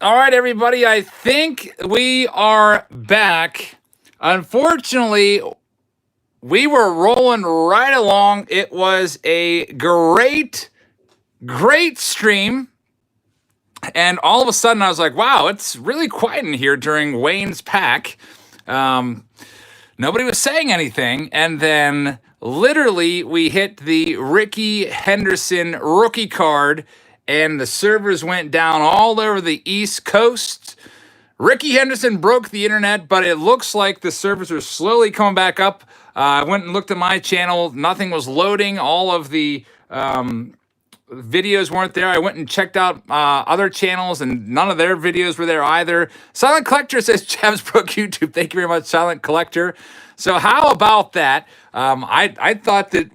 All right, everybody. I think we are back. Unfortunately, we were rolling right along. It was a great stream. And all of a sudden, I was like, wow, it's really quiet in here during Wayne's pack. Nobody was saying anything. And then literally, we hit the Rickey Henderson rookie card, and the servers went down all over the East Coast. Rickey Henderson broke the internet, but it looks like the servers are slowly coming back up. I went and looked at my channel. Nothing was loading. All of the videos weren't there. I went and checked out other channels, and none of their videos were there either. Silent Collector says, Chavs broke YouTube. Thank you very much, Silent Collector. So how about that? I thought that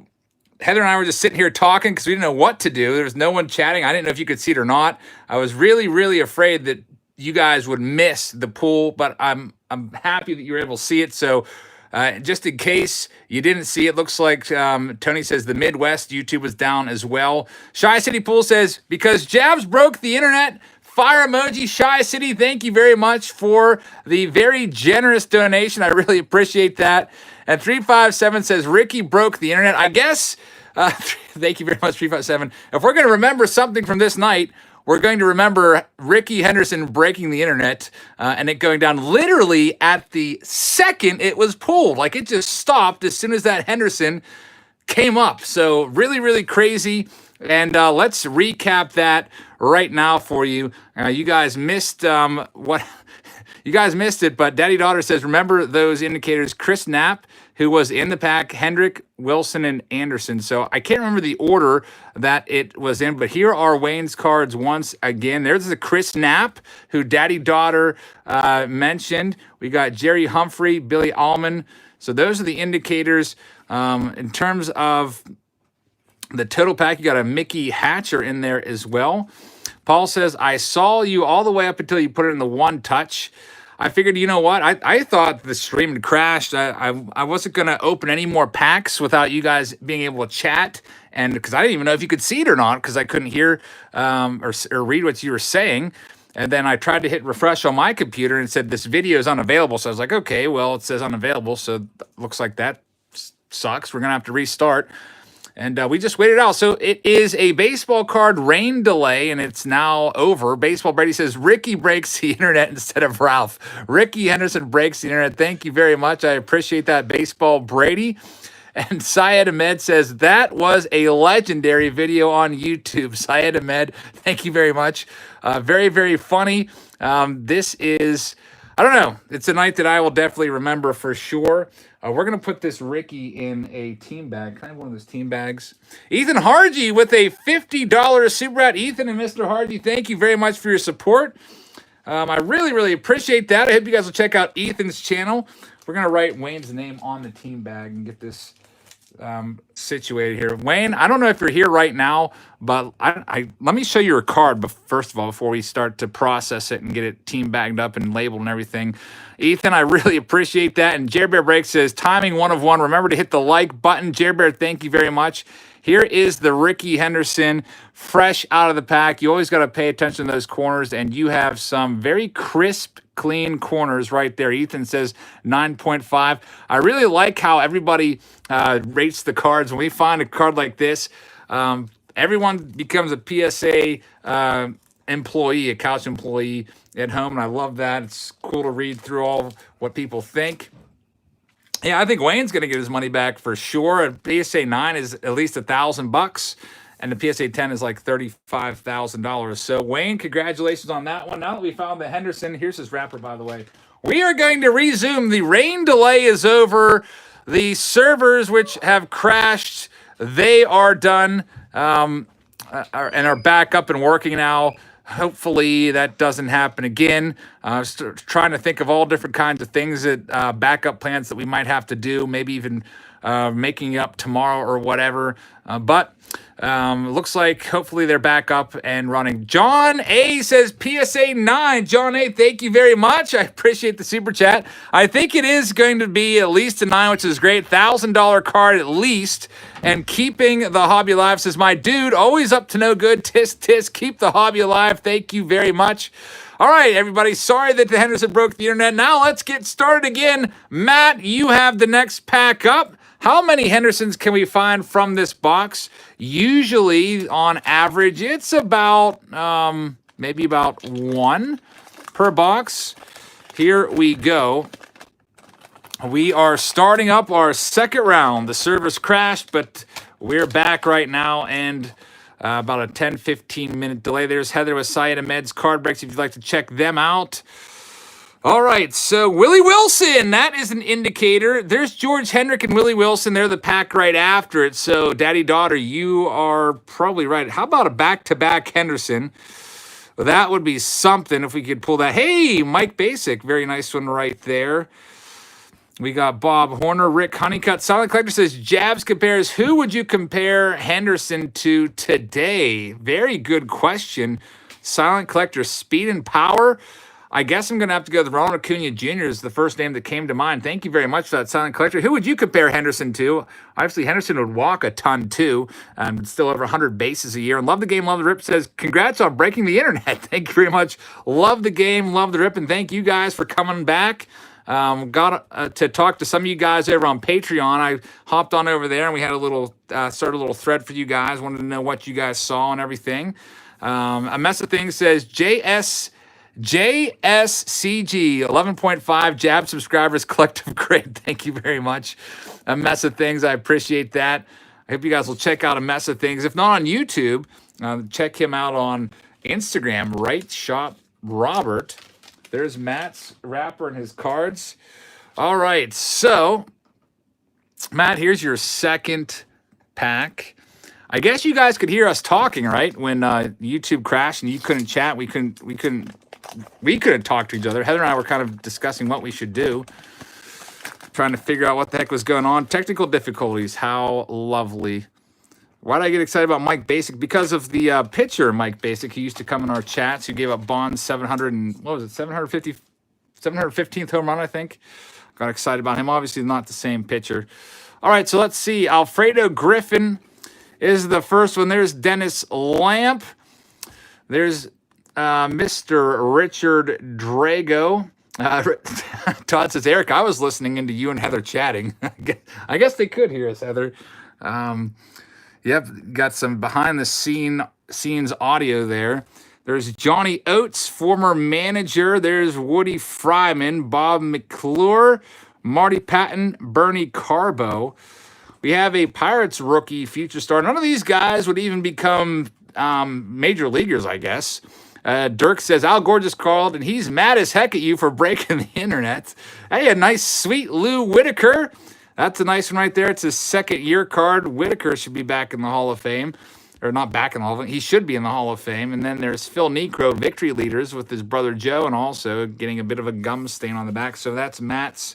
Heather and I were just sitting here talking because we didn't know what to do. There was no one chatting. I didn't know if you could see it or not. I was really afraid that you guys would miss the pool, but I'm happy that you were able to see it. So just in case you didn't see it, looks like Tony says the Midwest YouTube was down as well. Shy City Pool says, because Javs broke the internet, fire emoji. Shy City, thank you very much for the very generous donation. I really appreciate that. And 357 says, Rickey broke the internet. I guess, thank you very much, 357. If we're going to remember something from this night, we're going to remember Rickey Henderson breaking the internet and it going down literally at the second it was pulled. Like it just stopped as soon as that Henderson came up. So really crazy. And let's recap that right now for you. You guys missed what... You guys missed it, but Daddy Daughter says, remember those indicators, Chris Knapp, who was in the pack, Hendrick, Wilson, and Anderson. So I can't remember the order that it was in, but here are Wayne's cards once again. There's the Chris Knapp, who Daddy Daughter mentioned. We got Jerry Humphrey, Billy Allman. So those are the indicators. In terms of the total pack, you got a Mickey Hatcher in there as well. Paul says, I saw you all the way up until you put it in the one touch. I figured, you know what? I thought the stream had crashed. I wasn't going to open any more packs without you guys being able to chat. And because I didn't even know if you could see it or not, because I couldn't hear or read what you were saying. And then I tried to hit refresh on my computer and it said this video is unavailable. So I was like, okay, well, it says unavailable. So looks like that sucks. We're going to have to restart. And we just waited out. So it is a baseball card rain delay, and it's now over. Baseball Brady says, Rickey breaks the internet instead of Ralph. Rickey Henderson breaks the internet. Thank you very much. I appreciate that, Baseball Brady. And Syed Ahmed says, that was a legendary video on YouTube. Syed Ahmed, thank you very much. Very funny. This is... I don't know. It's a night that I will definitely remember for sure. We're going to put this Rickey in a team bag. Kind of one of those team bags. Ethan Hargy with a $50 Super Rat. Ethan and Mr. Hargy, thank you very much for your support. I really appreciate that. I hope you guys will check out Ethan's channel. We're going to write Wayne's name on the team bag and get this situated here. Wayne, I don't know if you're here right now, but let me show you your card first of all before we start to process it and get it team bagged up and labeled and everything. Ethan, I really appreciate that. And Jerry Bear Break says, timing 1 of 1. Remember to hit the like button. Jerry Bear, thank you very much. Here is the Rickey Henderson fresh out of the pack. You always got to pay attention to those corners, and you have some very crisp, clean corners right there. Ethan says 9.5. I really like how everybody rates the cards. When we find a card like this, everyone becomes a PSA employee, a couch employee at home, and I love that. It's cool to read through all what people think. Yeah, I think Wayne's going to get his money back for sure. A PSA 9 is at least $1,000, and the PSA 10 is like $35,000. So, Wayne, congratulations on that one. Now that we found the Henderson, here's his wrapper, by the way. We are going to resume. The rain delay is over. The servers, which have crashed, they are done and are back up and working now. Hopefully that doesn't happen again. Trying to think of all different kinds of things that backup plans that we might have to do, maybe even making up tomorrow or whatever. But Looks like hopefully they're back up and running. John A says PSA 9. John A, thank you very much. I appreciate the super chat. I think it is going to be at least a 9, which is great. $1,000 card at least. And keeping the hobby alive, says my dude, always up to no good. Tisk, tisk, keep the hobby alive. Thank you very much. All right, everybody. Sorry that the Henderson broke the internet. Now let's get started again. Matt, you have the next pack up. How many Hendersons can we find from this box? Usually, on average, it's about maybe about 1 per box. Here we go. We are starting up our second round. The servers crashed, but we're back right now, and about a 10-15 minute delay. There's Heather with Syed Ahmed's card breaks if you'd like to check them out. All right, so Willie Wilson, that is an indicator. There's George Hendrick and Willie Wilson. They're the pack right after it. So, daddy-daughter, you are probably right. How about a back-to-back Henderson? Well, that would be something if we could pull that. Hey, Mike Basic, very nice one right there. We got Bob Horner, Rick Honeycutt. Silent Collector says, Jabs compares. Who would you compare Henderson to today? Very good question. Silent Collector, speed and power. I guess I'm going to have to go with Ronald Acuna Jr. is the first name that came to mind. Thank you very much for that, Silent Collector. Who would you compare Henderson to? Obviously, Henderson would walk a ton, too. Still over 100 bases a year. And Love the Game, Love the Rip says, congrats on breaking the internet. Thank you very much. Love the game, love the rip, and thank you guys for coming back. Got to talk to some of you guys over on Patreon. I hopped on over there, and we had a little, started a little thread for you guys. Wanted to know what you guys saw and everything. A Mess of Things says, JSCG 11.5 Jab subscribers collective grade. Thank you very much. A Mess of Things. I appreciate that. I hope you guys will check out A Mess of Things. If not on YouTube, check him out on Instagram, Right Shop Robert. There's Matt's wrapper and his cards. All right, so Matt, here's your second pack. I guess you guys could hear us talking, right? When YouTube crashed and you couldn't chat, we couldn't talk to each other. Heather and I were kind of discussing what we should do, trying to figure out what the heck was going on. Technical difficulties. How lovely. Why did I get excited about Mike Basic? Because of the pitcher, Mike Basic. He used to come in our chats. Who gave up Bond's 715th home run, I think. Got excited about him. Obviously not the same pitcher. All right, so let's see. Alfredo Griffin is the first one. There's Dennis Lamp. There's Mr. Richard Drago. Todd says, Eric, I was listening into you and Heather chatting. I guess they could hear us, Heather. Yep, got some behind the scenes audio there. There's Johnny Oates, former manager. There's Woody Fryman, Bob McClure, Marty Patton, Bernie Carbo. We have a Pirates rookie future star. None of these guys would even become major leaguers, I guess. Dirk says, Al Gore just called, and he's mad as heck at you for breaking the internet. Hey, a nice, sweet Lou Whitaker. That's a nice one right there. It's his second-year card. Whitaker should be back in the Hall of Fame. Or not back in the Hall of Fame. He should be in the Hall of Fame. And then there's Phil Necro, victory leaders, with his brother Joe, and also getting a bit of a gum stain on the back. So that's Matt's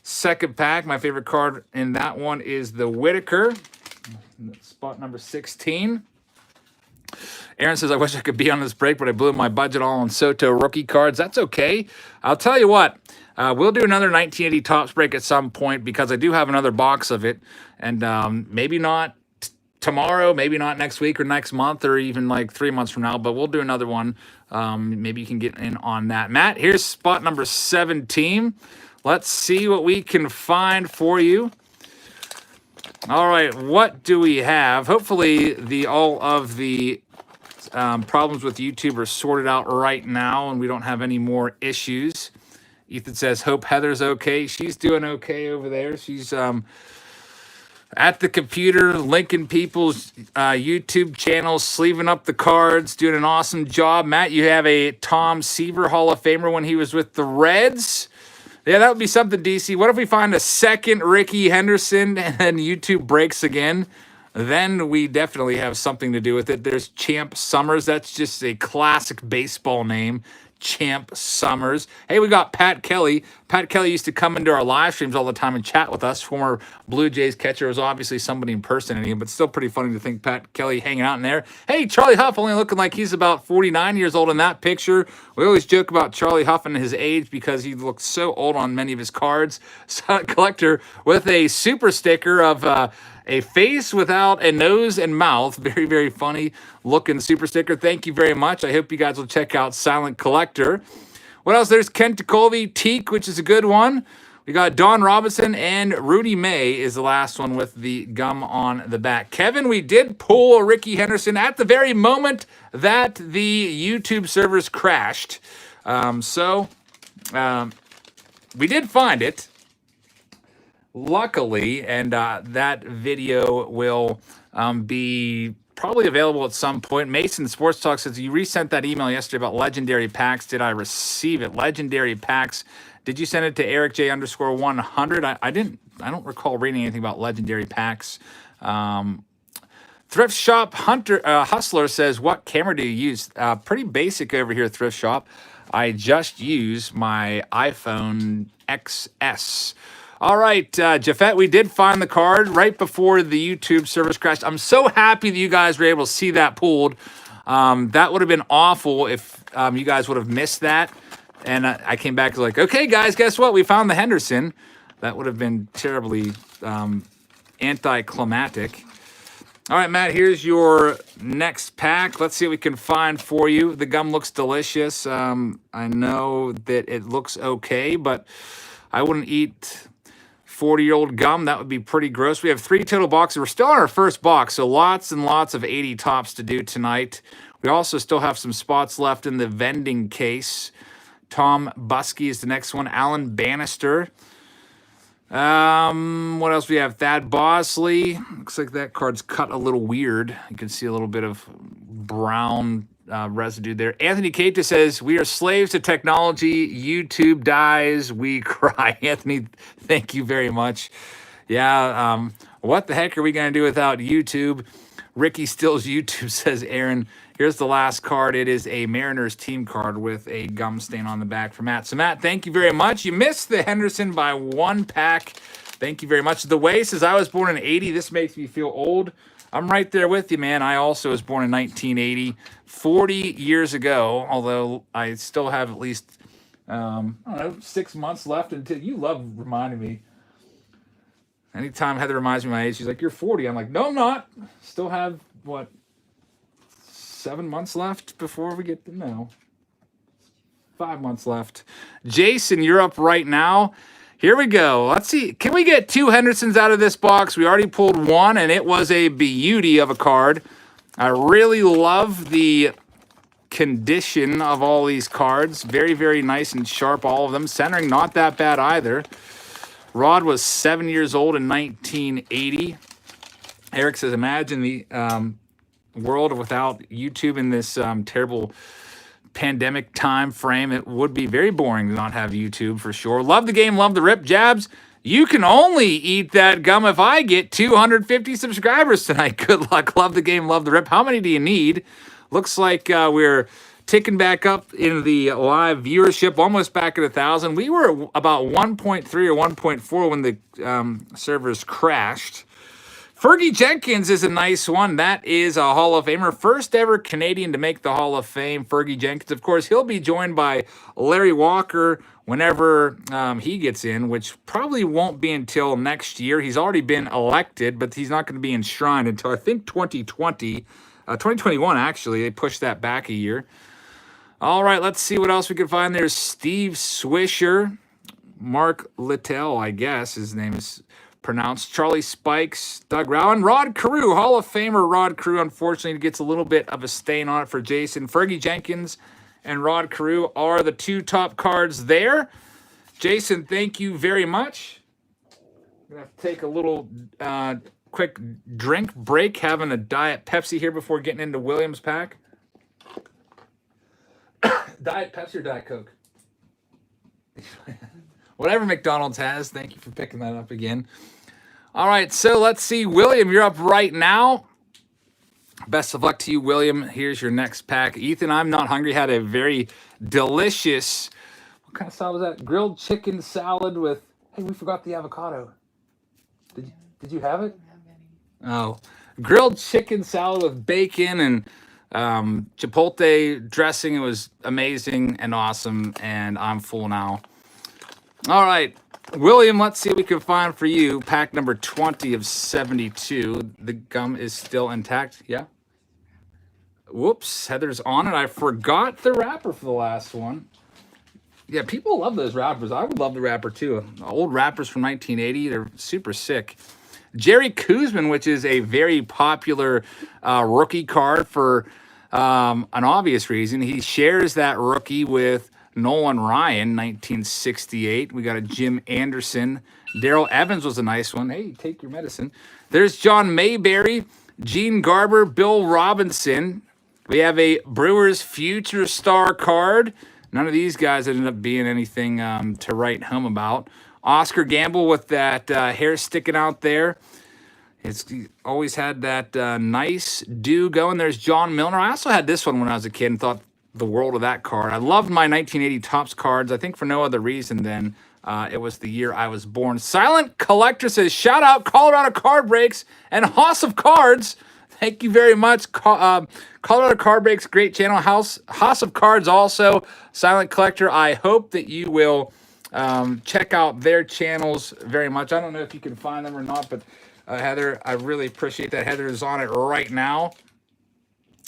second pack. My favorite card in that one is the Whitaker. Spot number 16. Aaron says, I wish I could be on this break, but I blew my budget all on Soto rookie cards. That's okay. I'll tell you what. We'll do another 1980 Topps break at some point because I do have another box of it. And maybe not tomorrow, maybe not next week or next month or even like 3 months from now, but we'll do another one. Maybe you can get in on that. Matt, here's spot number 17. Let's see what we can find for you. All right, what do we have? Hopefully all of the problems with YouTube are sorted out right now and we don't have any more issues. Ethan says, hope Heather's okay. She's doing okay over there. She's at the computer, linking people's YouTube channels, sleeving up the cards, doing an awesome job. Matt, you have a Tom Seaver Hall of Famer when he was with the Reds. Yeah, that would be something, DC. What if we find a second Rickey Henderson and then YouTube breaks again? Then we definitely have something to do with it. There's Champ Summers. That's just a classic baseball name. Champ Summers. Hey, we got Pat Kelly. Pat Kelly used to come into our live streams all the time and chat with us. Former Blue Jays catcher, was obviously somebody impersonating him, but still pretty funny to think Pat Kelly hanging out in there. Hey, Charlie Huff, only looking like he's about 49 years old in that picture. We always joke about Charlie Huff and his age because he looks so old on many of his cards. Silent Collector with a super sticker of a face without a nose and mouth. Very, very funny looking super sticker. Thank you very much. I hope you guys will check out Silent Collector. What else? There's Kent DeColvey, Teak, which is a good one. We got Don Robinson, and Rudy May is the last one with the gum on the back. Kevin, we did pull a Rickey Henderson at the very moment that the YouTube servers crashed. We did find it, luckily, and that video will be probably available at some point. Mason Sports Talk says, you resent that email yesterday about legendary packs. Did I receive it? Legendary packs. Did you send it to Eric J _100? I didn't. I don't recall reading anything about legendary packs. Thrift Shop Hustler says, what camera do you use? Pretty basic over here, Thrift Shop. I just use my iPhone XS. All right, Jafet, we did find the card right before the YouTube service crashed. I'm so happy that you guys were able to see that pulled. That would have been awful if you guys would have missed that. And I came back like, okay, guys, guess what? We found the Henderson. That would have been terribly anticlimactic. All right, Matt, here's your next pack. Let's see what we can find for you. The gum looks delicious. I know that it looks okay, but I wouldn't eat 40-year-old gum. That would be pretty gross. We have 3 total boxes. We're still on our first box, so lots and lots of 80 tops to do tonight. We also still have some spots left in the vending case. Tom Buskey is the next one. Alan Bannister. What else we have? Thad Bosley. Looks like that card's cut a little weird. You can see a little bit of brown residue there. Anthony Cato says, we are slaves to technology. YouTube dies. We cry. Anthony, thank you very much. Yeah, what the heck are we going to do without YouTube? Ricky steals YouTube, says Aaron. Here's the last card. It is a Mariners team card with a gum stain on the back for Matt. So, Matt, thank you very much. You missed the Henderson by 1 pack. Thank you very much. The Way says, I was born in 80. This makes me feel old. I'm right there with you, man. I also was born in 1980, 40 years ago, although I still have at least, I don't know, 6 months left until you love reminding me. Anytime Heather reminds me of my age, she's like, you're 40. I'm like, no, I'm not. Still have, what, 7 months left before we get to know. 5 months left. Jason, you're up right now. Here we go. Let's see. Can we get 2 Hendersons out of this box? We already pulled 1, and it was a beauty of a card. I really love the condition of all these cards. Very, very nice and sharp, all of them. Centering, not that bad either. Rod was 7 years old in 1980. Eric says, imagine the world without YouTube in this terrible pandemic time frame. It would be very boring to not have YouTube for sure. Love the game, love the rip. Jabs, you can only eat that gum if I get 250 subscribers tonight. Good luck. Love the game, love the rip. How many do you need? Looks like we're ticking back up in the live viewership, almost back at 1,000. We were about 1.3 or 1.4 when the servers crashed. Fergie Jenkins is a nice one. That is a Hall of Famer. First ever Canadian to make the Hall of Fame, Fergie Jenkins. Of course, he'll be joined by Larry Walker whenever he gets in, which probably won't be until next year. He's already been elected, but he's not going to be enshrined until, I think, 2021, actually. They pushed that back a year. All right, let's see what else we can find. There's Steve Swisher. Mark Littell, I guess his name is pronounced. Charlie Spikes, Doug Rowan, Rod Carew, Hall of Famer Rod Carew. Unfortunately, gets a little bit of a stain on it for Jason. Fergie Jenkins and Rod Carew are the 2 top cards there. Jason, thank you very much. I'm going to have to take a little quick drink break, having a Diet Pepsi here before getting into Williams' pack. Diet Pepsi or Diet Coke? Whatever McDonald's has. Thank you for picking that up again. All right, so let's see. William, you're up right now. Best of luck to you, William. Here's your next pack. Ethan, I'm not hungry. Had a very delicious, what kind of salad was that? Grilled chicken salad with, hey, we forgot the avocado. Did you have it? Oh, grilled chicken salad with bacon and chipotle dressing. It was amazing and awesome, and I'm full now. All right, William, let's see what we can find for you. Pack number 20 of 72. The gum is still intact. Yeah. Whoops, Heather's on it. I forgot the wrapper for the last one. Yeah, people love those wrappers. I would love the wrapper too. Old wrappers from 1980. They're super sick. Jerry Kuzman, which is a very popular rookie card for an obvious reason. He shares that rookie with Nolan Ryan, 1968. We got a Jim Anderson. Darrell Evans was a nice one. Hey, take your medicine. There's John Mayberry, Gene Garber, Bill Robinson. We have a Brewers future star card. None of these guys ended up being anything to write home about. Oscar Gamble with that hair sticking out there. It's always had that nice do going. There's John Milner. I also had this one when I was a kid and thought the world of that card. I loved my 1980 Topps cards, I think for no other reason than it was the year I was born. Silent Collector says, shout out Colorado Card Breaks and House of Cards. Thank you very much. Colorado Card Breaks, great channel. House of Cards also. Silent Collector, I hope that you will check out their channels very much. I don't know if you can find them or not, but Heather, I really appreciate that. Heather is on it right now.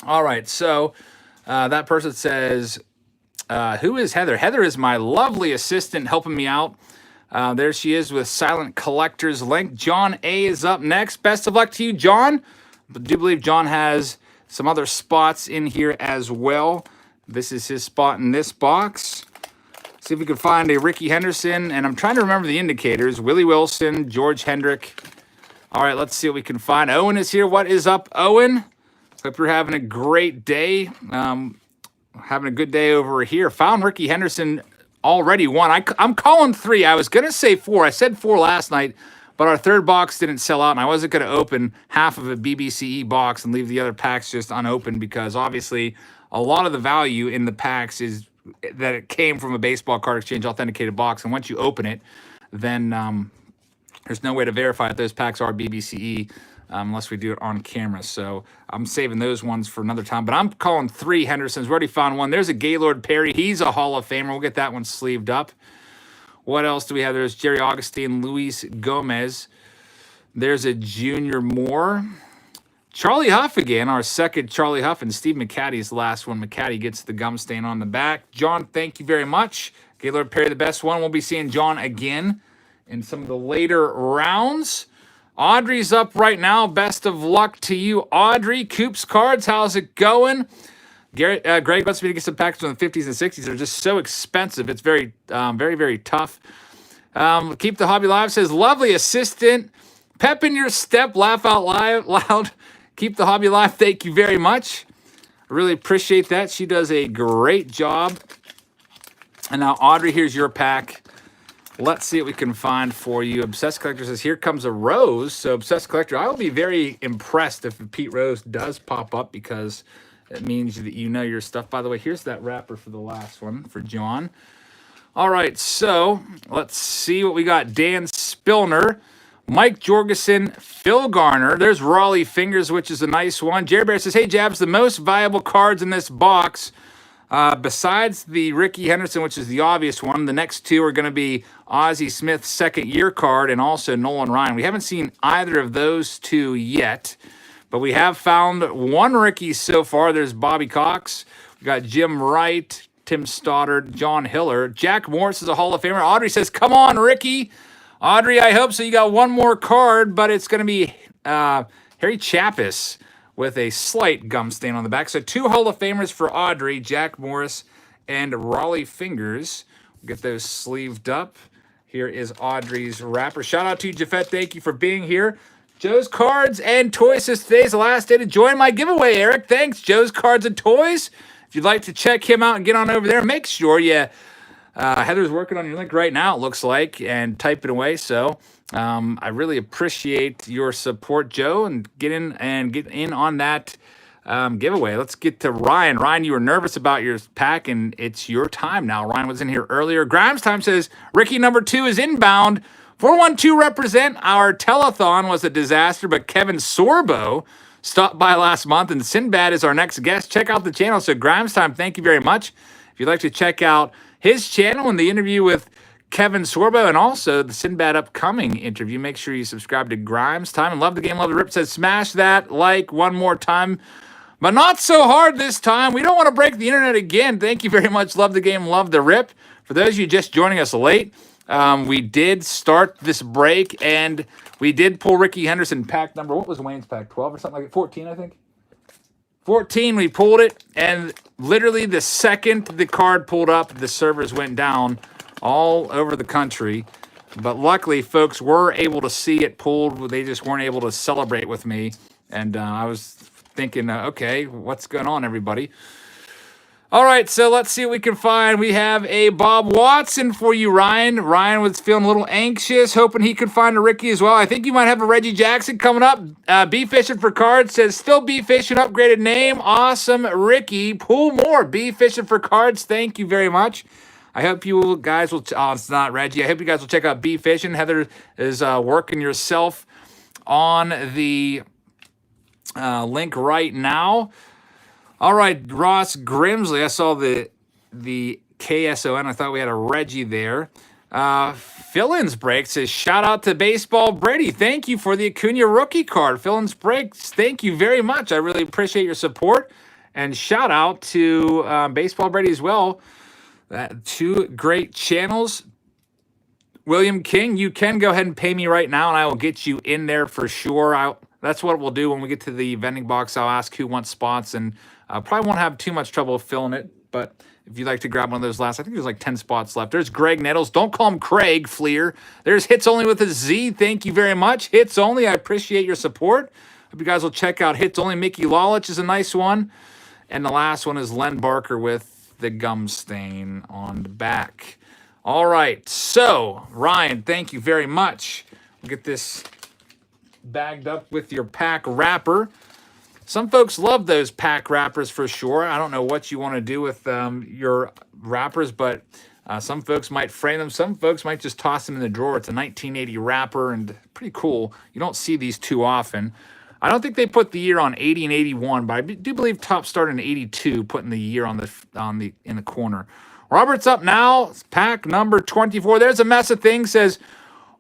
All right, so that person says, who is Heather? Heather is my lovely assistant helping me out. There she is with Silent Collector's link. John A is up next. Best of luck to you, John. I do believe John has some other spots in here as well. This is his spot in this box. See if we can find a Rickey Henderson. And I'm trying to remember the indicators. Willie Wilson, George Hendrick. All right, let's see what we can find. Owen is here. What is up, Owen? Hope you're having a great day. Having a good day over here. Found Rickey Henderson already one. I'm calling 3. I was going to say 4. I said 4 last night, but our third box didn't sell out, and I wasn't going to open half of a BBCE box and leave the other packs just unopened because obviously a lot of the value in the packs is that it came from a baseball card exchange authenticated box, and once you open it, then there's no way to verify if those packs are BBCE unless we do it on camera. So I'm saving those ones for another time. But I'm calling 3 Hendersons. We already found one. There's a Gaylord Perry. He's a Hall of Famer. We'll get that one sleeved up. What else do we have? There's Jerry Augustine, Luis Gomez. There's a Junior Moore. Charlie Huff again, our second Charlie Huff, and Steve McCaddy's last one. McCaddy gets the gum stain on the back. John, thank you very much. Gaylord Perry, the best one. We'll be seeing John again in some of the later rounds. Audrey's up right now. Best of luck to you, Audrey. Coops Cards, how's it going? Greg wants me to get some packs from the 50s and 60s. They're just so expensive. It's very, very tough. Keep the Hobby Live says, lovely assistant. Pep in your step, laugh out loud. Keep the Hobby Live. Thank you very much. I really appreciate that. She does a great job. And now, Audrey, here's your pack. Let's see what we can find for you. Obsessed Collector says, here comes a Rose. So, Obsessed Collector, I will be very impressed if Pete Rose does pop up because it means that you know your stuff. By the way, here's that wrapper for the last one for John. All right, so let's see what we got. Dan Spillner, Mike Jorgensen, Phil Garner. There's Raleigh Fingers, which is a nice one. Jerry Bear says, hey, Jabs, the most valuable cards in this box, besides the Rickey Henderson, which is the obvious one, the next two are going to be Ozzie Smith's second-year card and also Nolan Ryan. We haven't seen either of those two yet, but we have found one Rickey so far. There's Bobby Cox. We got Jim Wright, Tim Stoddard, John Hiller. Jack Morris is a Hall of Famer. Audrey says, come on, Rickey. Audrey, I hope so. You got one more card, but it's going to be Harry Chappis with a slight gum stain on the back. So 2 Hall of Famers for Audrey, Jack Morris, and Raleigh Fingers. We'll get those sleeved up. Here is Audrey's wrapper. Shout out to you, Jafet. Thank you for being here. Joe's Cards and Toys says today's the last day to join my giveaway, Eric. Thanks, Joe's Cards and Toys. If you'd like to check him out and get on over there, make sure you... Heather's working on your link right now, it looks like, and typing away. So I really appreciate your support, Joe, and get in on that giveaway. Let's get to Ryan. Ryan, you were nervous about your pack, and it's your time now. Ryan was in here earlier. Grimes Time says, Rickey number 2 is inbound. 412 represent. Our telethon was a disaster, but Kevin Sorbo stopped by last month, and Sinbad is our next guest. Check out the channel. So Grimes Time, thank you very much. If you'd like to check out his channel and the interview with Kevin Sorbo and also the Sinbad upcoming interview, make sure you subscribe to Grimes Time. And Love the Game, Love the Rip says, smash that like one more time, but not so hard this time. We don't want to break the internet again. Thank you very much. Love the Game, Love the Rip. For those of you just joining us late, we did start this break, and we did pull Rickey Henderson pack number, what was Wayne's pack, 12 or something like that? 14, I think? 14, we pulled it, and literally the second the card pulled up, the servers went down all over the country. But luckily, folks were able to see it pulled. They just weren't able to celebrate with me. And I was thinking, okay, what's going on, everybody? All right, so let's see what we can find. We have a Bob Watson for you, Ryan. Ryan was feeling a little anxious, hoping he could find a Rickey as well. I think you might have a Reggie Jackson coming up. B Fishing for Cards says, still B Fishing, upgraded name. Awesome, Rickey. Pull more. B Fishing for Cards. Thank you very much. I hope you guys will, oh, it's not Reggie. I hope you guys will check out B Fishing. Heather is working yourself on the link right now. All right, Ross Grimsley. I saw the KSON. I thought we had a Reggie there. Fill-ins break says, shout out to Baseball Brady. Thank you for the Acuna rookie card. Fill-ins breaks, thank you very much. I really appreciate your support. And shout out to Baseball Brady as well. Two great channels. William King, you can go ahead and pay me right now, and I will get you in there for sure. That's what we'll do when we get to the vending box. I'll ask who wants spots, and probably won't have too much trouble filling it. But if you'd like to grab one of those last, I think there's like 10 spots left. There's Greg Nettles. Don't call him Craig Fleer. There's Hits Only with a Z. Thank you very much. Hits Only, I appreciate your support. Hope you guys will check out Hits Only. Mickey Lalich is a nice one. And the last one is Len Barker with the gum stain on the back. All right, so Ryan, thank you very much. We'll get this bagged up with your pack wrapper. Some folks love those pack wrappers for sure. I don't know what you want to do with your wrappers, but some folks might frame them. Some folks might just toss them in the drawer. It's a 1980 wrapper and pretty cool. You don't see these too often. I don't think they put the year on 80 and 81, but I do believe Top started in 82, putting the year in the corner. Robert's up now. It's pack number 24. There's a mess of things. Says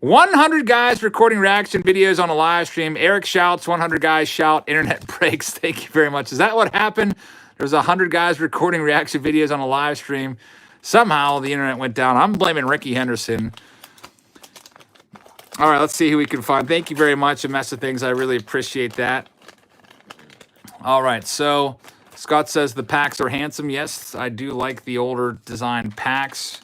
100 guys recording reaction videos on a live stream. Eric shouts, 100 guys shout, internet breaks. Thank you very much. Is that what happened? There's 100 guys recording reaction videos on a live stream. Somehow the internet went down. I'm blaming Rickey Henderson. All right, let's see who we can find. Thank you very much. A mess of things. I really appreciate that. All right, so Scott says the packs are handsome. Yes, I do like the older design packs.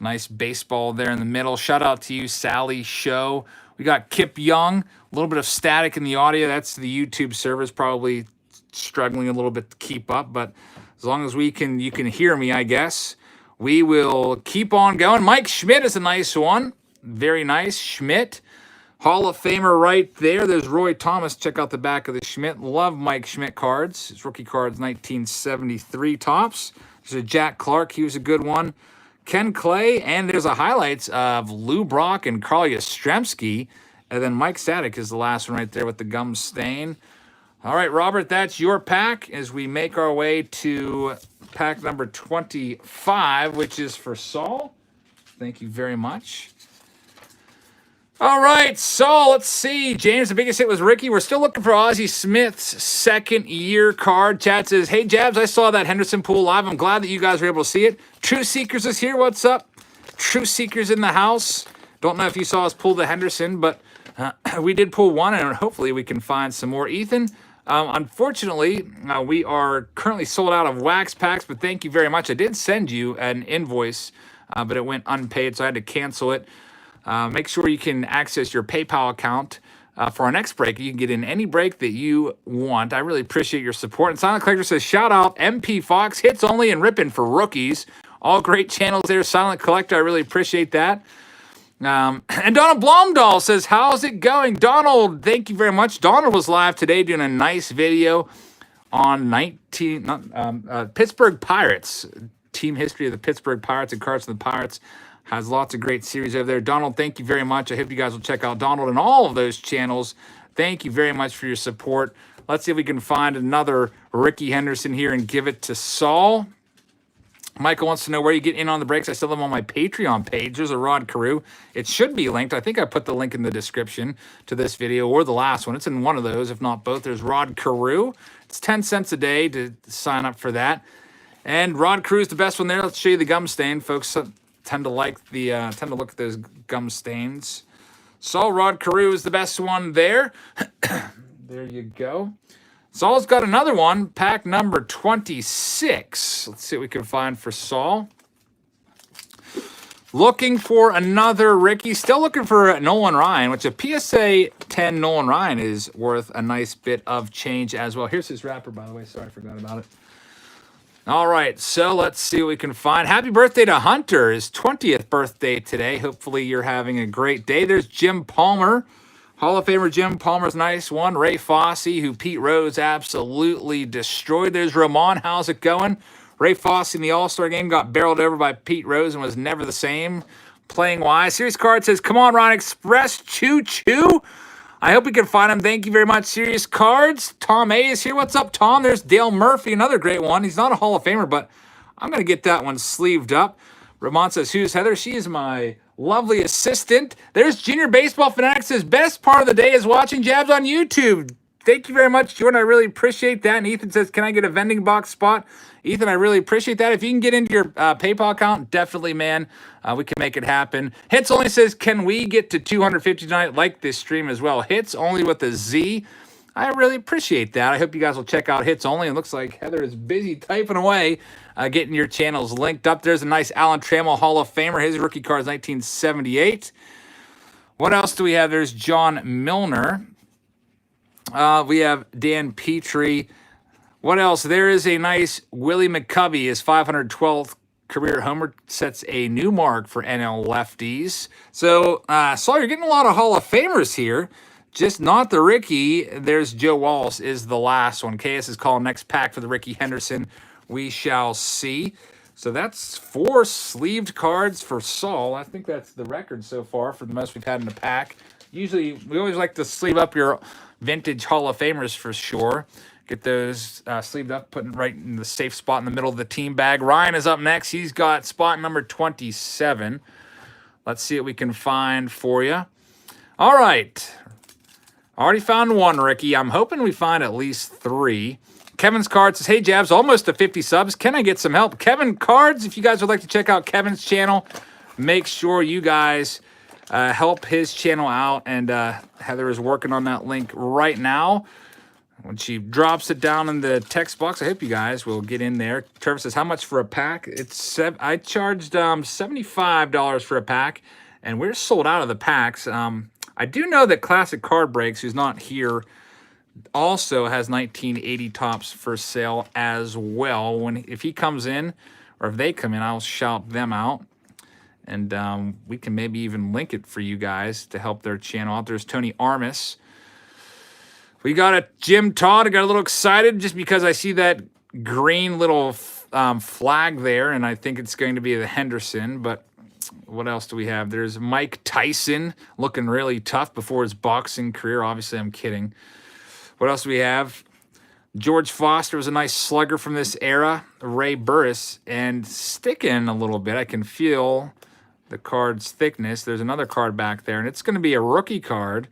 Nice baseball there in the middle. Shout out to you, Sally Show. We got Kip Young. A little bit of static in the audio. That's the YouTube servers probably struggling a little bit to keep up, but as long as you can hear me, I guess, we will keep on going. Mike Schmidt is a nice one. Very nice. Schmidt. Hall of Famer right there. There's Roy Thomas. Check out the back of the Schmidt. Love Mike Schmidt cards. His rookie cards, 1973 tops. There's a Jack Clark. He was a good one. Ken Clay, and there's a highlights of Lou Brock and Carl Yastrzemski. And then Mike Static is the last one right there with the gum stain. All right, Robert, that's your pack as we make our way to pack number 25, which is for Saul. Thank you very much. All right, Saul, let's see. James, the biggest hit was Rickey. We're still looking for Ozzie Smith's second-year card. Chat says, hey, Jabs, I saw that Henderson pool live. I'm glad that you guys were able to see it. True Seekers is here. What's up? True Seekers in the house. Don't know if you saw us pull the Henderson, but we did pull one, and hopefully we can find some more. Ethan, unfortunately, we are currently sold out of wax packs, but thank you very much. I did send you an invoice, but it went unpaid, so I had to cancel it. Make sure you can access your PayPal account for our next break. You can get in any break that you want. I really appreciate your support. And Silent Collector says, shout out MP Fox, Hits Only, and Rippin' for rookies. All great channels there, Silent Collector. I really appreciate that. And Donald Blomdahl says, how's it going? Donald, thank you very much. Donald was live today doing a nice video on Pittsburgh Pirates. Team history of the Pittsburgh Pirates and cards of the Pirates. Has lots of great series over there. Donald, thank you very much. I hope you guys will check out Donald and all of those channels. Thank you very much for your support. Let's see if we can find another Rickey Henderson here and give it to Saul. Michael wants to know where you get in on the breaks. I still have them on my Patreon page. There's a Rod Carew. It should be linked. I think I put the link in the description to this video or the last one. It's in one of those, if not both. There's Rod Carew. It's 10 cents a day to sign up for that. And Rod Carew is the best one there. Let's show you the gum stain. Folks tend to look at those gum stains. Saul, Rod Carew is the best one there. There you go. Saul's got another one, pack number 26. Let's see what we can find for Saul. Looking for another Rickey. Still looking for Nolan Ryan, which a PSA 10 Nolan Ryan is worth a nice bit of change as well. Here's his wrapper, by the way. Sorry, I forgot about it. All right, so let's see what we can find. Happy birthday to Hunter. His 20th birthday today. Hopefully you're having a great day. There's Jim Palmer. Hall of Famer Jim Palmer's nice one. Ray Fosse, who Pete Rose absolutely destroyed. There's Ramon. How's it going? Ray Fosse in the All-Star game got barreled over by Pete Rose and was never the same. Playing wise. Series card says, come on, Ron Express. Choo-choo. I hope we can find him. Thank you very much, Serious Cards. Tom A is here. What's up, Tom? There's Dale Murphy, another great one. He's not a Hall of Famer, but I'm going to get that one sleeved up. Ramon says, who's Heather? She is my lovely assistant. There's Junior Baseball Fanatics. His best part of the day is watching Jabs on YouTube. Thank you very much, Jordan. I really appreciate that. And Ethan says, can I get a vending box spot? Ethan, I really appreciate that. If you can get into your PayPal account, definitely, man. We can make it happen. Hits Only says, can we get to 250 tonight? Like this stream as well. Hits Only with a Z. I really appreciate that. I hope you guys will check out Hits Only. It looks like Heather is busy typing away, getting your channels linked up. There's a nice Alan Trammell Hall of Famer. His rookie card is 1978. What else do we have? There's John Milner. We have Dan Petrie. What else? There is a nice Willie McCovey. His 512th career homer sets a new mark for NL lefties. So, Saul, you're getting a lot of Hall of Famers here. Just not the Rickey. There's Joe Wallace is the last one. KS is calling next pack for the Rickey Henderson. We shall see. So that's 4 sleeved cards for Saul. I think that's the record so far for the most we've had in a pack. Usually, we always like to sleeve up your vintage Hall of Famers for sure. Get those sleeved up, putting right in the safe spot in the middle of the team bag. Ryan is up next. He's got spot number 27. Let's see what we can find for you. All right. Already found one, Rickey. I'm hoping we find at least 3. Kevin's card says, hey, Jabs, almost to 50 subs. Can I get some help? Kevin Cards, if you guys would like to check out Kevin's channel, make sure you guys help his channel out. And Heather is working on that link right now. When she drops it down in the text box, I hope you guys will get in there. Trevor says, how much for a pack? I charged $75 for a pack, and we're sold out of the packs. I do know that Classic Card Breaks, who's not here, also has 1980 tops for sale as well. If he comes in, or if they come in, I'll shout them out. And we can maybe even link it for you guys to help their channel out. There's Tony Armas. We got a Jim Todd. I got a little excited just because I see that green little flag there, and I think it's going to be the Henderson. But what else do we have? There's Mike Tyson looking really tough before his boxing career. Obviously, I'm kidding. What else do we have? George Foster was a nice slugger from this era. Ray Burris, and sticking a little bit. I can feel the card's thickness. There's another card back there, and it's going to be a rookie card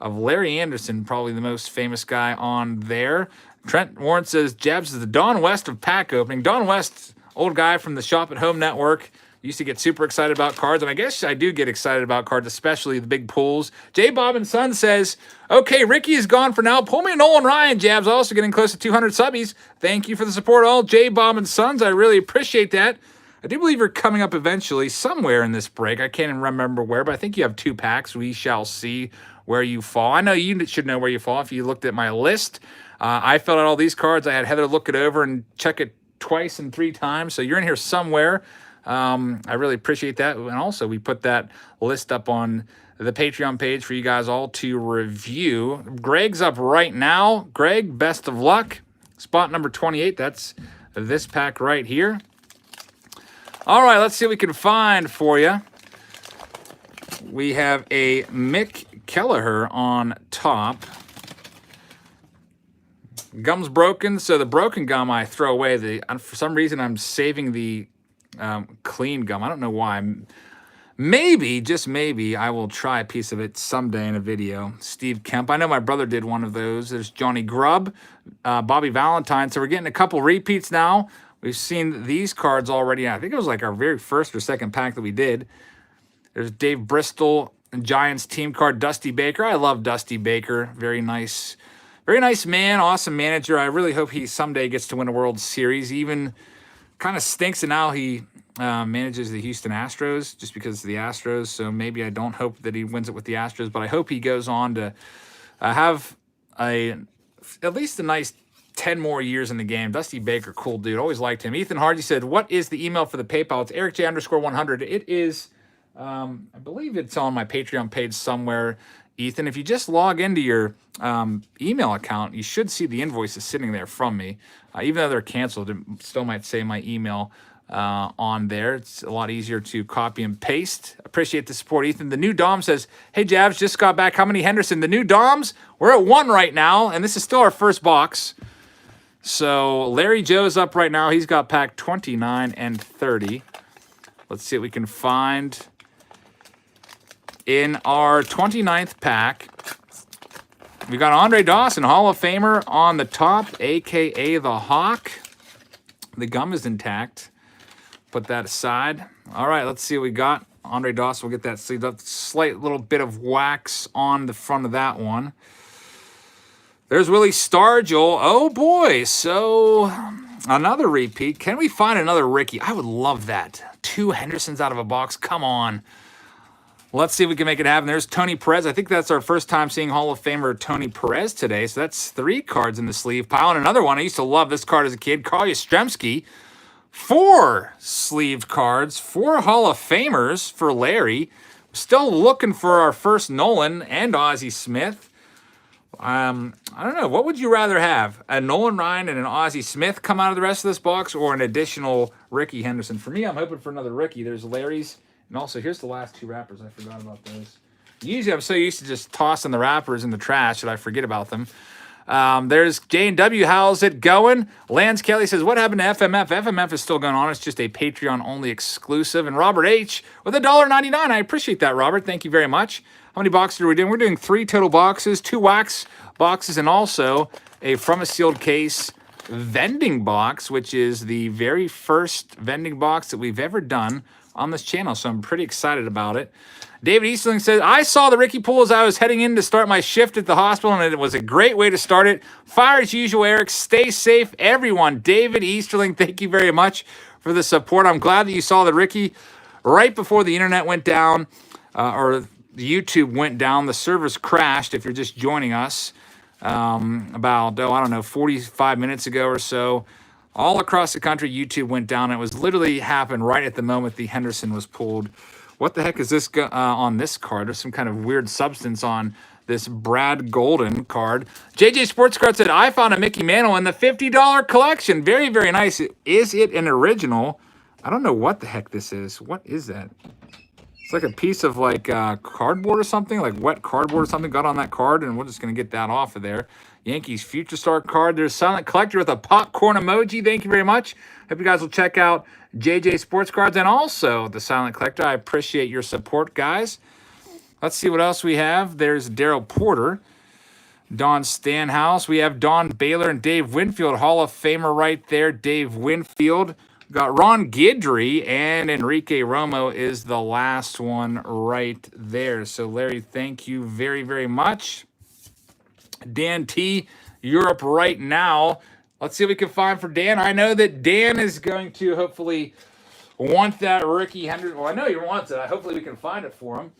of Larry Anderson, probably the most famous guy on there. Trent Warren says, Jabs is the Don West of pack opening. Don West, old guy from the Shop at Home Network, used to get super excited about cards, and I guess I do get excited about cards, especially the big pulls. J. Bob and Son says, okay, Rickey is gone for now. Pull me a Nolan Ryan, Jabs, also getting close to 200 subbies. Thank you for the support, all J. Bob and Sons. I really appreciate that. I do believe you're coming up eventually somewhere in this break. I can't even remember where, but I think you have 2 packs. We shall see where you fall. I know you should know where you fall if you looked at my list. I filled out all these cards. I had Heather look it over and check it twice and 3 times. So you're in here somewhere. I really appreciate that. And also, we put that list up on the Patreon page for you guys all to review. Greg's up right now. Greg, best of luck. Spot number 28, that's this pack right here. All right, let's see what we can find for you. We have a Mick Kelleher on top. Gum's broken, so the broken gum I throw away. For some reason, I'm saving the clean gum. I don't know why. Maybe, just maybe, I will try a piece of it someday in a video. Steve Kemp. I know my brother did one of those. There's Johnny Grubb, Bobby Valentine. So we're getting a couple repeats now. We've seen these cards already. I think it was like our very first or second pack that we did. There's Dave Bristol, Giants team card, Dusty Baker. I love Dusty Baker. Very nice man, awesome manager. I really hope he someday gets to win a World Series. Even kind of stinks in how he manages the Houston Astros, just because of the Astros. So maybe I don't hope that he wins it with the Astros, but I hope he goes on to have at least a nice 10 more years in the game. Dusty Baker, cool dude. Always liked him. Ethan Hardy said, what is the email for the PayPal? It's EricJ_100. It is, I believe it's on my Patreon page somewhere. Ethan, if you just log into your email account, you should see the invoices sitting there from me. Even though they're canceled, it still might say my email on there. It's a lot easier to copy and paste. Appreciate the support, Ethan. The new Dom says, hey, Javs, just got back. How many Henderson? The new Doms, we're at 1 right now, and this is still our first box. So Larry Joe's up right now. He's got pack 29 and 30. Let's see what we can find in our 29th pack. We got Andre Dawson, Hall of Famer on the top, a.k.a. the Hawk. The gum is intact. Put that aside. All right, let's see what we got. Andre Dawson will get that sleeved up. Slight little bit of wax on the front of that one. There's Willie Stargell. Oh, boy. So another repeat. Can we find another Rickey? I would love that. 2 Hendersons out of a box. Come on. Let's see if we can make it happen. There's Tony Perez. I think that's our first time seeing Hall of Famer Tony Perez today. So that's 3 cards in the sleeve pile. And another one. I used to love this card as a kid. Carl Yastrzemski. 4 sleeved cards. 4 Hall of Famers for Larry. Still looking for our first Nolan and Ozzie Smith. I don't know. What would you rather have? A Nolan Ryan and an Ozzie Smith come out of the rest of this box, or an additional Rickey Henderson? For me, I'm hoping for another Rickey. There's Larry's. And also, here's the last 2 wrappers. I forgot about those. Usually, I'm so used to just tossing the wrappers in the trash that I forget about them. There's J&W. How's it going? Lance Kelly says, what happened to FMF? FMF is still going on. It's just a Patreon-only exclusive. And Robert H. with $1.99. I appreciate that, Robert. Thank you very much. How many boxes are we doing? We're doing 3 total boxes, 2 wax boxes, and also a From a Sealed Case vending box, which is the very first vending box that we've ever done on this channel. So I'm pretty excited about it. David Easterling says, I saw the Rickey pool as I was heading in to start my shift at the hospital, and it was a great way to start it. Fire as usual, Eric. Stay safe, everyone. David Easterling, thank you very much for the support. I'm glad that you saw the Rickey right before the internet went down, or YouTube went down. The servers crashed, if you're just joining us, about, I don't know, 45 minutes ago or so. All across the country, YouTube went down. It was literally happened right at the moment the Henderson was pulled. What the heck is this on this card? There's some kind of weird substance on this Brad Golden card. JJ Sports Card said, I found a Mickey Mantle in the $50 collection. Very, very nice. Is it an original? I don't know what the heck this is. What is that? It's like a piece of like cardboard or something, like wet cardboard or something got on that card, and we're just going to get that off of there. Yankees Future Star card. There's Silent Collector with a popcorn emoji. Thank you very much. Hope you guys will check out JJ Sports Cards and also the Silent Collector. I appreciate your support, guys. Let's see what else we have. There's Daryl Porter, Don Stanhouse. We have Don Baylor and Dave Winfield, Hall of Famer right there. Dave Winfield. Got Ron Guidry, and Enrique Romo is the last one right there. So, Larry, thank you very, very much. Dan T, you're up right now. Let's see what we can find for Dan. I know that Dan is going to hopefully want that Rickey Henderson. Well, I know he wants it. Hopefully we can find it for him.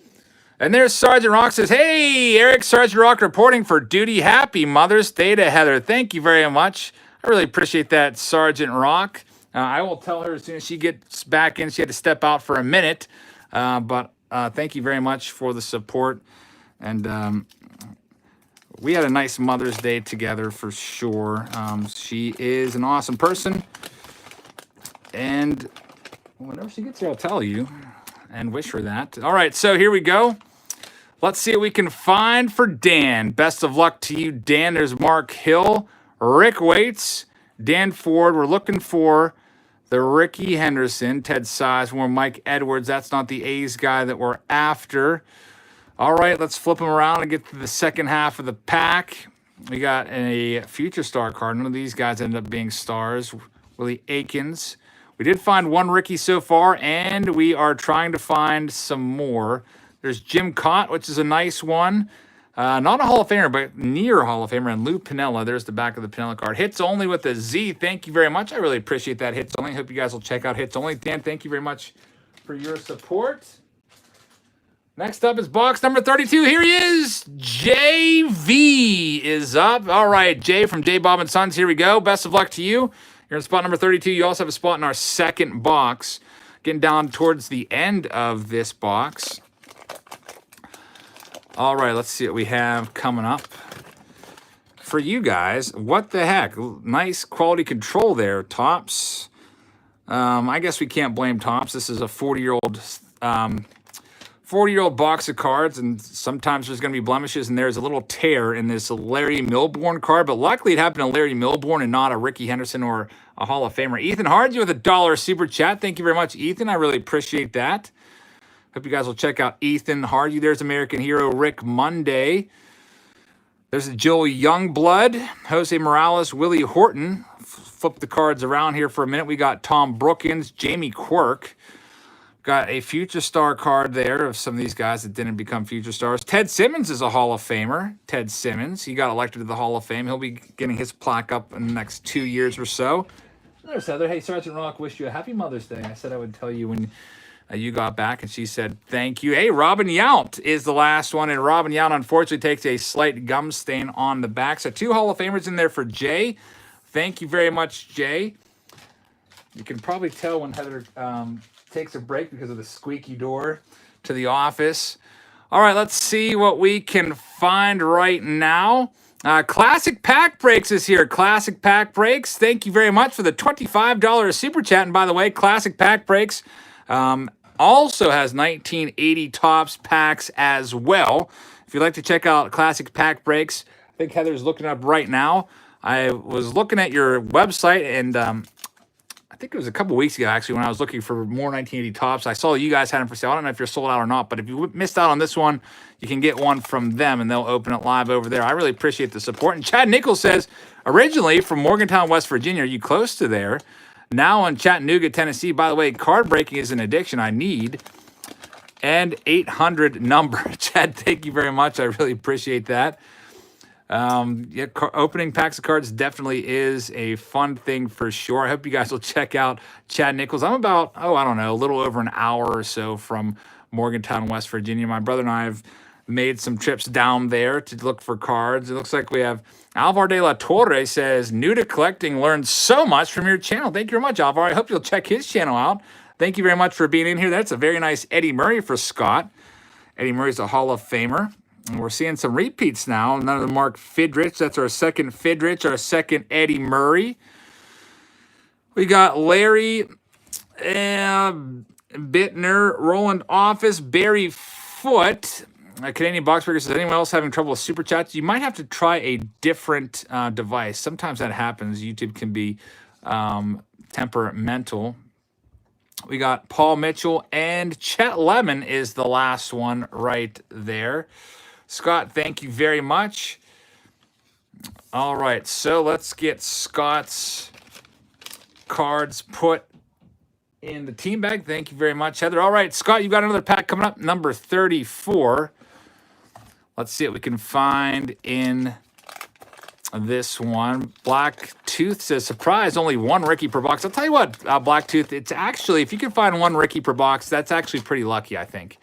And there's Sergeant Rock says, hey, Eric, Sergeant Rock reporting for duty. Happy Mother's Day to Heather. Thank you very much. I really appreciate that, Sergeant Rock. I will tell her as soon as she gets back in. She had to step out for a minute. But thank you very much for the support. And we had a nice Mother's Day together for sure. She is an awesome person. And whenever she gets here, I'll tell you and wish her that. All right, so here we go. Let's see what we can find for Dan. Best of luck to you, Dan. There's Mark Hill, Rick Waits, Dan Ford. We're looking for the Rickey Henderson, Ted Sizemore, Mike Edwards. That's not the A's guy that we're after. All right, let's flip them around and get to the second half of the pack. We got a future star card. None of these guys ended up being stars. Willie Aikens. We did find one Rickey so far, and we are trying to find some more. There's Jim Cott, which is a nice one. Not a Hall of Famer, but near Hall of Famer. And Lou Piniella, there's the back of the Piniella card. Hits Only with a Z. Thank you very much. I really appreciate that, Hits Only. Hope you guys will check out Hits Only. Dan, thank you very much for your support. Next up is box number 32. Here he is. JV is up. All right, Jay from J. Bob & Sons. Here we go. Best of luck to you. You're in spot number 32. You also have a spot in our second box. Getting down towards the end of this box. All right, let's see what we have coming up for you guys. What the heck? Nice quality control there, Topps. I guess we can't blame Topps. This is a 40-year-old 40-year-old box of cards, and sometimes there's going to be blemishes, and there's a little tear in this Larry Milbourne card, but luckily it happened to Larry Milbourne and not a Rickey Henderson or a Hall of Famer. Ethan Hardy with $1 super chat. Thank you very much, Ethan. I really appreciate that. Hope you guys will check out Ethan Hardy. There's American Hero Rick Monday. There's Joel Youngblood, Jose Morales, Willie Horton. Flip the cards around here for a minute. We got Tom Brookins, Jamie Quirk. Got a future star card there of some of these guys that didn't become future stars. Ted Simmons is a Hall of Famer. Ted Simmons. He got elected to the Hall of Fame. He'll be getting his plaque up in the next 2 years or so. There's Heather. Hey, Sergeant Rock, wish you a happy Mother's Day. I said I would tell you when you got back, and she said thank you. Hey, Robin Yount is the last one, and Robin Yount unfortunately takes a slight gum stain on the back. So 2 Hall of Famers in there for Jay. Thank you very much, Jay. You can probably tell when Heather takes a break because of the squeaky door to the office. All right, let's see what we can find right now. Classic Pack Breaks is here. Classic Pack Breaks. Thank you very much for the $25 super chat. And by the way, Classic Pack Breaks also has 1980 Topps packs as well. If you'd like to check out Classic Pack Breaks, I think Heather's looking up right now. I was looking at your website, and I think it was a couple weeks ago, actually, when I was looking for more 1980 Topps. I saw you guys had them for sale. I don't know if you're sold out or not, but if you missed out on this one, you can get one from them, and they'll open it live over there. I really appreciate the support. And Chad Nichols says, originally from Morgantown, West Virginia, are you close to there? Now in Chattanooga, Tennessee. By the way, card breaking is an addiction I need. And 800 number. Chad, thank you very much. I really appreciate that. Yeah, opening packs of cards definitely is a fun thing for sure. I hope you guys will check out Chad Nichols. I'm about, I don't know, a little over an hour or so from Morgantown, West Virginia. My brother and I have made some trips down there to look for cards. It looks like we have Alvar de la Torre says, new to collecting, learned so much from your channel. Thank you very much, Alvar. I hope you'll check his channel out. Thank you very much for being in here. That's a very nice Eddie Murray for Scott. Eddie Murray's a Hall of Famer. And we're seeing some repeats now. Another Mark Fidrich. That's our second Fidrich, our second Eddie Murray. We got Larry Bittner, Roland Office, Barry Foote. Canadian Box Breaker says, anyone else having trouble with Super Chats? You might have to try a different device. Sometimes that happens. YouTube can be temperamental. We got Paul Mitchell, and Chet Lemon is the last one right there. Scott, thank you very much. All right, so let's get Scott's cards put in the team bag. Thank you very much, Heather. All right, Scott, you got another pack coming up, number 34. Let's see what we can find in this one. Black Tooth says, surprise, only one Rickey per box. I'll tell you what, Black Tooth, it's actually, if you can find one Rickey per box, that's actually pretty lucky, I think.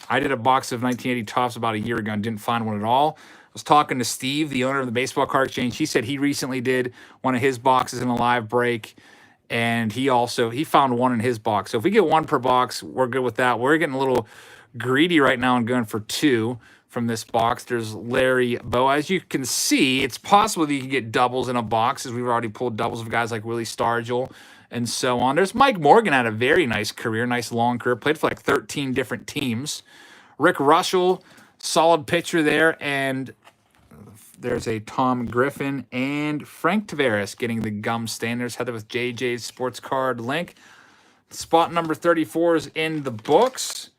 I did a box of 1980 Topps about a year ago and didn't find one at all. I was talking to Steve, the owner of the Baseball Card Exchange. He said he recently did one of his boxes in a live break, and he found one in his box. So if we get one per box, we're good with that. We're getting a little greedy right now and going for 2. from this box. There's Larry Bow. As you can see, it's possible that you can get doubles in a box, as we've already pulled doubles of guys like Willie Stargell and so on. There's Mike Morgan, had a very nice career, nice long career, played for like 13 different teams. Rick Russell, solid pitcher there, and there's a Tom Griffin and Frank Tavares getting the gum stain. There's Heather with JJ's sports card link. Spot number 34 is in the books.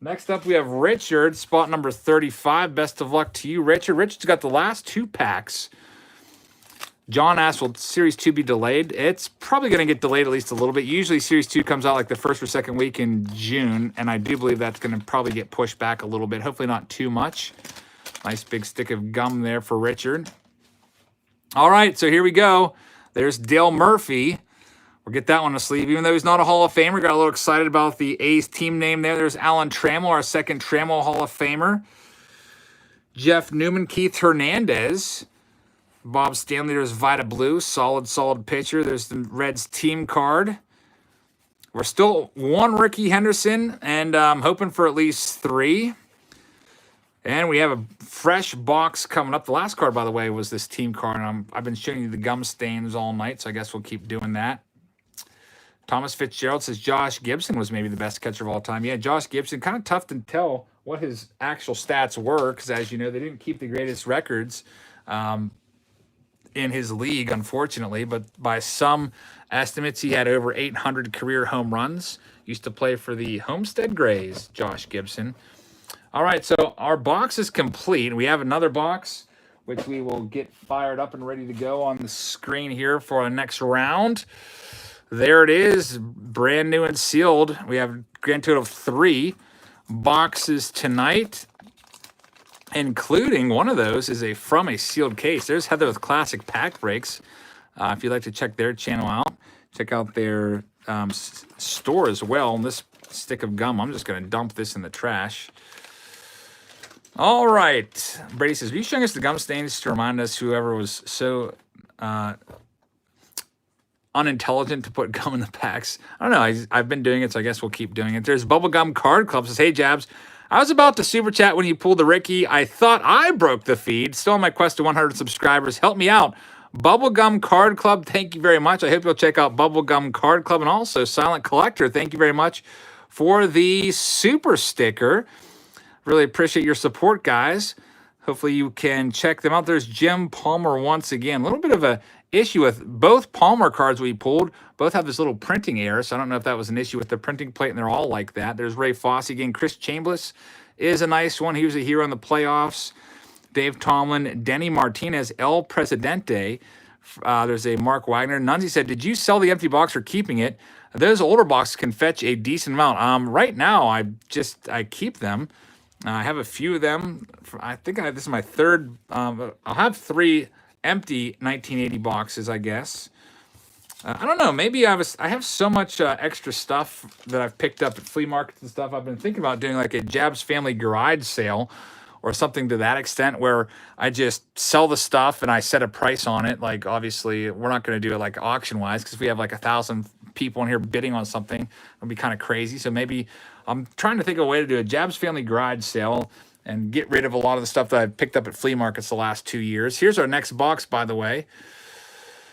Next up, we have Richard, spot number 35. Best of luck to you, Richard. Richard's got the last 2 packs. John asked, will Series 2 be delayed? It's probably going to get delayed at least a little bit. Usually Series 2 comes out like the first or second week in June, and I do believe that's going to probably get pushed back a little bit. Hopefully not too much. Nice big stick of gum there for Richard. All right, so here we go. There's Dale Murphy. We'll get that one to sleeve. Even though he's not a Hall of Famer, got a little excited about the A's team name there. There's Alan Trammell, our second Trammell Hall of Famer. Jeff Newman, Keith Hernandez. Bob Stanley, there's Vita Blue. Solid pitcher. There's the Reds team card. We're still 1 Rickey Henderson, and I'm hoping for at least 3. And we have a fresh box coming up. The last card, by the way, was this team card. And I've been showing you the gum stains all night, so I guess we'll keep doing that. Thomas Fitzgerald says Josh Gibson was maybe the best catcher of all time. Yeah, Josh Gibson, kind of tough to tell what his actual stats were because, as you know, they didn't keep the greatest records in his league, unfortunately. But by some estimates, he had over 800 career home runs. Used to play for the Homestead Grays, Josh Gibson. All right, so our box is complete. We have another box, which we will get fired up and ready to go on the screen here for our next round. There it is, brand new and sealed. We have a grand total of 3 boxes tonight, including one of those is from a sealed case. There's Heather with Classic Pack Breaks. If you'd like to check their channel out, check out their store as well. And this stick of gum, I'm just going to dump this in the trash. All right. Brady says, are you showing us the gum stains to remind us whoever was so unintelligent to put gum in the packs? I don't know. I've been doing it, so I guess we'll keep doing it. There's Bubblegum Card Club. Says, hey, Jabs. I was about to super chat when you pulled the Rickey. I thought I broke the feed. Still on my quest to 100 subscribers. Help me out. Bubblegum Card Club, thank you very much. I hope you'll check out Bubblegum Card Club. And also Silent Collector, thank you very much for the super sticker. Really appreciate your support, guys. Hopefully you can check them out. There's Jim Palmer once again. A little bit of a issue with both Palmer cards we pulled. Both have this little printing error, so I don't know if that was an issue with the printing plate, and they're all like that. There's Ray Fosse again. Chris Chambliss is a nice one. He was a hero in the playoffs. Dave Tomlin, Denny Martinez, El Presidente. There's a Mark Wagner. Nunzi said, did you sell the empty box or keeping it? Those older boxes can fetch a decent amount. Right now, I keep them. I have a few of them. I think this is my third. I'll have 3 empty 1980 boxes, I guess. I don't know. Maybe I have so much extra stuff that I've picked up at flea markets and stuff. I've been thinking about doing like a Jabs Family garage sale or something to that extent where I just sell the stuff and I set a price on it. Like, obviously, we're not going to do it like auction-wise because if we have like 1,000 people in here bidding on something, it'll be kind of crazy. So maybe I'm trying to think of a way to do a Jabs Family garage sale and get rid of a lot of the stuff that I've picked up at flea markets the last 2 years. Here's our next box, by the way.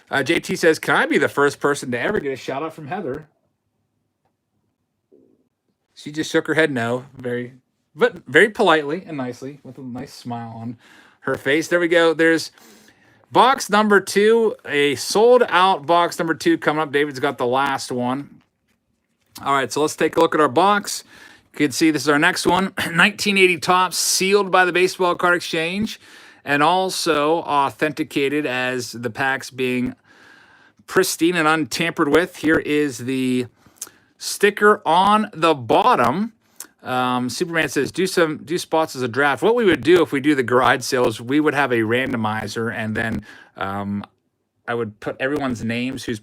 JT says, can I be the first person to ever get a shout-out from Heather? She just shook her head no, but very politely and nicely with a nice smile on her face. There we go. There's box number 2, a sold-out box number 2 coming up. David's got the last one. All right, so let's take a look at our box. You can see this is our next one, 1980 Topps, sealed by the Baseball Card Exchange, and also authenticated as the packs being pristine and untampered with. Here is the sticker on the bottom. Superman says, do spots as a draft. What we would do if we do the garage sales, we would have a randomizer, and then I would put everyone's names who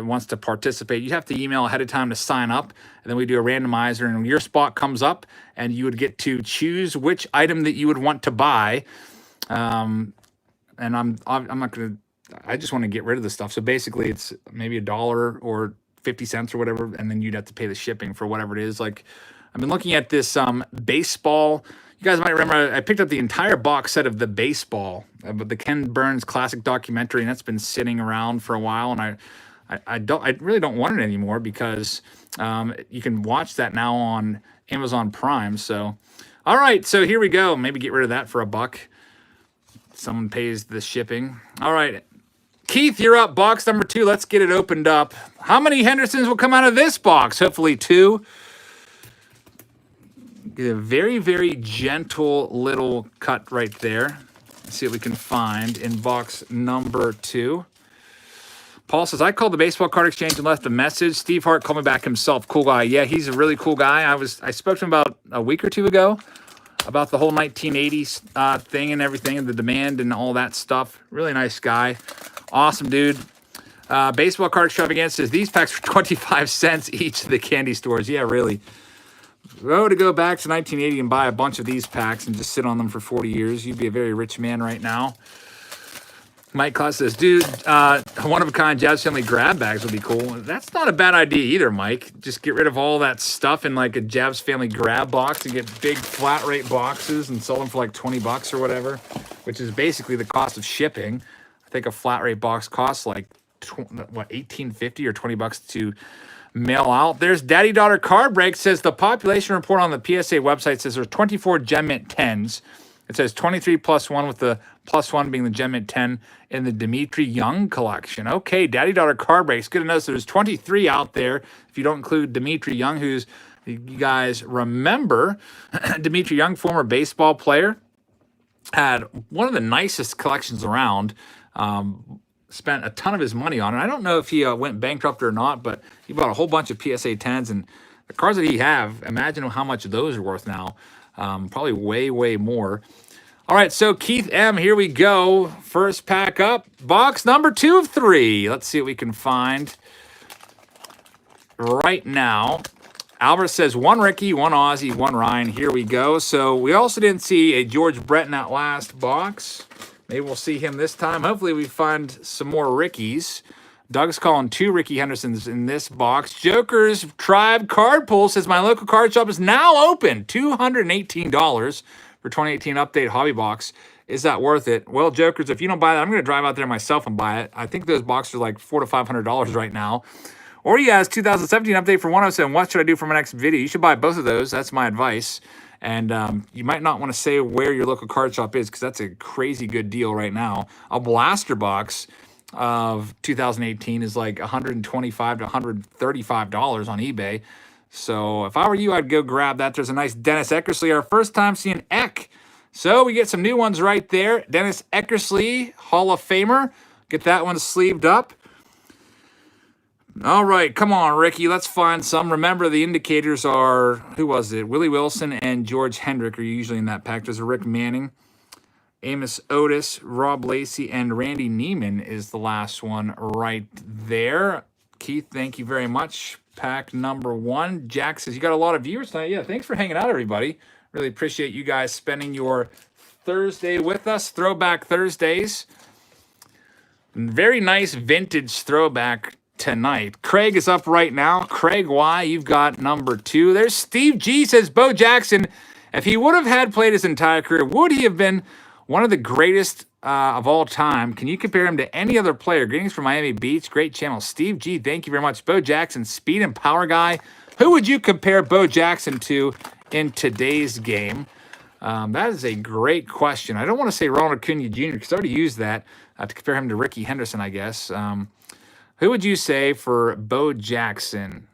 wants to participate. You have to email ahead of time to sign up, and then we do a randomizer, and your spot comes up, and you would get to choose which item that you would want to buy. And I'm not going to. I just want to get rid of the stuff. So basically, it's maybe $1 or 50 cents or whatever, and then you'd have to pay the shipping for whatever it is. Like, I've been looking at this baseball You guys might remember I picked up the entire box set of The Baseball, but the Ken Burns classic documentary, and that's been sitting around for a while, and I really don't want it anymore because you can watch that now on Amazon Prime. So, all right, so here we go. Maybe get rid of that for $1. Someone pays the shipping. All right, Keith, you're up. Box number 2. Let's get it opened up. How many Hendersons will come out of this box? Hopefully 2. Get a very, very gentle little cut right there. Let's see what we can find in box number 2. Paul says, I called the baseball card exchange and left a message. Steve Hart called me back himself. Cool guy. Yeah, he's a really cool guy. I spoke to him about a week or 2 ago about the whole 1980s thing and everything and the demand and all that stuff. Really nice guy. Awesome dude. Baseball card extravaganza says, these packs are 25 cents each at the candy stores. Yeah, really. To go back to 1980 and buy a bunch of these packs and just sit on them for 40 years. You'd be a very rich man right now. Mike Claus says, dude, one-of-a-kind Jazz Family grab bags would be cool. That's not a bad idea either, Mike. Just get rid of all that stuff in like a Jazz Family grab box and get big flat rate boxes and sell them for like $20 or whatever, which is basically the cost of shipping. I think a flat rate box costs like, $18.50 or $20 to mail out. There's Daddy Daughter Card Break. Says the population report on the PSA website says there's 24 Gem Mint 10s. It says 23 plus 1, with the plus 1 being the Gem Mint 10 in the Dimitri Young collection. Okay, Daddy Daughter Card Breaks. Good to know. So there's 23 out there if you don't include Dimitri Young, who's, you guys remember, Dimitri Young, former baseball player, had one of the nicest collections around. Spent a ton of his money on it. I don't know if he went bankrupt or not, but he bought a whole bunch of PSA 10s, and the cards that he have, imagine how much those are worth now. Probably way, way more. All right, so Keith M., here we go. First pack up, box number 2 of 3. Let's see what we can find right now. Albert says 1 Rickey, 1 Ozzy, 1 Ryan. Here we go. So we also didn't see a George Brett in that last box. Maybe we'll see him this time. Hopefully we find some more Rickeys. Doug's calling 2 Rickey Hendersons in this box. Joker's Tribe Card Pull says, my local card shop is now open. $218 for 2018 Update Hobby Box. Is that worth it? Well, Jokers, if you don't buy that, I'm going to drive out there myself and buy it. I think those boxes are like $400 to $500 right now. Or he has 2017 Update for 107. What should I do for my next video? You should buy both of those. That's my advice. And you might not want to say where your local card shop is because that's a crazy good deal right now. A blaster box of 2018 is like $125 to $135 on eBay. So if I were you, I'd go grab that. There's a nice Dennis Eckersley, our first time seeing Eck. So we get some new ones right there. Dennis Eckersley, Hall of Famer. Get that one sleeved up. All right, come on, Ricky. Let's find some. Remember, the indicators are, who was it? Willie Wilson and George Hendrick are usually in that pack. There's a Rick Manning, Amos Otis, Rob Lacey, and Randy Neiman is the last one right there. Keith, thank you very much. Pack number 1. Jack says, you got a lot of viewers tonight. Yeah, thanks for hanging out, everybody. Really appreciate you guys spending your Thursday with us. Throwback Thursdays. Very nice vintage throwback tonight. Craig is up right now. Craig Y, you've got number 2. There's Steve G says, Bo Jackson, if he would have had played his entire career, would he have been one of the greatest of all time? Can you compare him to any other player? Greetings from Miami Beach. Great channel. Steve G, thank you very much. Bo Jackson, speed and power guy. Who would you compare Bo Jackson to in today's game? That is a great question. I don't want to say Ronald Acuna Jr. because I already used that to compare him to Rickey Henderson, I guess. Who would you say for Bo Jackson?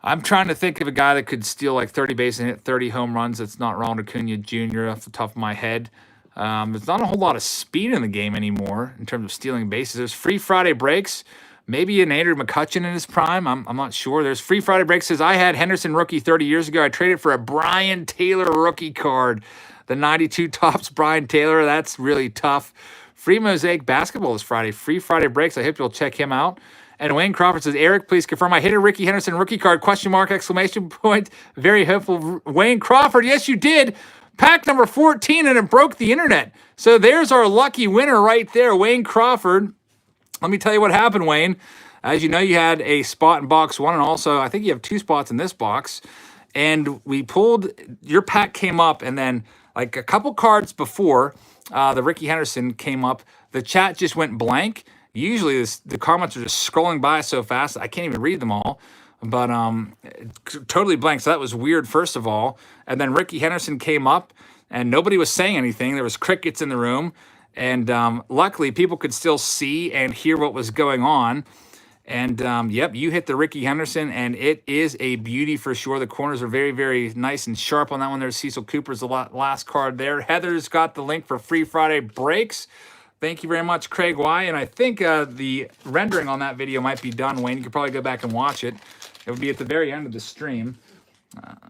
I'm trying to think of a guy that could steal like 30 bases and hit 30 home runs. That's not Ronald Acuna Jr. off the top of my head. There's not a whole lot of speed in the game anymore in terms of stealing bases. There's free Friday breaks. Maybe an Andrew McCutchen in his prime. I'm not sure. There's free Friday breaks. Says, I had Henderson rookie 30 years ago. I traded for a Brian Taylor rookie card. The 92 Topps Brian Taylor. That's really tough. Free Mosaic Basketball is Friday. Free Friday breaks. I hope you'll check him out. And Wayne Crawford says, Eric, please confirm I hit a Rickey Henderson rookie card, question mark, exclamation point. Very hopeful. Wayne Crawford, yes, you did. Pack number 14, and it broke the internet. So there's our lucky winner right there, Wayne Crawford. Let me tell you what happened, Wayne. As you know, you had a spot in box 1, and also I think you have 2 spots in this box. and we pulled, your pack came up, and then like a couple cards before the Rickey Henderson came up, the chat just went blank. Usually the comments are just scrolling by so fast I can't even read them all, but totally blank. So that was weird, first of all. And then Rickey Henderson came up and nobody was saying anything. There was crickets in the room, and luckily people could still see and hear what was going on. And yep, you hit the Rickey Henderson, and it is a beauty for sure. The corners are very, very nice and sharp on that one. There's Cecil Cooper's the last card there. Heather's got the link for Free Friday breaks. Thank you very much, Craig Y. And I think the rendering on that video might be done, Wayne. You could probably go back and watch it. It would be at the very end of the stream.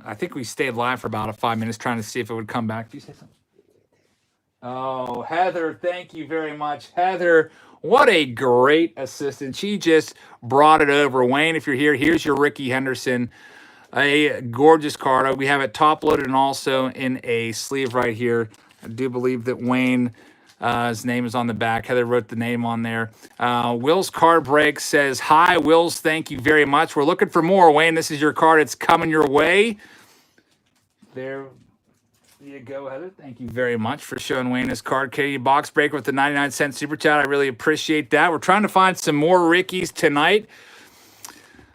I think we stayed live for about 5 minutes trying to see if it would come back. Do you say something? Oh, Heather, thank you very much. Heather, what a great assistant. She just brought it over. Wayne, if you're here, here's your Rickey Henderson. A gorgeous card. We have it top loaded and also in a sleeve right here. I do believe that Wayne, his name is on the back. Heather wrote the name on there. Will's card break says, hi, Will's, thank you very much. We're looking for more. Wayne, this is your card. It's coming your way. There you go, Heather. Thank you very much for showing Wayne his card. Katie Box Breaker with the 99-cent super chat. I really appreciate that. We're trying to find some more Rickeys tonight.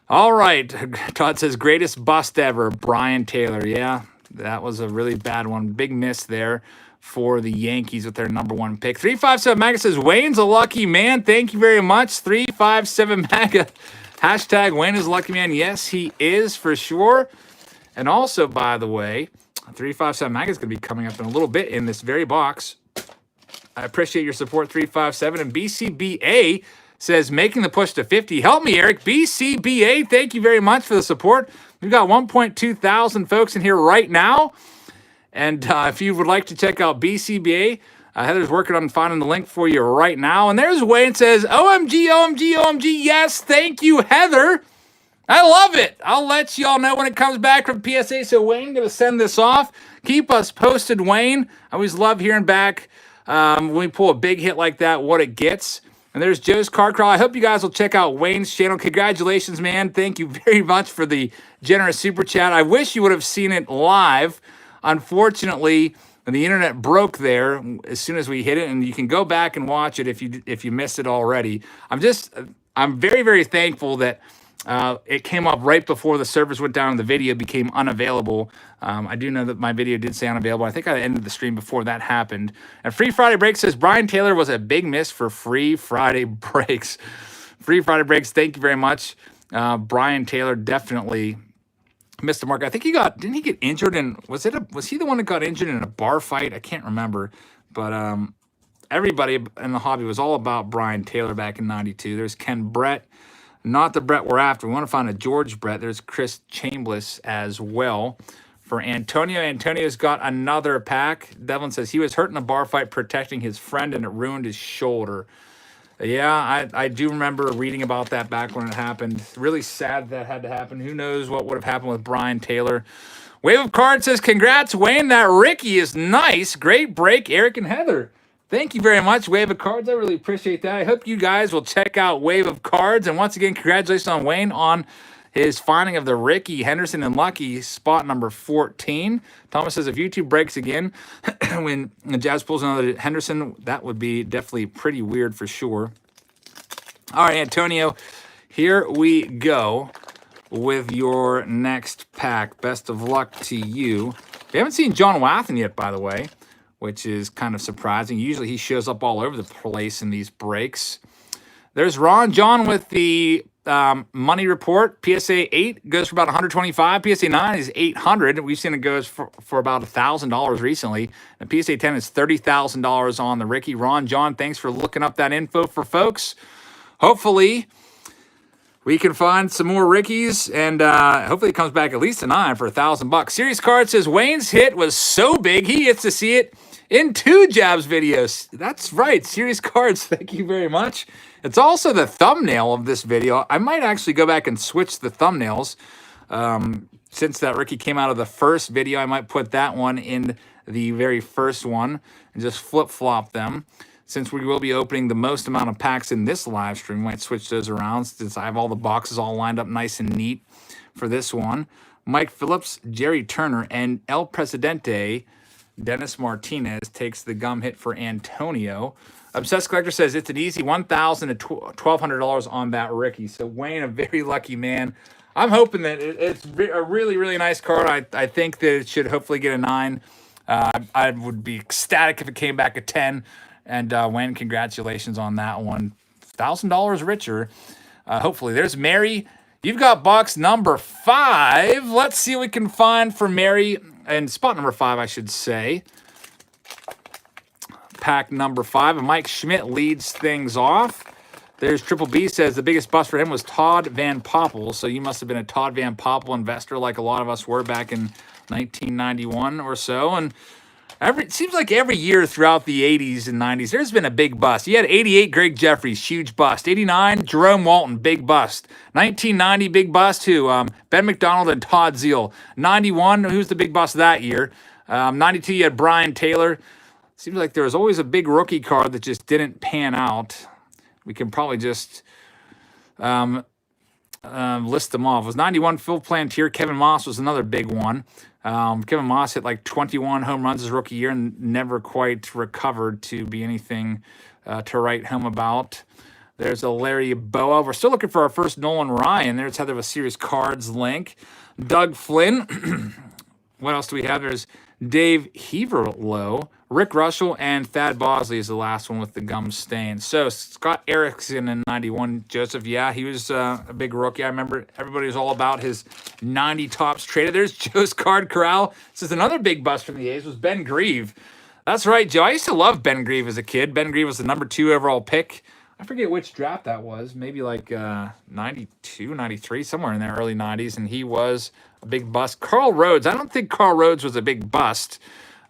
All right. Todd says, greatest bust ever, Brian Taylor. Yeah, that was a really bad one. Big miss there for the Yankees with their #1 pick. 357 Maga says, Wayne's a lucky man. Thank you very much. 357 Maga. Hashtag Wayne is a lucky man. Yes, he is for sure. And also, by the way, 357 Maga is going to be coming up in a little bit in this very box. I appreciate your support, 357. And BCBA says, making the push to 50. Help me, Eric. BCBA, thank you very much for the support. We've got 1.2 thousand folks in here right now. And if you would like to check out BCBA, Heather's working on finding the link for you right now. And there's Wayne says, OMG, OMG, OMG. Yes, thank you, Heather. I love it. I'll let you all know when it comes back from PSA. So Wayne, going to send this off. Keep us posted, Wayne. I always love hearing back when we pull a big hit like that, what it gets. And there's Joe's Card Crawl. I hope you guys will check out Wayne's channel. Congratulations, man. Thank you very much for the generous super chat. I wish you would have seen it live. Unfortunately, the internet broke there as soon as we hit it, and you can go back and watch it if you missed it already. I'm very, very thankful that it came up right before the servers went down and the video became unavailable. I do know that my video did say unavailable. I think I ended the stream before that happened. And Free Friday Breaks says, Brian Taylor was a big miss for Free Friday Breaks. Free Friday Breaks, thank you very much. Brian Taylor definitely missed the mark. I think didn't he get injured in, was he the one that got injured in a bar fight? I can't remember. But everybody in the hobby was all about Brian Taylor back in '92. There's Ken Brett. Not the Brett we're after. We want to find a George Brett. There's Chris Chambliss as well. For Antonio, Antonio's got another pack. Devlin says he was hurt in a bar fight protecting his friend and it ruined his shoulder. Yeah, I do remember reading about that back when it happened. Really sad that had to happen. Who knows what would have happened with Brian Taylor. Wave of Cards says, congrats, Wayne. That Rickey is nice. Great break, Eric and Heather. Thank you very much, Wave of Cards. I really appreciate that. I hope you guys will check out Wave of Cards. And once again, congratulations on Wayne on his finding of the Rickey Henderson and Lucky spot number 14. Thomas says, if YouTube breaks again, when the Jazz pulls another Henderson, that would be definitely pretty weird for sure. All right, Antonio, here we go with your next pack. Best of luck to you. We haven't seen John Wathen yet, by the way, which is kind of surprising. Usually he shows up all over the place in these breaks. There's Ron John with the money report. PSA 8 goes for about 125. PSA 9 is 800. We've seen it goes for about $1,000 recently. And PSA 10 is $30,000 on the Rickey. Ron John, thanks for looking up that info for folks. Hopefully we can find some more Rickeys, and hopefully it comes back at least a 9 for $1,000. Serious Card says Wayne's hit was so big he gets to see it in 2 Jabs videos. That's right, Serious Cards. Thank you very much. It's also the thumbnail of this video. I might actually go back and switch the thumbnails. Since that Rickey came out of the first video, I might put that one in the very first one and just flip-flop them. Since we will be opening the most amount of packs in this live stream, we might switch those around since I have all the boxes all lined up nice and neat for this one. Mike Phillips, Jerry Turner, and El Presidente, Dennis Martinez, takes the gum hit for Antonio. Obsessed Collector says it's an easy $1,000 to $1,200 on that Rickey. So Wayne, a very lucky man. I'm hoping that it's a really, really nice card. I think that it should hopefully get a 9. I would be ecstatic if it came back a 10. And Wayne, congratulations on that one. $1,000 richer. Hopefully. There's Mary. You've got box number 5. Let's see what we can find for Mary. And spot number 5, I should say. Pack number 5. And Mike Schmidt leads things off. There's Triple B says the biggest bust for him was Todd Van Poppel. So you must have been a Todd Van Poppel investor like a lot of us were back in 1991 or so. And it seems like every year throughout the 80s and 90s, there's been a big bust. You had 88, Greg Jeffries, huge bust. 89, Jerome Walton, big bust. 1990, big bust, who? Ben McDonald and Todd Zeal. 91, who's the big bust that year? 92, you had Brian Taylor. Seems like there was always a big rookie card that just didn't pan out. We can probably just list them off. It was 91, Phil Plantier. Kevin Moss was another big one. Kevin Moss hit like 21 home runs his rookie year and never quite recovered to be anything to write home about. There's a Larry Boa. We're still looking for our first Nolan Ryan. There's Heather of a Series Cards link. Doug Flynn. What else do we have? There's Dave Heaverlow, Rick Russell, and Thad Bosley is the last one with the gum stain. So Scott Erickson in 91. Joseph, yeah, he was a big rookie. I remember everybody was all about his 90 tops traded. There's Joe's Card Corral. This is another big bust from the A's was Ben Grieve. That's right, Joe. I used to love Ben Grieve as a kid. Ben Grieve was the number 2 overall pick. I forget which draft that was. Maybe like 92, 93, somewhere in the early 90s. And he was a big bust. Carl Rhodes. I don't think Carl Rhodes was a big bust.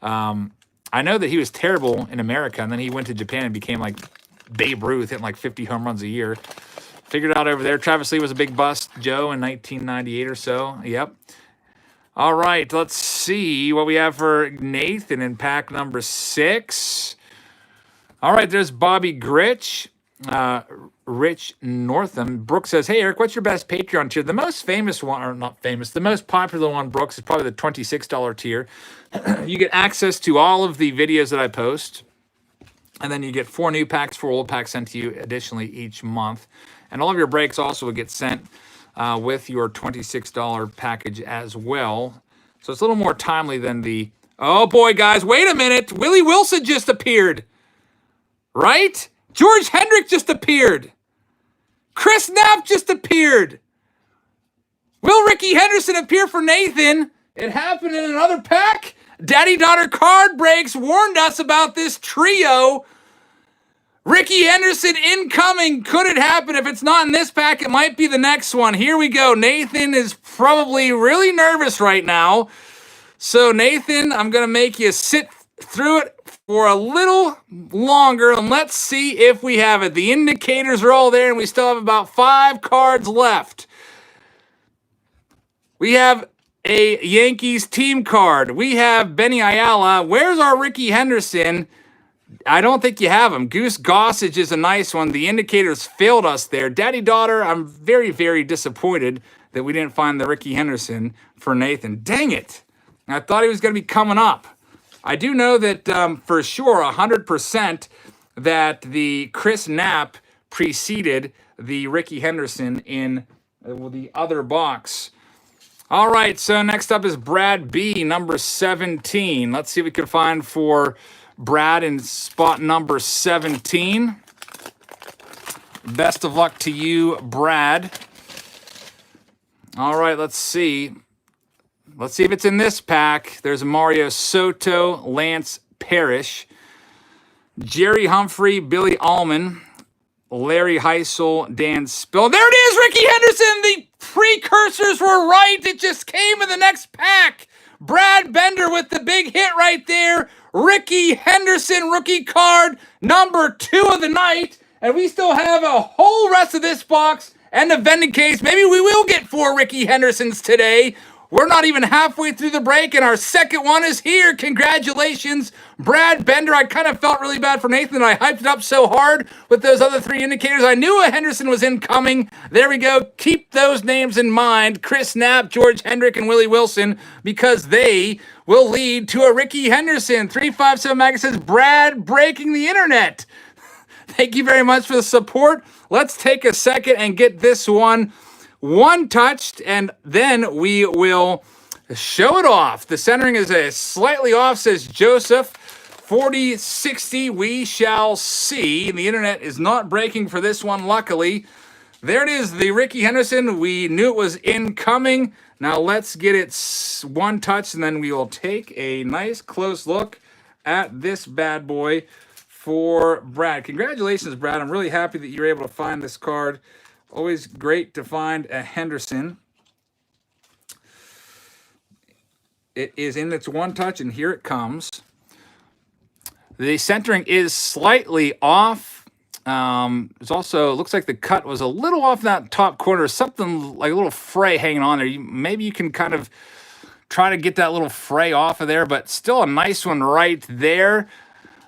I know that he was terrible in America, and then he went to Japan and became like Babe Ruth, hitting like 50 home runs a year. Figured it out over there. Travis Lee was a big bust, Joe, in 1998 or so. Yep. All right, let's see what we have for Nathan in pack number 6. All right, there's Bobby Gritch. Rich Northam. Brooks says, hey, Eric, what's your best Patreon tier? The most famous one, or not famous, the most popular one, Brooks, is probably the $26 tier. You get access to all of the videos that I post, and then you get 4 new packs, 4 old packs sent to you additionally each month. And all of your breaks also will get sent with your $26 package as well. So it's a little more timely than the, oh boy, guys, wait a minute. Willie Wilson just appeared, right? George Hendrick just appeared. Chris Knapp just appeared. Will Rickey Henderson appear for Nathan? It happened in another pack. Daddy-daughter card breaks warned us about this trio. Rickey Henderson incoming. Could it happen? If it's not in this pack, it might be the next one. Here we go. Nathan is probably really nervous right now. So, Nathan, I'm going to make you sit through it for a little longer, and let's see if we have it. The indicators are all there, and we still have about 5 cards left. We have a Yankees team card. We have Benny Ayala. Where's our Rickey Henderson? I don't think you have him. Goose Gossage is a nice one. The indicators failed us there. Daddy-daughter, I'm very, very disappointed that we didn't find the Rickey Henderson for Nathan. Dang it. I thought he was going to be coming up. I do know that for sure, 100%, that the Chris Knapp preceded the Rickey Henderson in the other box. All right, so next up is Brad B, number 17. Let's see what we can find for Brad in spot number 17. Best of luck to you, Brad. All right, let's see. Let's see if it's in this pack. There's Mario Soto, Lance Parrish, Jerry Humphrey, Billy Allman, Larry Heisel, Dan Spill. There it is, Rickey Henderson. The precursors were right. It just came in the next pack. Brad Bender with the big hit right there. Rickey Henderson rookie card, number 2 of the night. And we still have a whole rest of this box and the vending case. Maybe we will get 4 Rickey Hendersons today. We're not even halfway through the break, and our second one is here. Congratulations, Brad Bender. I kind of felt really bad for Nathan. I hyped it up so hard with those other three indicators. I knew a Henderson was incoming. There we go. Keep those names in mind. Chris Knapp, George Hendrick, and Willie Wilson, because they will lead to a Rickey Henderson. 357 Magazine says, Brad breaking the internet. Thank you very much for the support. Let's take a second and get this one touched, and then we will show it off. The centering is a slightly off, says Joseph. 40-60, we shall see. The internet is not breaking for this one, luckily. There it is, the Rickey Henderson. We knew it was incoming. Now let's get it one touch, and then we will take a nice close look at this bad boy for Brad. Congratulations, Brad. I'm really happy that you were able to find this card. Always great to find a Henderson. It is in its one touch, and here it comes. The centering is slightly off. It's also, looks like the cut was a little off in that top corner. Something like a little fray hanging on there. Maybe you can kind of try to get that little fray off of there, but still a nice one right there.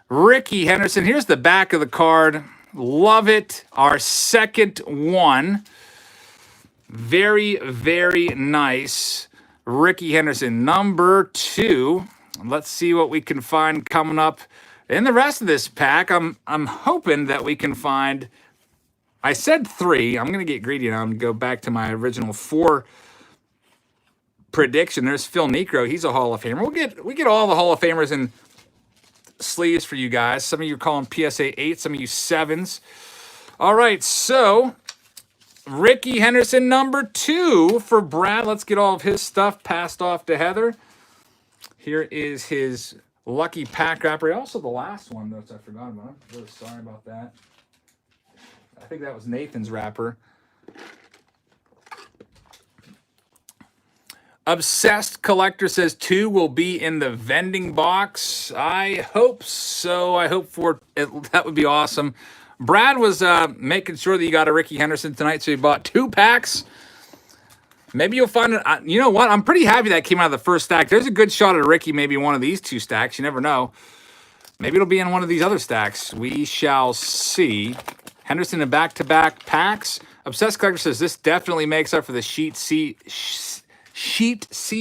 Rickey Henderson. Here's the back of the card. Love it. Our second one. Very, very nice. Rickey Henderson, number 2. Let's see what we can find coming up in the rest of this pack. I'm hoping that we can find, I said 3. I'm going to get greedy now and go back to my original 4 prediction. There's Phil Necro. He's a Hall of Famer. We get all the Hall of Famers in sleeves for you guys. Some of you are calling PSA 8, some of you 7s. All right, so Rickey Henderson, number 2 for Brad. Let's get all of his stuff passed off to Heather. Here is his lucky pack wrapper. Also the last one, notes I forgot about. I'm really sorry about that. I think that was Nathan's wrapper. Obsessed Collector says 2 will be in the vending box. I hope so. I hope for it. That would be awesome. Brad was making sure that you got a Rickey Henderson tonight, so he bought 2 packs. Maybe you'll find it. You know what? I'm pretty happy that came out of the first stack. There's a good shot at Rickey, maybe one of these 2 stacks. You never know. Maybe it'll be in one of these other stacks. We shall see. Henderson in back-to-back packs. Obsessed Collector says this definitely makes up for the Sheet C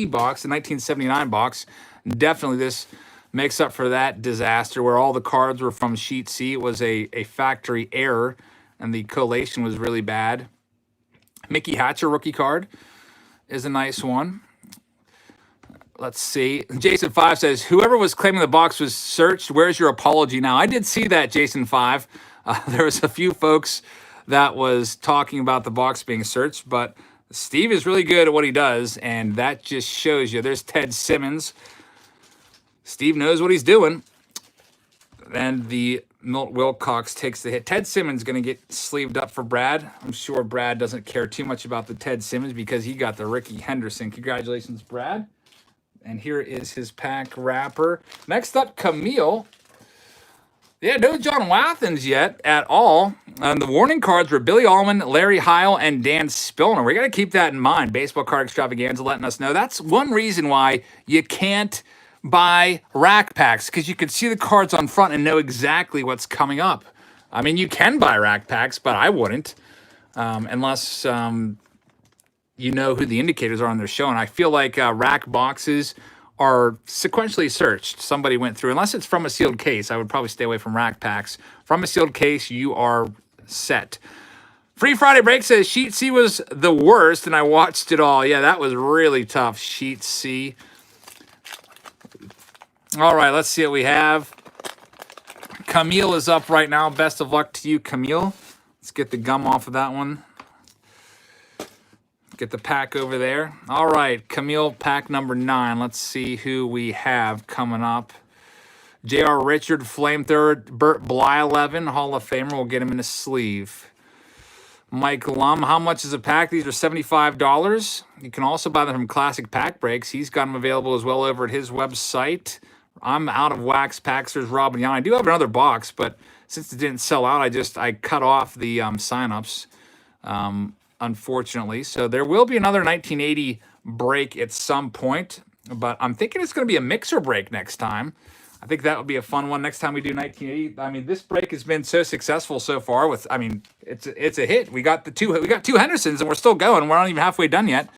box, the 1979 box. Definitely this makes up for that disaster where all the cards were from Sheet C. It was a factory error, and the collation was really bad. Mickey Hatcher rookie card is a nice one. Let's see. Jason 5 says, whoever was claiming the box was searched, where's your apology now? I did see that, Jason 5. There was a few folks that was talking about the box being searched, but Steve is really good at what he does, and that just shows you. There's Ted Simmons. Steve knows what he's doing. And the Milt Wilcox takes the hit. Ted Simmons going to get sleeved up for Brad. I'm sure Brad doesn't care too much about the Ted Simmons because he got the Rickey Henderson. Congratulations, Brad. And here is his pack wrapper. Next up, Camille. Yeah, no John Wathens yet at all. The warning cards were Billy Allman, Larry Heil, and Dan Spillner. We got to keep that in mind. Baseball Card Extravaganza letting us know. That's one reason why you can't buy rack packs, because you can see the cards on front and know exactly what's coming up. I mean, you can buy rack packs, but I wouldn't unless you know who the indicators are on their show. And I feel like rack boxes are sequentially searched. Somebody went through, unless it's from a sealed case, I would probably stay away from rack packs. From a sealed case, you are set. Free Friday Break says Sheet C was the worst, and I watched it all. Yeah, that was really tough, Sheet C. All right, let's see what we have. Camille is up right now. Best of luck to you, Camille. Let's get the gum off of that one. Get the pack over there. All right, Camille, pack number 9. Let's see who we have coming up. J.R. Richard, Flamethrower, Burt Bly 11, Hall of Famer. We'll get him in a sleeve. Mike Lum, how much is a pack? These are $75. You can also buy them from Classic Pack Breaks. He's got them available as well over at his website. I'm out of wax packs. There's Robin Young. I do have another box, but since it didn't sell out, I cut off the signups. unfortunately. So there will be another 1980 break at some point, but I'm thinking it's going to be a mixer break next time. I think that would be a fun one next time we do 1980. I mean, this break has been so successful so far. With, I mean, it's a hit. We got two Hendersons, and we're still going. We're not even halfway done yet,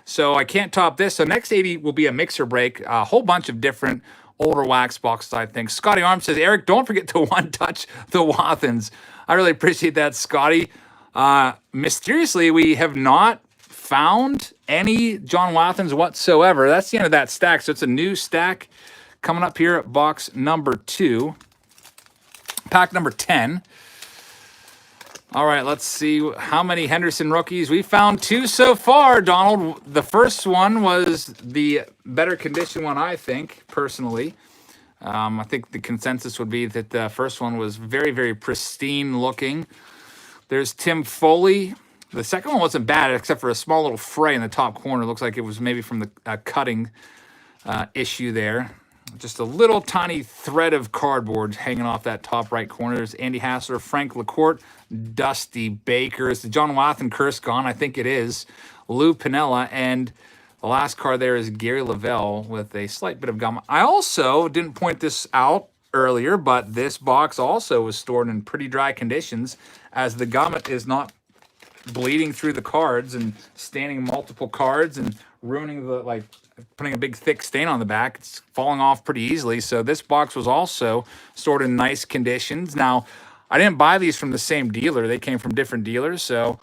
so I can't top this. So next 80 will be a mixer break, a whole bunch of different older wax boxes, I think. Scotty Arms says, Eric, don't forget to one touch the Wathans. I really appreciate that, Scotty. Mysteriously, we have not found any John Wathans whatsoever. That's the end of that stack. So it's a new stack coming up here at box number 2. Pack number 10. All right, let's see how many Henderson rookies. We found 2 so far, Donald. The first one was the better condition one, I think, personally. I think the consensus would be that the first one was very, very pristine looking. There's Tim Foley. The second one wasn't bad, except for a small little fray in the top corner. It looks like it was maybe from the cutting issue there. Just a little tiny thread of cardboard hanging off that top right corner. There's Andy Hassler, Frank LaCourte, Dusty Baker. Is the John Wathan curse gone? I think it is. Lou Piniella, and the last card there is Gary Lavelle with a slight bit of gum. I also didn't point this out earlier, but this box also was stored in pretty dry conditions, as the gum is not bleeding through the cards and staining multiple cards and ruining the, like, putting a big thick stain on the back. It's falling off pretty easily. So this box was also stored in nice conditions. Now, I didn't buy these from the same dealer. They came from different dealers. So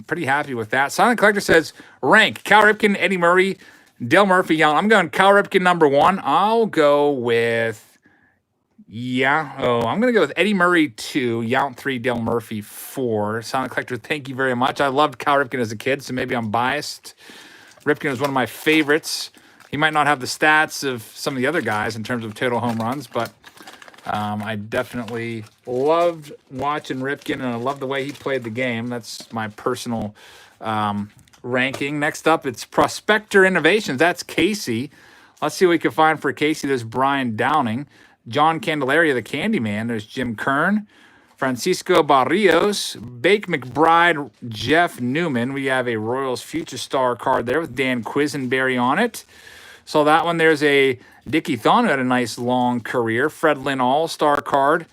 pretty happy with that. Silent Collector says, rank, Cal Ripken, Eddie Murray, Dale Murphy, Yount. I'm going Cal Ripken number 1. I'll go with, I'm going to go with Eddie Murray 2, Yount 3, Dale Murphy 4. Silent Collector, thank you very much. I loved Cal Ripken as a kid, so maybe I'm biased. Ripken was one of my favorites. He might not have the stats of some of the other guys in terms of total home runs, but I definitely loved watching Ripken, and I love the way he played the game. That's my personal ranking. Next up, it's Prospector Innovations. That's Casey. Let's see what we can find for Casey. There's Brian Downing, John Candelaria, the Candyman. There's Jim Kern, Francisco Barrios, Bake McBride, Jeff Newman. We have a Royals Future Star card there with Dan Quisenberry on it. So that one, there's a Dickie Thon, who had a nice long career. Fred Lynn All-Star card.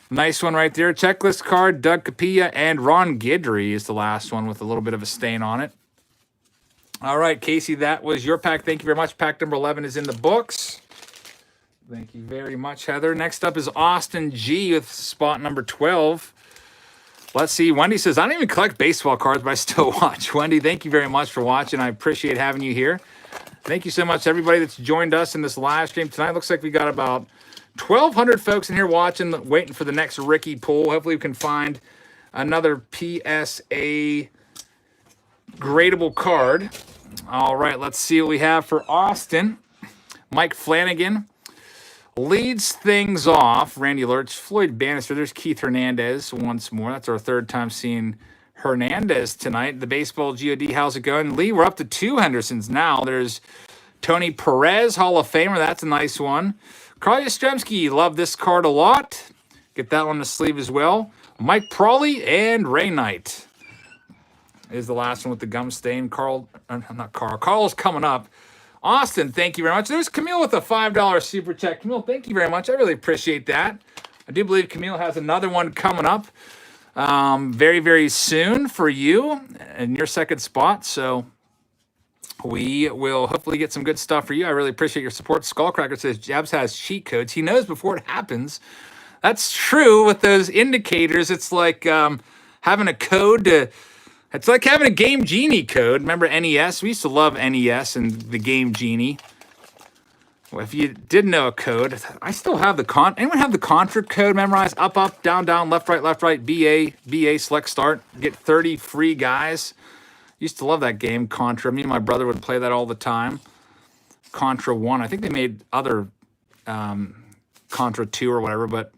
Nice one right there. Checklist card, Doug Capilla, and Ron Guidry is the last one with a little bit of a stain on it. All right, Casey, that was your pack. Thank you very much. Pack number 11 is in the books. Thank you very much, Heather. Next up is Austin G with spot number 12. Let's see. Wendy says, I don't even collect baseball cards, but I still watch. Wendy, thank you very much for watching. I appreciate having you here. Thank you so much to everybody that's joined us in this live stream tonight. Looks like we got about 1,200 folks in here watching, waiting for the next Rickey pull. Hopefully we can find another PSA gradable card. All right, let's see what we have for Austin. Mike Flanagan leads things off. Randy Lurch, Floyd Bannister. There's Keith Hernandez once more. That's our third time seeing Hernandez tonight. The Baseball GOD, how's it going? Lee, we're up to 2 Hendersons now. There's Tony Perez, Hall of Famer. That's a nice one. Carl Yastrzemski, love this card a lot. Get that one in the sleeve as well. Mike Prawley and Ray Knight is the last one with the gum stain. Carl's coming up. Austin, thank you very much. There's Camille with a $5 super check. Camille, thank you very much. I really appreciate that. I do believe Camille has another one coming up very, very soon for you in your second spot. So we will hopefully get some good stuff for you. I really appreciate your support. Skullcracker says Jabs has cheat codes. He knows before it happens. That's true with those indicators. It's like having a code to... It's like having a Game Genie code. Remember NES? We used to love NES and the Game Genie. Well, if you didn't know a code, I still have the anyone have the Contra code memorized? Up, up, down, down, left, right, BA, select, start. Get 30 free guys. Used to love that game, Contra. Me and my brother would play that all the time. Contra 1. I think they made other Contra 2 or whatever, but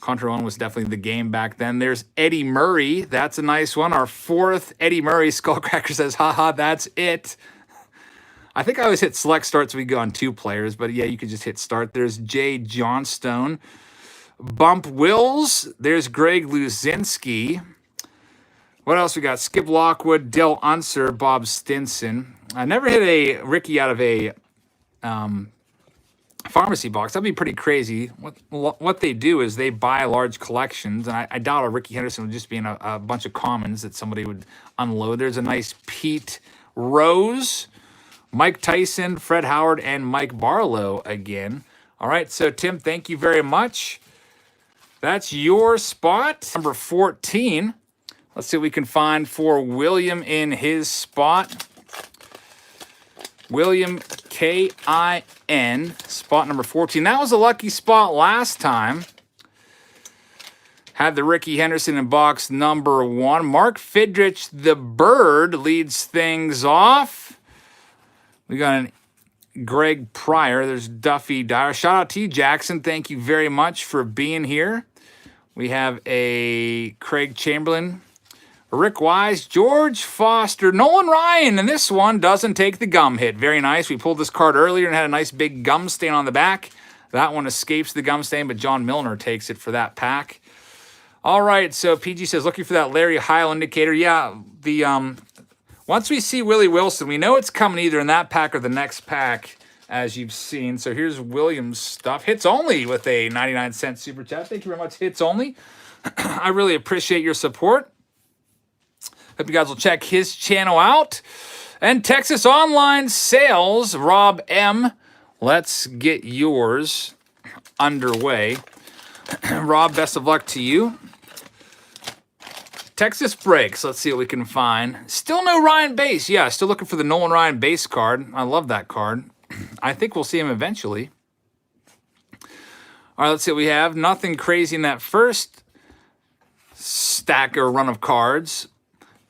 Contra 1 was definitely the game back then. There's Eddie Murray. That's a nice one. Our 4th Eddie Murray. Skullcracker says, haha, that's it. I think I always hit select start so we go on 2 players, but yeah, you could just hit start. There's Jay Johnstone. Bump Wills. There's Greg Luzinski. What else we got? Skip Lockwood, Dale Unser, Bob Stinson. I never hit a Rickey out of a pharmacy box. That'd be pretty crazy. What they do is they buy large collections, and I doubt a Rickey Henderson would just be in a bunch of commons that somebody would unload. There's a nice Pete Rose, Mike Tyson, Fred Howard, and Mike Barlow again. All right, so Tim, thank you very much. That's your spot. Number 14. Let's see what we can find for William in his spot. William K-I-N, spot number 14. That was a lucky spot last time. Had the Rickey Henderson in box number 1. Mark Fidrich, the Bird, leads things off. We got an Greg Pryor. There's Duffy Dyer. Shout out to you, Jackson. Thank you very much for being here. We have a Craig Chamberlain, Rick Wise, George Foster, Nolan Ryan, and this one doesn't take the gum hit. Very nice. We pulled this card earlier and had a nice big gum stain on the back. That one escapes the gum stain, but John Milner takes it for that pack. All right, so PG says, looking for that Larry Heil indicator. Yeah, the once we see Willie Wilson, we know it's coming either in that pack or the next pack, as you've seen. So here's Williams' stuff. Hits only with a 99-cent super chat. Thank you very much, Hits Only. I really appreciate your support. Hope you guys will check his channel out. And Texas Online Sales, Rob M. Let's get yours underway. Rob, best of luck to you. Texas Breaks. Let's see what we can find. Still no Ryan base. Yeah, still looking for the Nolan Ryan base card. I love that card. I think we'll see him eventually. All right, let's see what we have. Nothing crazy in that first stack or run of cards.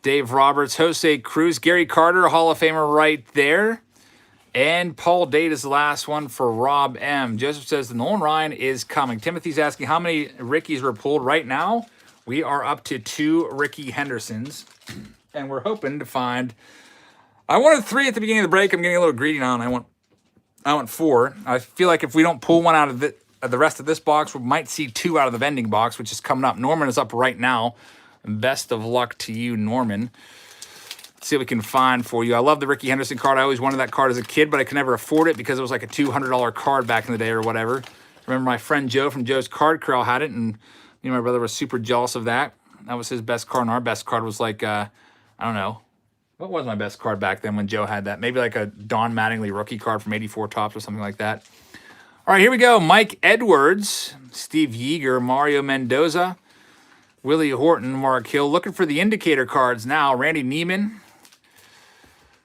Dave Roberts, Jose Cruz, Gary Carter, Hall of Famer right there. And Paul Date is the last one for Rob M. Joseph says the Nolan Ryan is coming. Timothy's asking how many Rickeys were pulled right now. We are up to 2 Rickey Hendersons. And we're hoping to find... I wanted 3 at the beginning of the break. I'm getting a little greedy now, and I want 4. I feel like if we don't pull one out of the rest of this box, we might see 2 out of the vending box, which is coming up. Norman is up right now. Best of luck to you, Norman. Let's see what we can find for you. I love the Rickey Henderson card. I always wanted that card as a kid, but I could never afford it because it was like a $200 card back in the day or whatever. Remember my friend Joe from Joe's Card Corral had it, and me and my brother were super jealous of that. That was his best card, and our best card was like, I don't know. What was my best card back then when Joe had that? Maybe like a Don Mattingly rookie card from 84 Tops or something like that. All right, here we go. Mike Edwards, Steve Yeager, Mario Mendoza, Willie Horton, Mark Hill. Looking for the indicator cards now. Randy Neiman,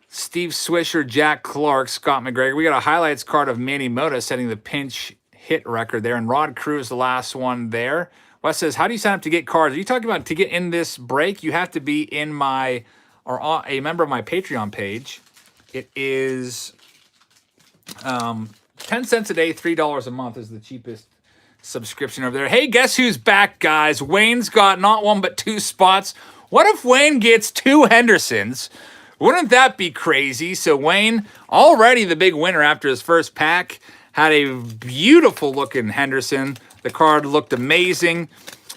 Steve Swisher, Jack Clark, Scott McGregor. We got a highlights card of Manny Mota setting the pinch hit record there. And Rod Cruz, the last one there. Wes says, how do you sign up to get cards? Are you talking about to get in this break? You have to be in my, or a member of my Patreon page. It is 10 cents a day, $3 a month is the cheapest subscription over there. Hey, guess who's back, guys? Wayne's got not 1 but 2 spots. What if Wayne gets 2 Hendersons? Wouldn't that be crazy? So Wayne, already the big winner after his first pack, had a beautiful looking Henderson. The card looked amazing.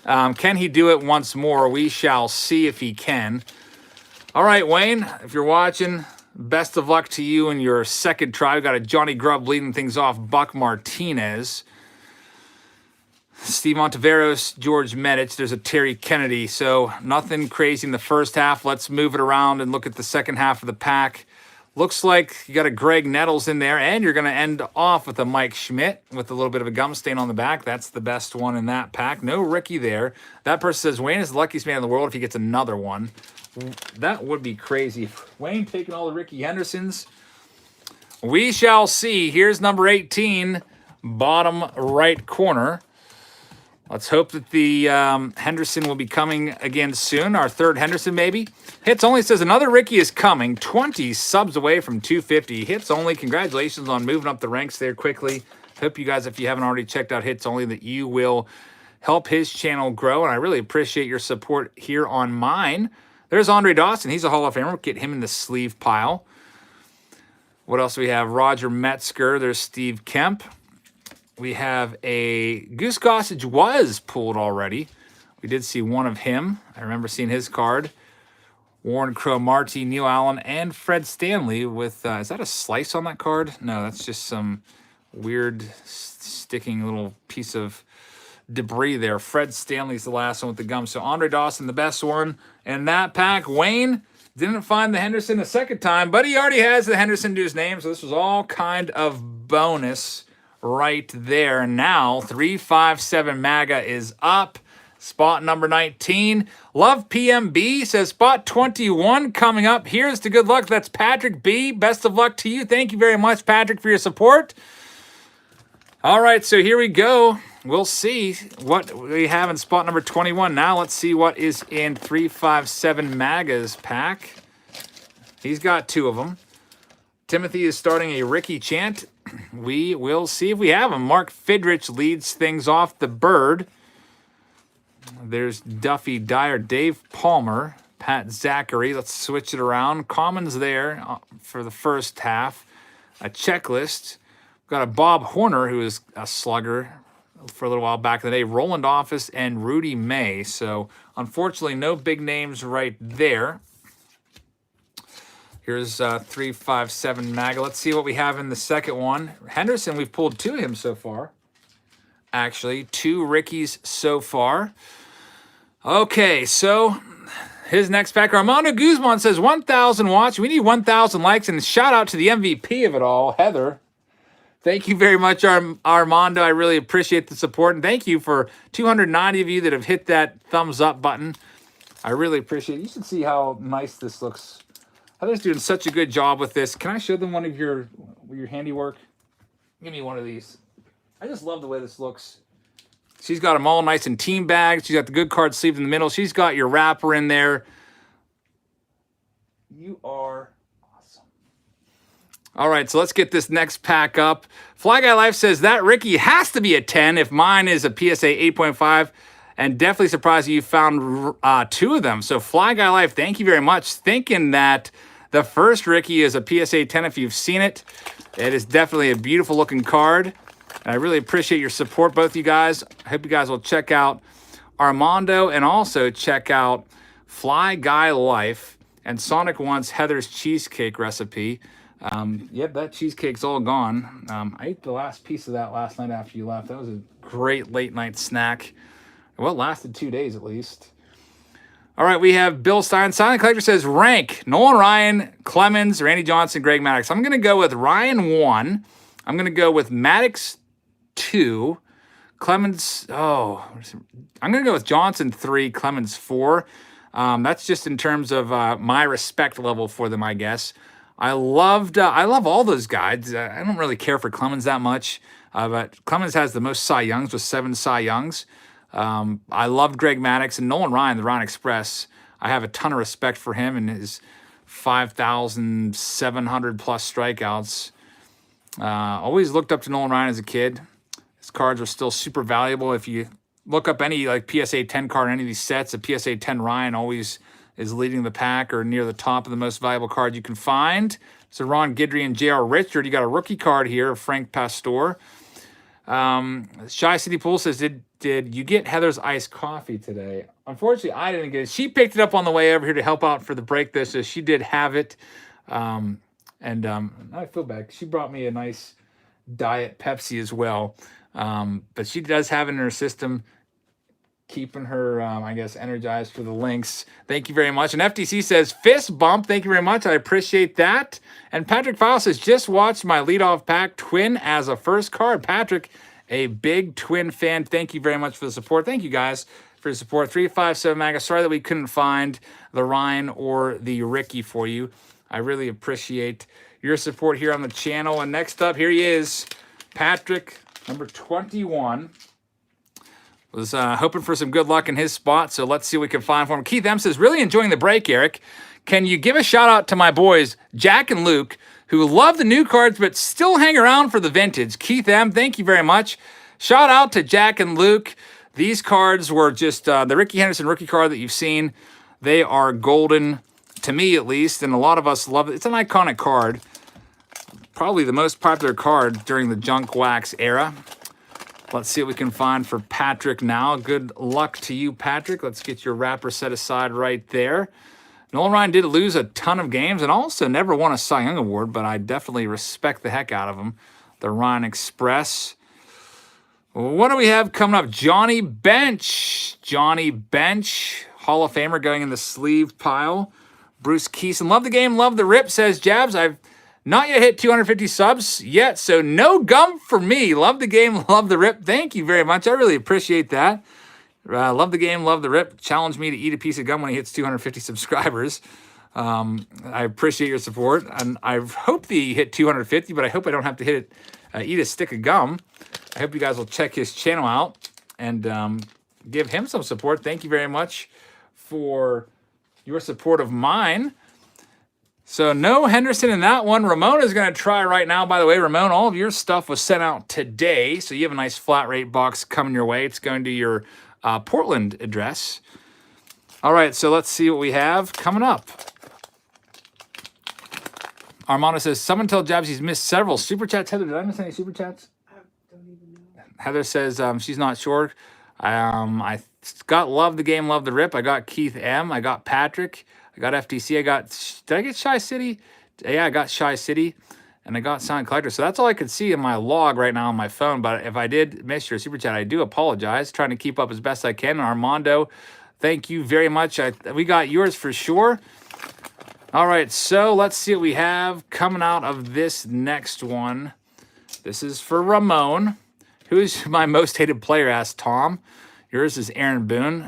Can he do it once more? We shall see if he can. All right, Wayne, if you're watching, best of luck to you in your second try. We got a Johnny Grubb leading things off, Buck Martinez, Steve Monteveros, George Medich. There's a Terry Kennedy. So nothing crazy in the first half. Let's move it around and look at the second half of the pack. Looks like you got a Greg Nettles in there, and you're going to end off with a Mike Schmidt with a little bit of a gum stain on the back. That's the best one in that pack. No Rickey there. That person says Wayne is the luckiest man in the world if he gets another one. That would be crazy. Wayne taking all the Rickey Hendersons. We shall see. Here's number 18, bottom right corner. Let's hope that the Henderson will be coming again soon. Our third Henderson, maybe. Hits Only says another Rickey is coming. 20 subs away from 250. Hits Only, congratulations on moving up the ranks there quickly. Hope you guys, if you haven't already checked out Hits Only, that you will help his channel grow. And I really appreciate your support here on mine. There's Andre Dawson. He's a Hall of Famer. Get him in the sleeve pile. What else do we have? Roger Metzger. There's Steve Kemp. We have a Goose Gossage was pulled already. We did see one of him. I remember seeing his card. Warren Cromartie, Neil Allen, and Fred Stanley with, is that a slice on that card? No, that's just some weird sticking little piece of debris there. Fred Stanley's the last one with the gum. So Andre Dawson, the best one in that pack. Wayne didn't find the Henderson a second time, but he already has the Henderson to his name, so this was all kind of bonus right there. Now, 357 MAGA is up. Spot number 19. Love PMB says spot 21 coming up. Here's to good luck. That's Patrick B. Best of luck to you. Thank you very much, Patrick, for your support. All right, so here we go. We'll see what we have in spot number 21. Now let's see what is in 357 MAGA's pack. He's got 2 of them. Timothy is starting a Rickey chant. We will see if we have him. Mark Fidrich leads things off the bird. There's Duffy Dyer, Dave Palmer, Pat Zachary. Let's switch it around. Commons there for the first half. A checklist. We've got a Bob Horner, who is a slugger for a little while back in the day. Roland Office and Rudy May. So, unfortunately, no big names right there. Here's 357 MAGA. Let's see what we have in the second one. Henderson, we've pulled 2 of him so far. Actually, 2 Rickeys so far. Okay, so his next pack. Armando Guzman says 1,000 watch. We need 1,000 likes. And shout out to the MVP of it all, Heather. Thank you very much, Armando. I really appreciate the support. And thank you for 290 of you that have hit that thumbs up button. I really appreciate it. You should see how nice this looks. Heather's doing such a good job with this. Can I show them one of your handiwork? Give me one of these. I just love the way this looks. She's got them all nice in team bags. She's got the good card sleeve in the middle. She's got your wrapper in there. You are awesome. All right, so let's get this next pack up. Fly Guy Life says that Rickey has to be a 10 if mine is a PSA 8.5. And definitely surprised you found 2 of them. So Fly Guy Life, thank you very much. Thinking that the first Rickey is a PSA 10 if you've seen it. It is definitely a beautiful looking card. And I really appreciate your support, both you guys. I hope you guys will check out Armando and also check out Fly Guy Life and Sonic wants Heather's cheesecake recipe. Yep, that cheesecake's all gone. I ate the last piece of that last night after you left. That was a great late night snack. Well, it lasted 2 days at least. All right, we have Bill Stein. Silent Collector says rank Nolan Ryan, Clemens, Randy Johnson, Greg Maddox. I'm going to go with Ryan 1. I'm going to go with Maddox 2. Clemens, I'm going to go with Johnson 3, Clemens 4. That's just in terms of my respect level for them, I guess. I love all those guys. I don't really care for Clemens that much, but Clemens has the most Cy Youngs with 7 Cy Youngs. I loved Greg Maddox and Nolan Ryan, the Ryan Express. I have a ton of respect for him and his 5,700 plus strikeouts. Always looked up to Nolan Ryan as a kid. His cards are still super valuable. If you look up any like PSA 10 card in any of these sets, a PSA 10 Ryan always is leading the pack or near the top of the most valuable card you can find. So Ron Guidry and J.R. Richard, you got a rookie card here of Frank Pastor. Shy City Pool says, did you get Heather's iced coffee today? Unfortunately, I didn't get it. She picked it up on the way over here to help out for the break this, so she did have it. I feel bad. She brought me a nice Diet Pepsi as well. But she does have it in her system, keeping her, I guess, energized for the Lynx. Thank you very much. And FTC says, fist bump. Thank you very much. I appreciate that. And Patrick File says, just watched my leadoff pack, Twin as a first card. Patrick, a big Twin fan. Thank you very much for the support. Thank you guys for your support. 357 MAGA. Sorry that we couldn't find the Ryan or the Rickey for you. I really appreciate your support here on the channel. And next up, here he is, Patrick, number 21. Was hoping for some good luck in his spot, so let's see what we can find for him. Keith M says, really enjoying the break, Eric. Can you give a shout out to my boys, Jack and Luke, who love the new cards but still hang around for the vintage? Keith M, thank you very much. Shout out to Jack and Luke. These cards were just the Rickey Henderson rookie card that you've seen. They are golden, to me at least, and a lot of us love it. It's an iconic card. Probably the most popular card during the junk wax era. Let's see what we can find for Patrick now. Good luck to you, Patrick. Let's get your wrapper set aside right there. Nolan Ryan did lose a ton of games and also never won a Cy Young Award, but I definitely respect the heck out of him. The Ryan Express. What do we have coming up? Johnny Bench. Johnny Bench. Hall of Famer going in the sleeve pile. Bruce Keeson. Love the game, love the rip, says Jabs. I've not yet hit 250 subs yet, so no gum for me. Love the game, love the rip. Thank you very much. I really appreciate that. Love the game, love the rip. Challenge me to eat a piece of gum when he hits 250 subscribers. I appreciate your support, and I hope that he hit 250, but I hope I don't have to hit it, eat a stick of gum. I hope you guys will check his channel out and give him some support. Thank you very much for your support of mine. So no Henderson in that one. Ramon is going to try right now. By the way, Ramon, all of your stuff was sent out today, so you have a nice flat rate box coming your way. It's going to your Portland address. All right, so let's see what we have coming up. Armando says, someone tell Jabs he's missed several super chats. Heather, did I miss any super chats? I don't even know. Heather says she's not sure. I got love the game, love the rip. I got Keith M. I got Patrick. I got FTC. Did I get Shy City? Yeah, I got Shy City. And I got Silent Collector. So that's all I could see in my log right now on my phone. But if I did miss your super chat, I do apologize. Trying to keep up as best I can. And Armando, thank you very much. We got yours for sure. All right, so let's see what we have coming out of this next one. This is for Ramon. Who's my most hated player, asked Tom. Yours is Aaron Boone.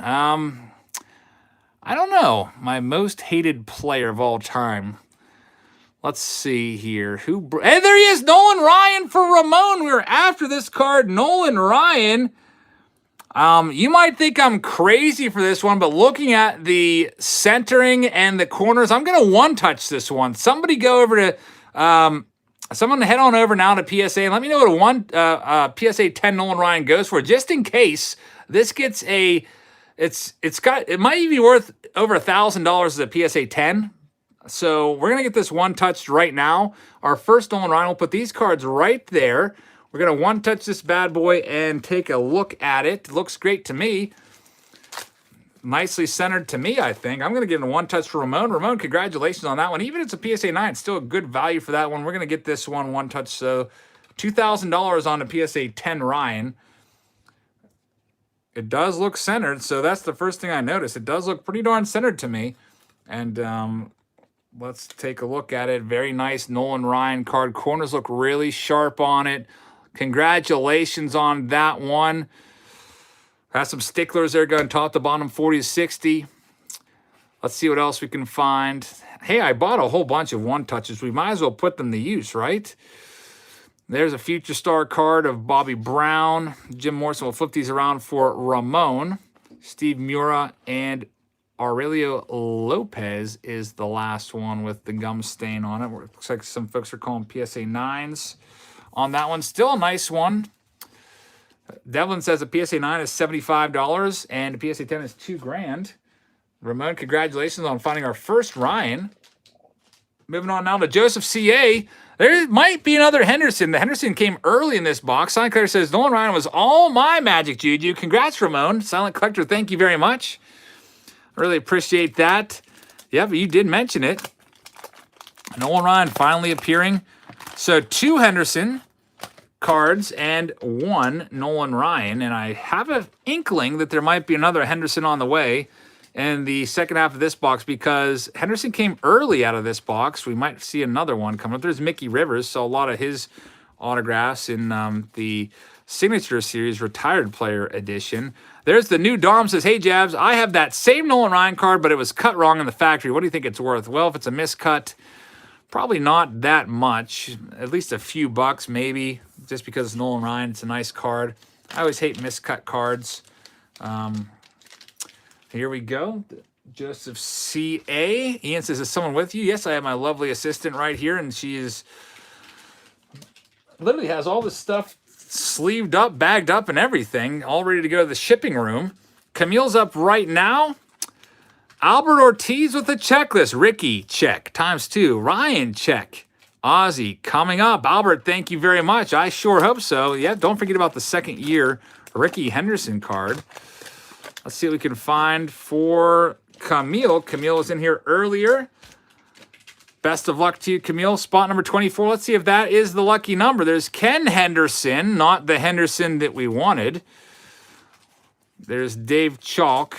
I don't know. My most hated player of all time. Let's see here. Hey, there he is, Nolan Ryan for Ramon. We were after this card, Nolan Ryan. You might think I'm crazy for this one, but looking at the centering and the corners, I'm going to one-touch this one. Somebody go over to, someone head on over now to PSA and let me know what a PSA 10 Nolan Ryan goes for, just in case this gets it might even be worth over $1,000 as a PSA 10. So we're going to get this one-touched right now. Our first Nolan Ryan, we'll put these cards right there. We're going to one-touch this bad boy and take a look at it. Looks great to me. Nicely centered to me, I think. I'm going to give it a one-touch for Ramon. Ramon, congratulations on that one. Even if it's a PSA 9, it's still a good value for that one. We're going to get this one one-touch. So $2,000 on a PSA 10 Ryan. It does look centered, so that's the first thing I noticed. It does look pretty darn centered to me. And let's take a look at it. Very nice Nolan Ryan card. Corners look really sharp on it. Congratulations on that one. Has some sticklers there going top to bottom, 40 to 60. Let's see what else we can find. Hey, I bought a whole bunch of one-touches. We might as well put them to use, right? There's a Future Star card of Bobby Brown. Jim Morrison will flip these around for Ramon. Steve Mura and Aurelio Lopez is the last one with the gum stain on it. It looks like some folks are calling PSA 9s on that one. Still a nice one. Devlin says a PSA 9 is $75 and a PSA 10 is $2,000. Ramon, congratulations on finding our first Ryan. Moving on now to Joseph C.A. There might be another Henderson. The Henderson came early in this box. Silent Collector says, Nolan Ryan was all my Magic Juju. Congrats, Ramon. Silent Collector, thank you very much. I really appreciate that. Yeah, but you did mention it. Nolan Ryan finally appearing. So 2 Henderson cards and 1 Nolan Ryan. And I have an inkling that there might be another Henderson on the way in the second half of this box because Henderson came early out of this box. We might see another one coming up. There's Mickey Rivers, so a lot of his autographs in the Signature Series Retired Player Edition. There's the new Dom says, hey, Jabs, I have that same Nolan Ryan card, but it was cut wrong in the factory. What do you think it's worth? Well, if it's a miscut, probably not that much. At least a few bucks, maybe, just because it's Nolan Ryan. It's a nice card. I always hate miscut cards. Here we go. Joseph C.A. Ian says, is someone with you? Yes, I have my lovely assistant right here, and she is literally has all this stuff sleeved up, bagged up, and everything, all ready to go to the shipping room. Camille's up right now. Albert Ortiz with the checklist. Ricky, check. ×2. Ryan, check. Ozzy, coming up. Albert, thank you very much. I sure hope so. Yeah, don't forget about the second year Rickey Henderson card. Let's see what we can find for Camille. Camille was in here earlier. Best of luck to you, Camille. Spot number 24. Let's see if that is the lucky number. There's Ken Henderson, not the Henderson that we wanted. There's Dave Chalk.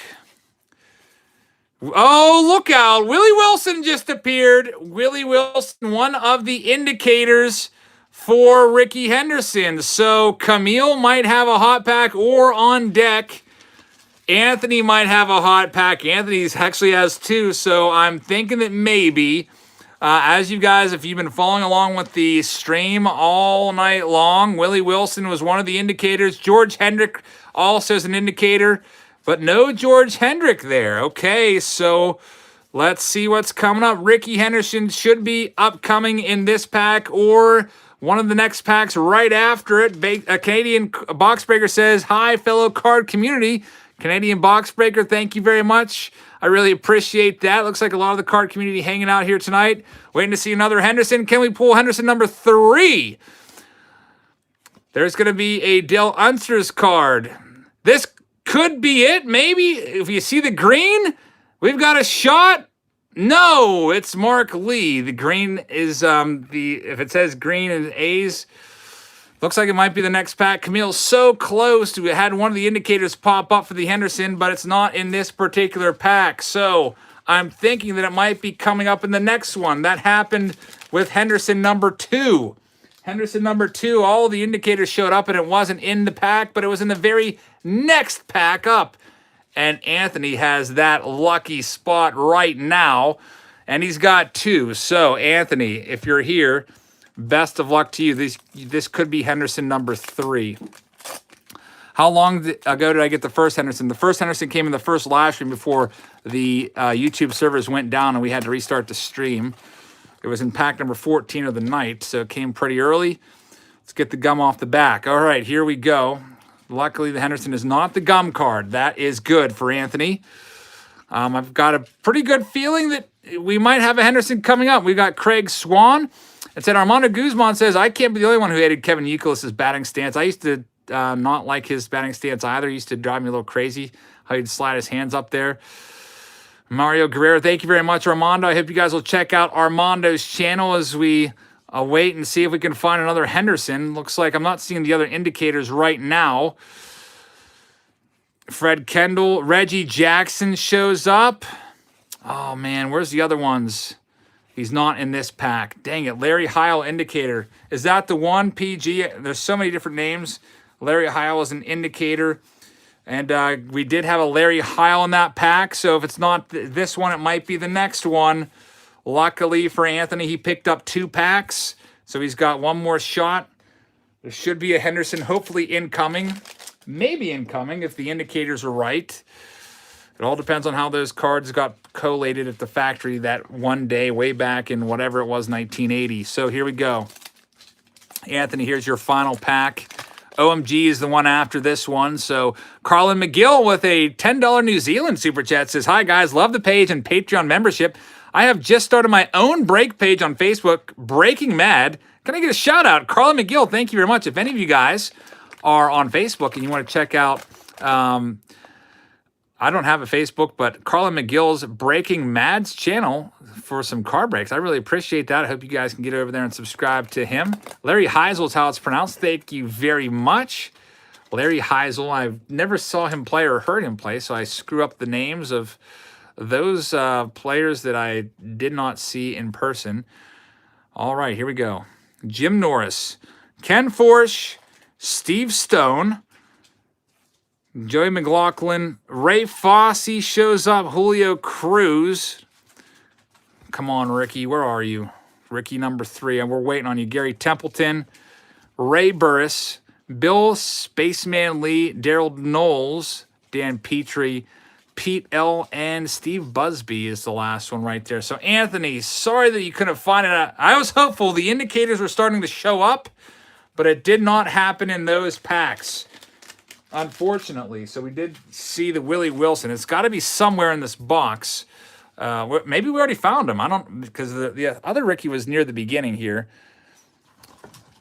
Oh, look out. Willie Wilson just appeared. Willie Wilson, one of the indicators for Rickey Henderson. So Camille might have a hot pack or on deck. Anthony might have a hot pack. Anthony actually has two, so I'm thinking that maybe... as you guys, if you've been following along with the stream all night long, Willie Wilson was one of the indicators. George Hendrick also is an indicator, but no George Hendrick there. Okay, so let's see what's coming up. Rickey Henderson should be upcoming in this pack or one of the next packs right after it. A Canadian Box Breaker says, hi, fellow card community. Canadian Box Breaker, thank you very much. I really appreciate that. Looks like a lot of the card community hanging out here tonight. Waiting to see another Henderson. Can we pull Henderson number 3? There's going to be a Dale Unsters card. This could be it, maybe. If you see the green, we've got a shot. No, it's Mark Lee. The green is, if it says green and A's, looks like it might be the next pack. Camille's so close to had one of the indicators pop up for the Henderson, but it's not in this particular pack. So I'm thinking that it might be coming up in the next one. That happened with Henderson number 2. Henderson number 2, all the indicators showed up and it wasn't in the pack, but it was in the very next pack up. And Anthony has that lucky spot right now, and he's got 2. So Anthony, if you're here, best of luck to you. This could be Henderson number 3. How long ago did I get the first Henderson? The first Henderson came in the first live stream before the YouTube servers went down and we had to restart the stream. It was in pack number 14 of the night, so it came pretty early. Let's get the gum off the back. All right, here we go. Luckily, the Henderson is not the gum card. That is good for Anthony. I've got a pretty good feeling that we might have a Henderson coming up. We've got Craig Swan. It said Armando Guzman says, I can't be the only one who hated Kevin Youkilis's batting stance. I used to not like his batting stance either. He used to drive me a little crazy how he'd slide his hands up there. Mario Guerrero, thank you very much, Armando. I hope you guys will check out Armando's channel as we wait and see if we can find another Henderson. Looks like I'm not seeing the other indicators right now. Fred Kendall, Reggie Jackson shows up. Oh, man, where's the other ones? He's not in this pack. Dang it. Larry Heil indicator. Is that the one, PG? There's so many different names. Larry Heil is an indicator. And we did have a Larry Heil in that pack. So if it's not this one, it might be the next one. Luckily for Anthony, he picked up 2 packs. So he's got one more shot. There should be a Henderson, hopefully incoming. Maybe incoming if the indicators are right. It all depends on how those cards got collated at the factory that one day way back in whatever it was, 1980. So here we go. Anthony, here's your final pack. OMG is the one after this one. So Carlin McGill with a $10 New Zealand Super Chat says, hi, guys. Love the page and Patreon membership. I have just started my own break page on Facebook, Breaking Mad. Can I get a shout out? Carlin McGill, thank you very much. If any of you guys are on Facebook and you want to check out... I don't have a Facebook, but Carlin McGill's Breaking Mad's channel for some car breaks. I really appreciate that. I hope you guys can get over there and subscribe to him. Larry Heisel is how it's pronounced. Thank you very much. Larry Heisel, I never saw him play or heard him play, so I screw up the names of those players that I did not see in person. All right, here we go. Jim Norris, Ken Forsch, Steve Stone, Joey McLaughlin, Ray Fosse shows up, Julio Cruz. Come on, Ricky, where are you? Ricky number 3, and we're waiting on you. Gary Templeton, Ray Burris, Bill Spaceman Lee, Daryl Knowles, Dan Petrie, Pete L, and Steve Busby is the last one right there. So, Anthony, sorry that you couldn't find it. I was hopeful. The indicators were starting to show up, but it did not happen in those packs, unfortunately. So we did see the Willie Wilson. It's got to be somewhere in this box. Maybe we already found him. I don't, because the other Ricky was near the beginning here.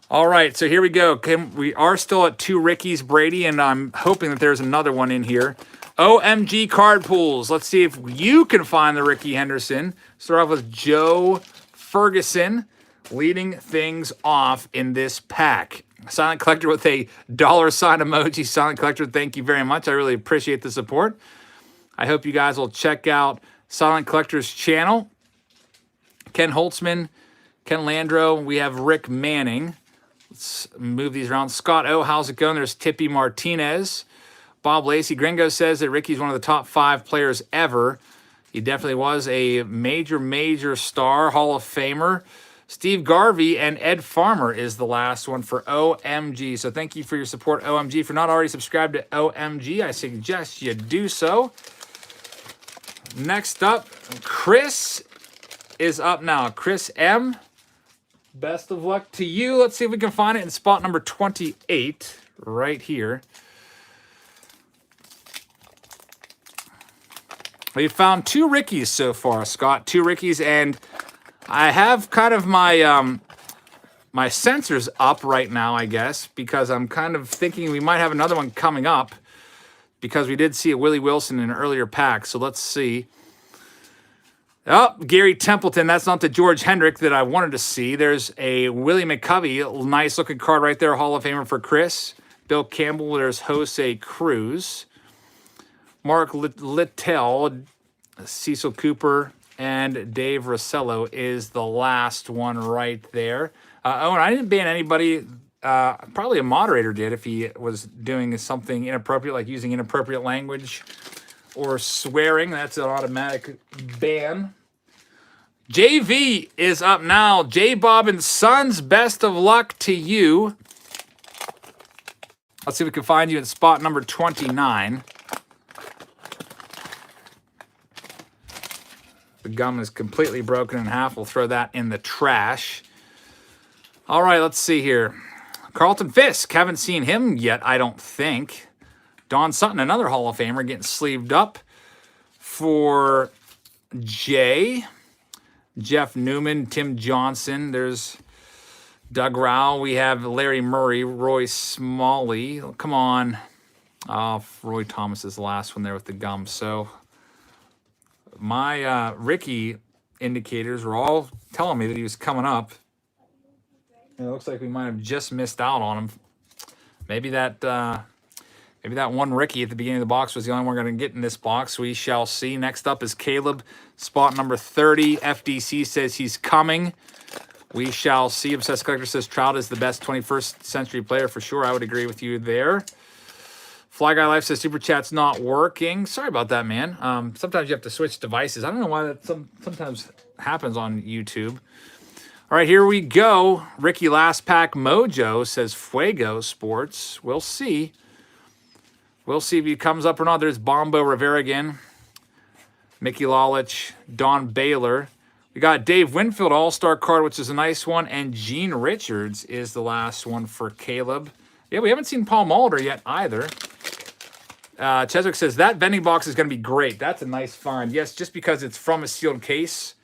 All right, so here we go. We are still at 2 Rickies, Brady, and I'm hoping that there's another one in here. OMG card pools. Let's see if you can find the Rickey Henderson. Start off with Joe Ferguson leading things off in this pack. Silent Collector with a dollar sign emoji. Silent Collector, thank you very much. I really appreciate the support. I hope you guys will check out Silent Collector's channel. Ken Holtzman, Ken Landro. We have Rick Manning. Let's move these around. Scott O, how's it going? There's Tippy Martinez. Bob Lacey. Gringo says that Ricky's one of the top 5 players ever. He definitely was a major star, Hall of Famer. Steve Garvey and Ed Farmer is the last one for OMG. So thank you for your support, OMG. If you're not already subscribed to OMG, I suggest you do so. Next up, Chris is up now. Chris M, best of luck to you. Let's see if we can find it in spot number 28 right here. We found 2 Rickeys so far, Scott. 2 Rickeys, and I have kind of my my sensors up right now, I guess, because I'm kind of thinking we might have another one coming up because we did see a Willie Wilson in an earlier pack. So let's see. Oh, Gary Templeton. That's not the George Hendrick that I wanted to see. There's a Willie McCovey. Nice looking card right there. Hall of Famer for Chris. Bill Campbell. There's Jose Cruz. Mark Littell, Cecil Cooper, and Dave Rossello is the last one right there. Oh, and I didn't ban anybody. Probably a moderator did if he was doing something inappropriate, like using inappropriate language or swearing. That's an automatic ban. JV is up now. J Bob and Sons, best of luck to you. Let's see if we can find you in spot number 29. The gum is completely broken in half. We'll throw that in the trash. All right, let's see here. Carlton Fisk. Haven't seen him yet, I don't think. Don Sutton, another Hall of Famer, getting sleeved up for Jay. Jeff Newman, Tim Johnson. There's Doug Rao. We have Larry Murray, Roy Smalley. Oh, come on. Roy Thomas is the last one there with the gum. So my Rickey indicators were all telling me that he was coming up. And it looks like we might have just missed out on him. Maybe that one Rickey at the beginning of the box was the only one we're going to get in this box. We shall see. Next up is Caleb, spot number 30. FDC says he's coming. We shall see. Obsessed Collector says Trout is the best 21st century player for sure. I would agree with you there. Fly Guy Life says Super Chat's not working. Sorry about that, man. Sometimes you have to switch devices. I don't know why that sometimes happens on YouTube. All right, here we go. Rickey Last Pack Mojo says Fuego Sports. We'll see. We'll see if he comes up or not. There's Bombo Rivera again. Mickey Lalich, Don Baylor. We got Dave Winfield All-Star card, which is a nice one. And Gene Richards is the last one for Caleb. Yeah, we haven't seen Paul Molitor yet either. Cheswick says, that vending box is going to be great. That's a nice find. Yes, just because it's from a sealed case,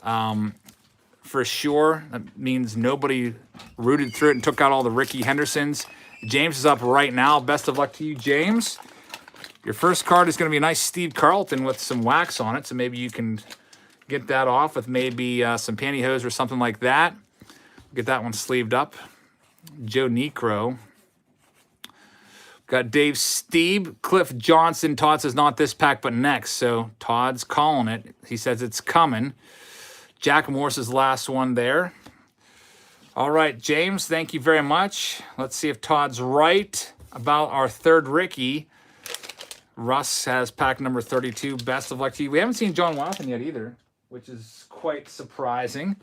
for sure. That means nobody rooted through it and took out all the Rickey Hendersons. James is up right now. Best of luck to you, James. Your first card is going to be a nice Steve Carlton with some wax on it, so maybe you can get that off with maybe some pantyhose or something like that. Get that one sleeved up. Joe Necro. Got Dave Steeb, Cliff Johnson. Todd says not this pack, but next. So Todd's calling it. He says it's coming. Jack Morse's last one there. All right, James, thank you very much. Let's see if Todd's right about our third Rickey. Russ has pack number 32. Best of luck to you. We haven't seen John Watson yet either, which is quite surprising.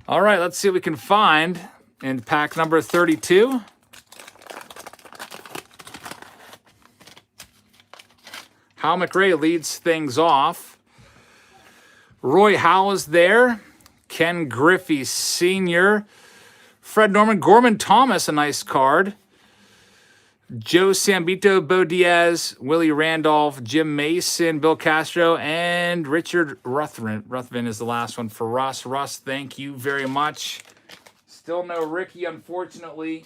All right, let's see what we can find in pack number 32. Hal McRae leads things off. Roy Howe is there. Ken Griffey Sr. Fred Norman. Gorman Thomas, a nice card. Joe Sambito, Bo Diaz, Willie Randolph, Jim Mason, Bill Castro, and Richard Ruthven. Ruthven is the last one for Russ. Russ, thank you very much. Still no Rickey, unfortunately.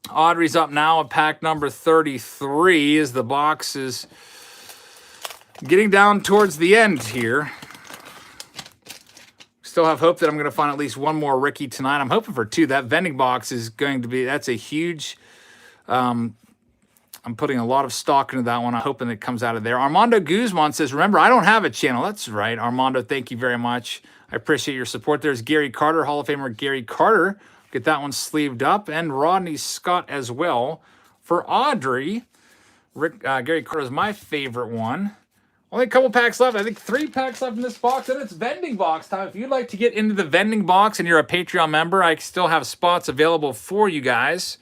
Audrey's up now at pack number 33 as the box is getting down towards the end here. Still have hope that I'm going to find at least one more Rickey tonight. I'm hoping for 2. That vending box is going to be, that's a huge, I'm putting a lot of stock into that one. I'm hoping it comes out of there. Armando Guzman says, remember, I don't have a channel. That's right, Armando. Thank you very much. I appreciate your support. There's Gary Carter, Hall of Famer Gary Carter. Get that one sleeved up. And Rodney Scott as well. For Audrey, Gary Carter is my favorite one. Only a couple packs left. I think 3 packs left in this box, and it's vending box time. If you'd like to get into the vending box and you're a Patreon member, I still have spots available for you guys.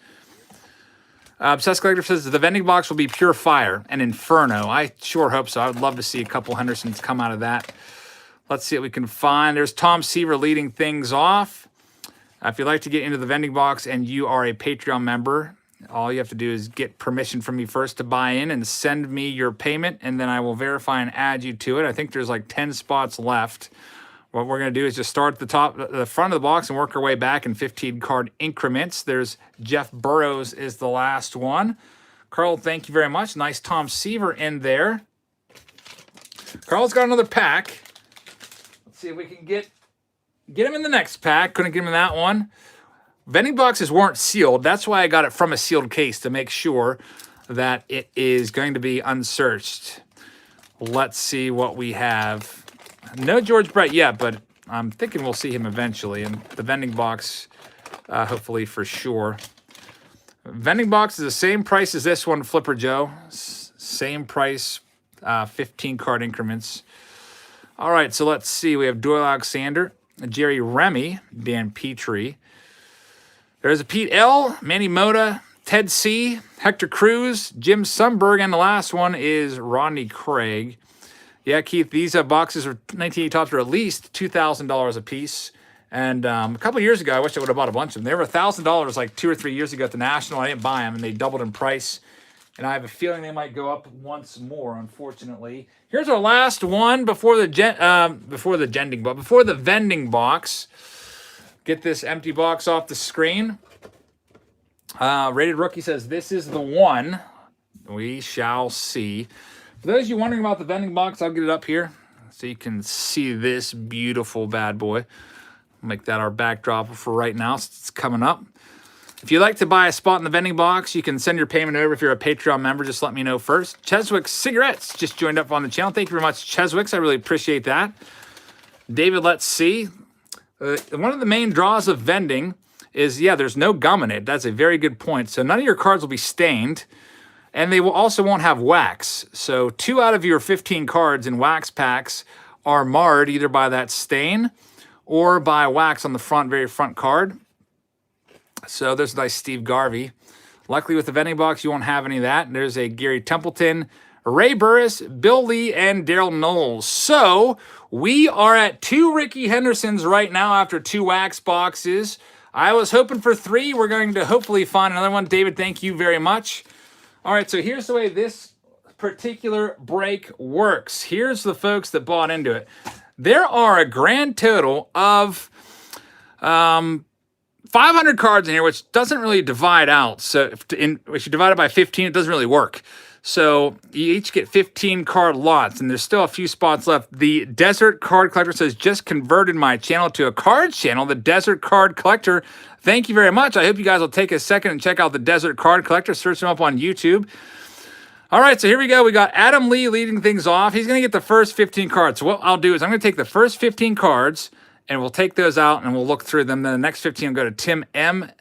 Obsessed Collector says the vending box will be pure fire and inferno. I sure hope so. I would love to see a couple Hendersons come out of that. Let's see what we can find. There's Tom Seaver leading things off. If you'd like to get into the vending box and you are a Patreon member, all you have to do is get permission from me first to buy in and send me your payment, and then I will verify and add you to it. I think there's like 10 spots left. What we're going to do is just start at the front of the box and work our way back in 15 card increments. There's Jeff Burrows is the last one. Carl, thank you very much. Nice Tom Seaver in there. Carl's got another pack. Let's see if we can get him in the next pack. Couldn't get him in that one. Vending boxes weren't sealed. That's why I got it from a sealed case, to make sure that it is going to be unsearched. Let's see what we have. No George Brett yet, but I'm thinking we'll see him eventually. And the vending box, hopefully for sure. Vending box is the same price as this one, Flipper Joe. Same price, 15 card increments. All right, so let's see. We have Doyle Alexander, Jerry Remy, Dan Petrie. There's a Pete L., Manny Mota, Ted C., Hector Cruz, Jim Sundberg, and the last one is Rodney Craig. Yeah, Keith, these boxes are 1980 tops are at least $2,000 a piece. And a couple years ago, I wish I would have bought a bunch of them. They were $1,000 like 2 or 3 years ago at the National. I didn't buy them, and they doubled in price. And I have a feeling they might go up once more, unfortunately. Here's our last one before the vending box. Get this empty box off the screen. Rated Rookie says, this is the one. We shall see. For those of you wondering about the vending box, I'll get it up here so you can see this beautiful bad boy. Make that our backdrop for right now. It's coming up. If you'd like to buy a spot in the vending box, you can send your payment over. If you're a Patreon member, just let me know first. Cheswick Cigarettes just joined up on the channel. Thank you very much, Cheswicks. I really appreciate that. David, let's see. One of the main draws of vending is, yeah, there's no gum in it. That's a very good point. So none of your cards will be stained, and they will also won't have wax. So 2 out of your 15 cards in wax packs are marred either by that stain or by wax on the front, very front card. So there's a nice Steve Garvey. Luckily with the vending box, you won't have any of that. There's a Gary Templeton, Ray Burris, Bill Lee, and Daryl Knowles. So we are at 2 Rickey Hendersons right now after 2 wax boxes. I was hoping for 3. We're going to hopefully find another one. David, thank you very much. All right, so here's the way this particular break works. Here's the folks that bought into it. There are a grand total of 500 cards in here, which doesn't really divide out. So if you divide it by 15, it doesn't really work. So you each get 15 card lots, and there's still a few spots left. The Desert Card Collector says, just converted my channel to a cards channel, the Desert Card Collector. Thank you very much. I hope you guys will take a second and check out the Desert Card Collector. Search him up on YouTube. All right, so here we go. We got Adam Lee leading things off. He's going to get the first 15 cards. So what I'll do is I'm going to take the first 15 cards, and we'll take those out, and we'll look through them. Then the next 15 will go to Tim M.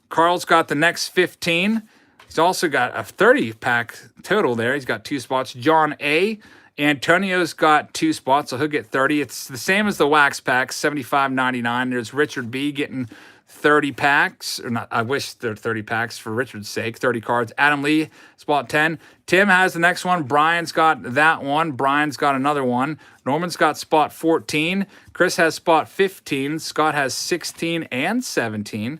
Carl's got the next 15. He's also got a 30-pack total there. He's got 2 spots. John A. Antonio's got 2 spots, so he'll get 30. It's the same as the wax pack, $75.99. There's Richard B. getting 30 packs. Or not, I wish they're 30 packs for Richard's sake. 30 cards. Adam Lee, spot 10. Tim has the next one. Brian's got that one. Brian's got another one. Norman's got spot 14. Chris has spot 15. Scott has 16 and 17.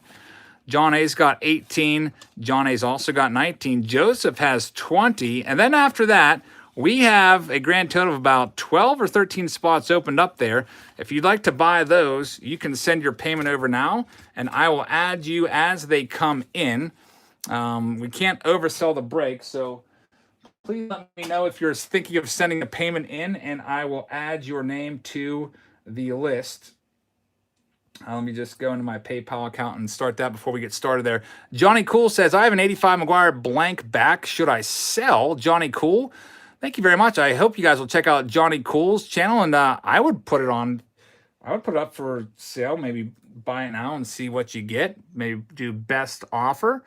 John A's got 18. John A's also got 19. Joseph has 20. And then after that, we have a grand total of about 12 or 13 spots opened up there. If you'd like to buy those, you can send your payment over now, and I will add you as they come in. We can't oversell the break, so please let me know if you're thinking of sending a payment in, and I will add your name to the list. Let me just go into my PayPal account and start that before we get started there. Johnny Cool says, I have an 85 McGuire blank back. Should I sell? Johnny Cool, thank you very much. I hope you guys will check out Johnny Cool's channel, and I would put it up for sale, maybe buy it now and see what you get. Maybe do best offer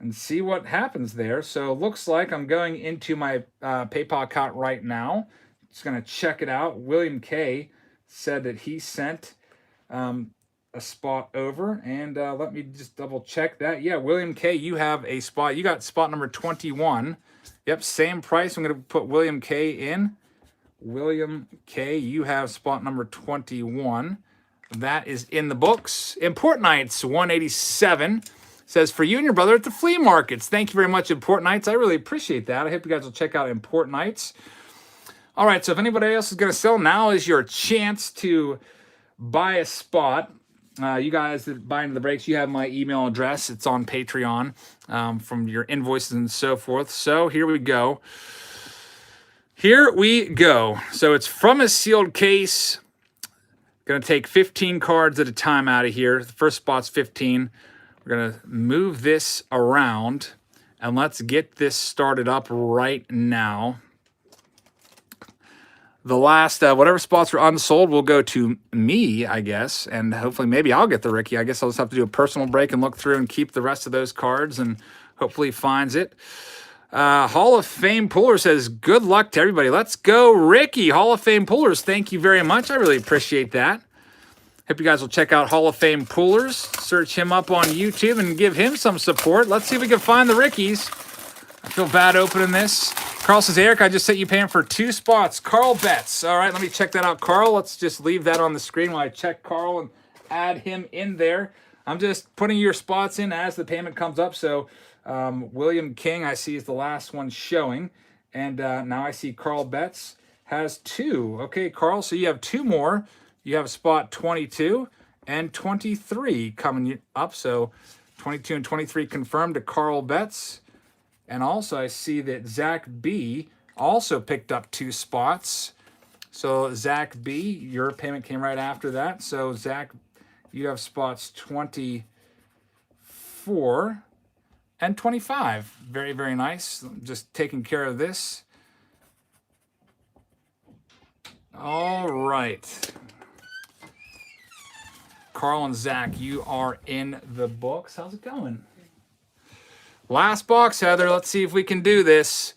and see what happens there. So it looks like I'm going into my PayPal account right now. Just going to check it out. William K said that he sent a spot over, and let me just double check that. Yeah, William K, you have a spot. You got spot number 21. Yep, same price. I'm going to put William K in. William K, you have spot number 21. That is in the books. Import Nights 187 says, for you and your brother at the flea markets. Thank you very much, Import Nights. I really appreciate that. I hope you guys will check out Import Nights. All right, so if anybody else is going to sell, now is your chance to buy a spot. You guys that buy into the breaks, you have my email address. It's on Patreon from your invoices and so forth. So here we go. Here we go. So it's from a sealed case. Going to take 15 cards at a time out of here. The first spot's 15. We're going to move this around, and let's get this started up right now. The last, whatever spots were unsold will go to me, I guess, and hopefully maybe I'll get the Rickey. I guess I'll just have to do a personal break and look through and keep the rest of those cards, and hopefully he finds it. Hall of Fame Puller says, good luck to everybody. Let's go, Rickey. Hall of Fame Pullers, thank you very much. I really appreciate that. Hope you guys will check out Hall of Fame Pullers. Search him up on YouTube and give him some support. Let's see if we can find the Rickeys. I feel bad opening this. Carl says, Eric, I just sent you paying for 2 spots. Carl Betts. All right, let me check that out, Carl. Let's just leave that on the screen while I check Carl and add him in there. I'm just putting your spots in as the payment comes up. So William King, I see, is the last one showing. And now I see Carl Betts has 2. Okay, Carl, so you have 2 more. You have spot 22 and 23 coming up. So 22 and 23 confirmed to Carl Betts. And also I see that Zach B also picked up 2 spots. So Zach B, your payment came right after that. So Zach, you have spots 24 and 25. Very, very nice. Just taking care of this. All right. Carl and Zach, you are in the books. How's it going? Last box, Heather. Let's see if we can do this.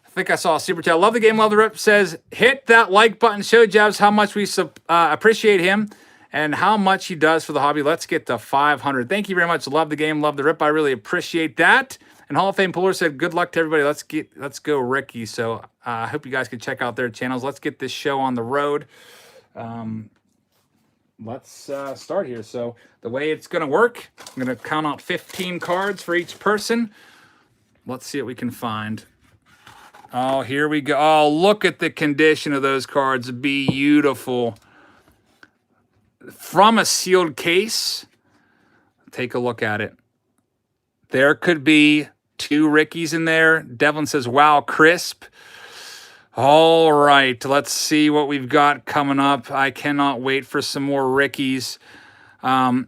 I think I saw a super chat. Love the game, love the rip. Says, hit that like button. Show Jabs how much we appreciate him and how much he does for the hobby. Let's get to 500. Thank you very much. Love the game, love the rip. I really appreciate that. And Hall of Fame Puller said, good luck to everybody. Let's go, Rickey. So I hope you guys can check out their channels. Let's get this show on the road. Let's start here. So the way it's going to work, I'm going to count out 15 cards for each person. Let's see what we can find. Oh, here we go. Oh, look at the condition of those cards. Beautiful. From a sealed case. Take a look at it. There could be 2 Rickeys in there. Devlin says, wow, crisp. All right, let's see what we've got coming up. I cannot wait for some more Rickeys. I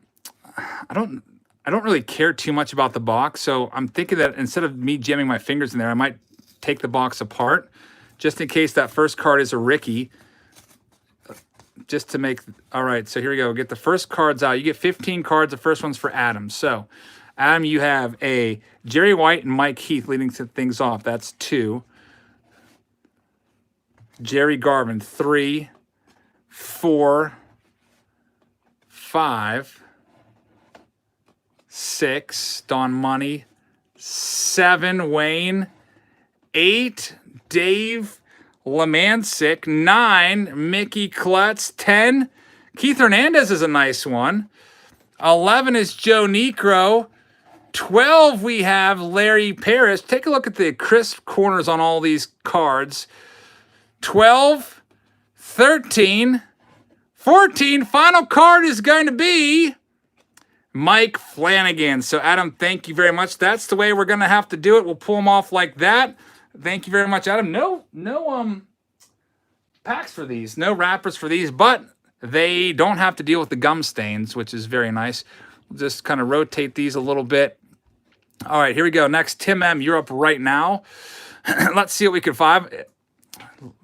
don't really care too much about the box, so I'm thinking that instead of me jamming my fingers in there, I might take the box apart, just in case that first card is a Rickey. Just to make... All right, so here we go. Get the first cards out. You get 15 cards. The first one's for Adam. So, Adam, you have a Jerry White and Mike Heath leading things off. That's 2. Jerry Garvin, 3, 4, 5, 6. Don Money, 7. Wayne, 8. Dave Lemancic, 9. Mickey Klutz, 10. Keith Hernandez is a nice one. 11 is Joe Necro. 12 we have Larry Parrish. Take a look at the crisp corners on all these cards. 12, 13, 14. Final card is going to be Mike Flanagan. So, Adam, thank you very much. That's the way we're going to have to do it. We'll pull them off like that. Thank you very much, Adam. No packs for these, no wrappers for these, but they don't have to deal with the gum stains, which is very nice. We'll just kind of rotate these a little bit. All right, here we go. Next, Tim M., you're up right now. Let's see what we can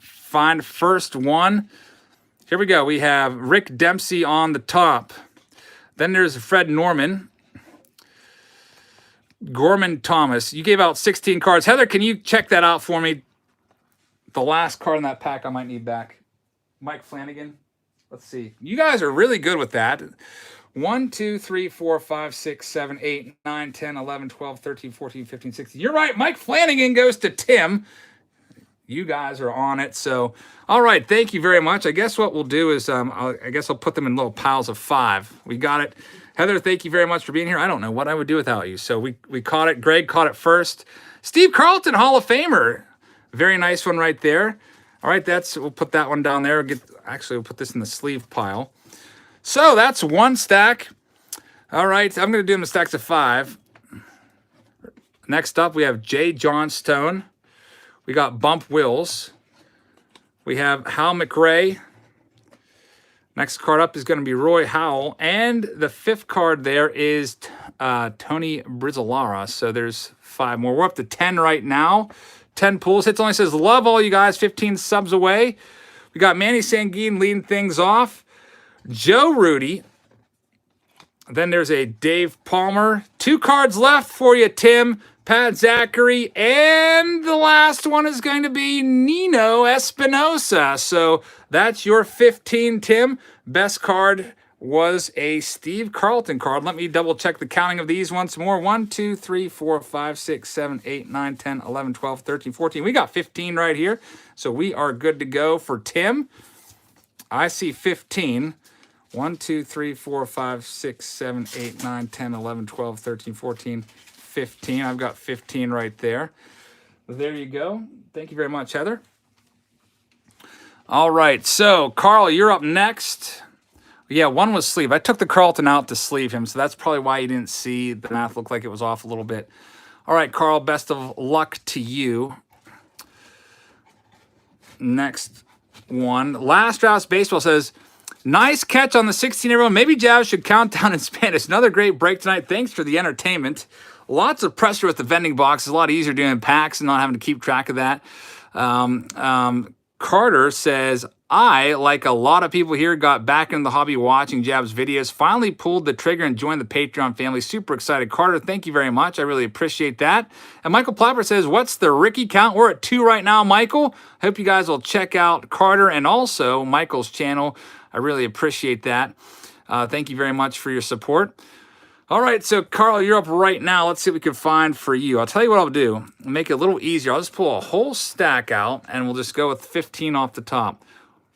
find. First one. Here we go. We have Rick Dempsey on the top. Then there's Fred Norman. Gorman Thomas. You gave out 16 cards. Heather, can you check that out for me? The last card in that pack I might need back. Mike Flanagan. Let's see. You guys are really good with that. 1, 2, 3, 4, 5, 6, 7, 8, 9, 10, 11, 12, 13, 14, 15, 16. You're right. Mike Flanagan goes to Tim. You guys are on it. So, all right. Thank you very much. I guess what we'll do is I guess I'll put them in little piles of 5. We got it. Heather, thank you very much for being here. I don't know what I would do without you. So we caught it. Greg caught it first. Steve Carlton, Hall of Famer. Very nice one right there. All right, we'll put that one down there. We'll put this in the sleeve pile. So that's one stack. All right, I'm going to do them in stacks of 5. Next up, we have Jay Johnstone. We got Bump Wills. We have Hal McRae. Next card up is going to be Roy Howell. And the 5th card there is Tony Brizzolara. So there's 5 more. We're up to 10 right now. 10 pulls. Hits only says, love all you guys. 15 subs away. We got Manny Sanguine leading things off. Joe Rudy. Then there's a Dave Palmer. 2 cards left for you, Tim. Pat Zachary. And the last one is going to be Nino Espinosa. So that's your 15, Tim. Best card was a Steve Carlton card. Let me double check the counting of these once more. 1, 2, 3, 4, 5, 6, 7, 8, 9, 10, 11, 12, 13, 14. We got 15 right here. So we are good to go for Tim. I see 15. 1, 2, 3, 4, 5, 6, 7, 8, 9, 10, 11, 12, 13, 14, 15. I've got 15 right there. There you go. Thank you very much, Heather. All right. So, Carl, you're up next. Yeah, one was sleeve. I took the Carlton out to sleeve him, so that's probably why you didn't see the math look like it was off a little bit. All right, Carl, best of luck to you. Next one. Last Drafts Baseball says, nice catch on the 16, everyone. Maybe Jazz should count down in Spanish. Another great break tonight. Thanks for the entertainment. Lots of pressure with the vending box. It's a lot easier doing packs and not having to keep track of that. Carter says, I, like a lot of people here, got back into the hobby watching Jab's videos, finally pulled the trigger and joined the Patreon family. Super excited. Carter, thank you very much. I really appreciate that. And Michael Plapper says, what's the Rickey count? We're at 2 right now, Michael. I hope you guys will check out Carter and also Michael's channel. I really appreciate that. Thank you very much for your support. All right, so Carl, you're up right now. Let's see what we can find for you. I'll tell you what I'll do. Make it a little easier. I'll just pull a whole stack out, and we'll just go with 15 off the top.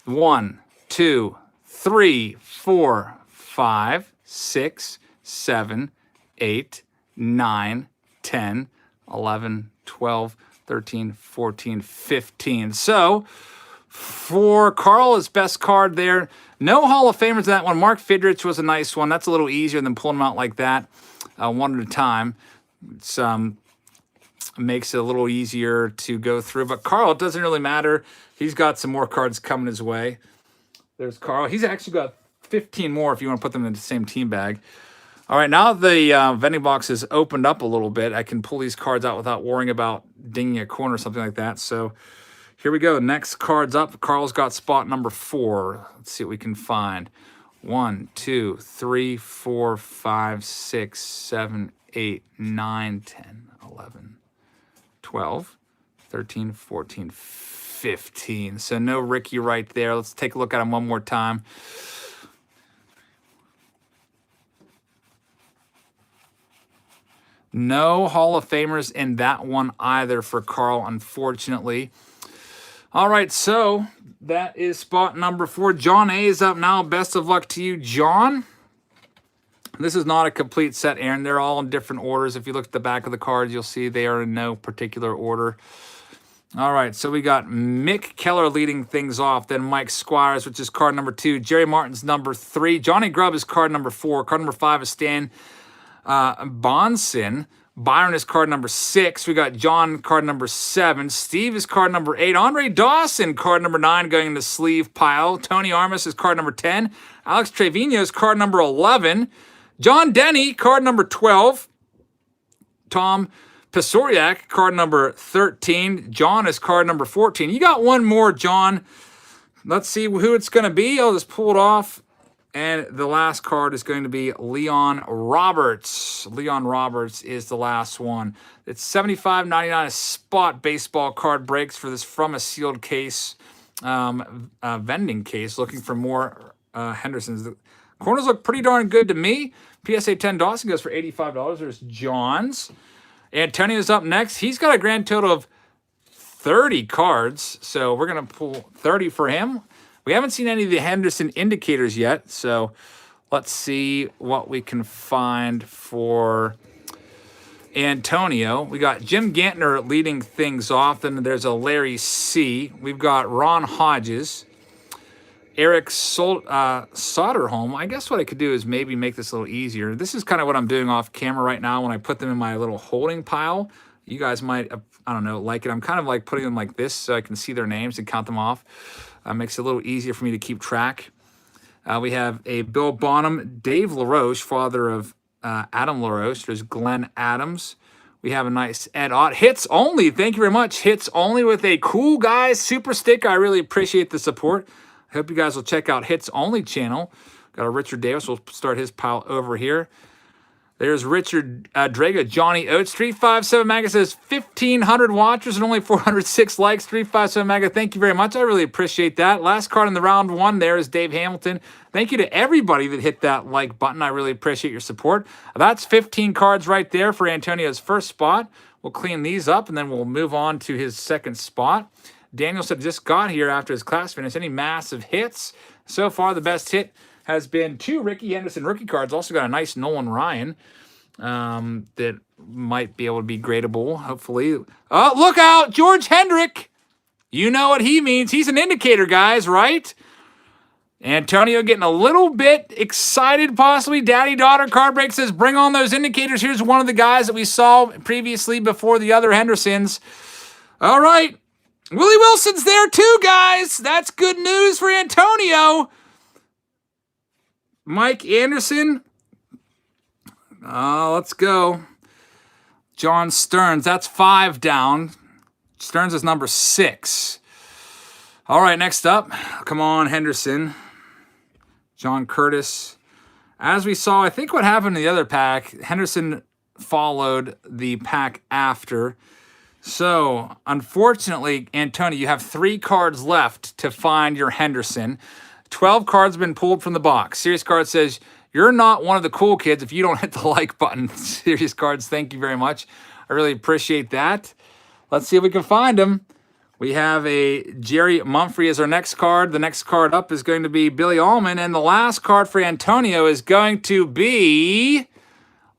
1, 2, 3, 4, 5, 6, 7, 8, 9, 10, 11, 12, 13, 14, 15. So for Carl, his best card there. No Hall of Famers in that one. Mark Fidrich was a nice one. That's a little easier than pulling them out like that one at a time. It's makes it a little easier to go through. But Carl, it doesn't really matter. He's got some more cards coming his way. There's Carl. He's actually got 15 more if you want to put them in the same team bag. All right, now the vending box is opened up a little bit. I can pull these cards out without worrying about dinging a corner or something like that. So here we go. Next card's up. Carl's got spot number 4. Let's see what we can find. 1, 2, 3, 4, 5, 6, 7, 8, 9, 10, 11, 12, 13, 14, 15. So no Rickey right there. Let's take a look at him one more time. No Hall of Famers in that one either for Carl, unfortunately. All right, so that is spot number 4. John A is up now. Best of luck to you, John. This is not a complete set, Aaron. They're all in different orders. If you look at the back of the cards, you'll see they are in no particular order. All right, so we got Mick Keller leading things off, then Mike Squires, which is card number 2. Jerry Martin's number 3. Johnny Grubb is card number 4. Card number 5 is Stan Bonson. Byron is card number 6. We got John, card number 7. Steve is card number 8. Andre Dawson, card number 9, going in the sleeve pile. Tony Armas is card number 10. Alex Trevino is card number 11. John Denny, card number 12. Tom Pasoriak, card number 13. John is card number 14. You got one more, John. Let's see who it's going to be. I'll just pull it off. And the last card is going to be Leon Roberts. Leon Roberts is the last one. It's $75.99 a spot baseball card breaks for this From a Sealed Case vending case. Looking for more Hendersons. The corners look pretty darn good to me. PSA 10 Dawson goes for $85. There's John's. Antonio's up next. He's got a grand total of 30 cards. So we're going to pull 30 for him. We haven't seen any of the Henderson indicators yet, so let's see what we can find for Antonio. We got Jim Gantner leading things off, and there's a Larry C. We've got Ron Hodges, Eric Soderholm. I guess what I could do is maybe make this a little easier. This is kind of what I'm doing off camera right now when I put them in my little holding pile. You guys might, I don't know, like it. I'm kind of like putting them like this so I can see their names and count them off. Makes it a little easier for me to keep track. We have a Bill Bonham, Dave LaRoche, father of Adam LaRoche. There's Glenn Adams. We have a nice Ed Ott. Hits only. Thank you very much. Hits only with a cool guy super sticker. I really appreciate the support. I hope you guys will check out Hits Only channel. Got a Richard Davis. We'll start his pile over here. There's Richard Draga, Johnny Oates. 357 Maga says 1,500 watchers and only 406 likes. 357 Maga, thank you very much. I really appreciate that. Last card in the round one there is Dave Hamilton. Thank you to everybody that hit that like button. I really appreciate your support. That's 15 cards right there for Antonio's first spot. We'll clean these up, and then we'll move on to his second spot. Daniel said just got here after his class finish. Any massive hits? So far, the best hit has been 2 Rickey Henderson rookie cards. Also got a nice Nolan Ryan that might be able to be gradable, hopefully. Oh, look out, George Hendrick. You know what he means. He's an indicator, guys, right? Antonio getting a little bit excited, possibly. Daddy-daughter card break says, bring on those indicators. Here's one of the guys that we saw previously before the other Hendersons. All right. Willie Wilson's there too, guys. That's good news for Antonio. Mike Anderson. Let's go. John Stearns. That's 5 down. Stearns is number 6. All right, next up. Come on, Henderson. John Curtis. As we saw, I think what happened in the other pack, Henderson followed the pack after. So, unfortunately, Antonio, you have 3 cards left to find your Henderson. 12 cards have been pulled from the box. Serious Card says, you're not one of the cool kids if you don't hit the like button. Serious Cards, thank you very much. I really appreciate that. Let's see if we can find him. We have a Jerry Mumphrey as our next card. The next card up is going to be Billy Allman. And the last card for Antonio is going to be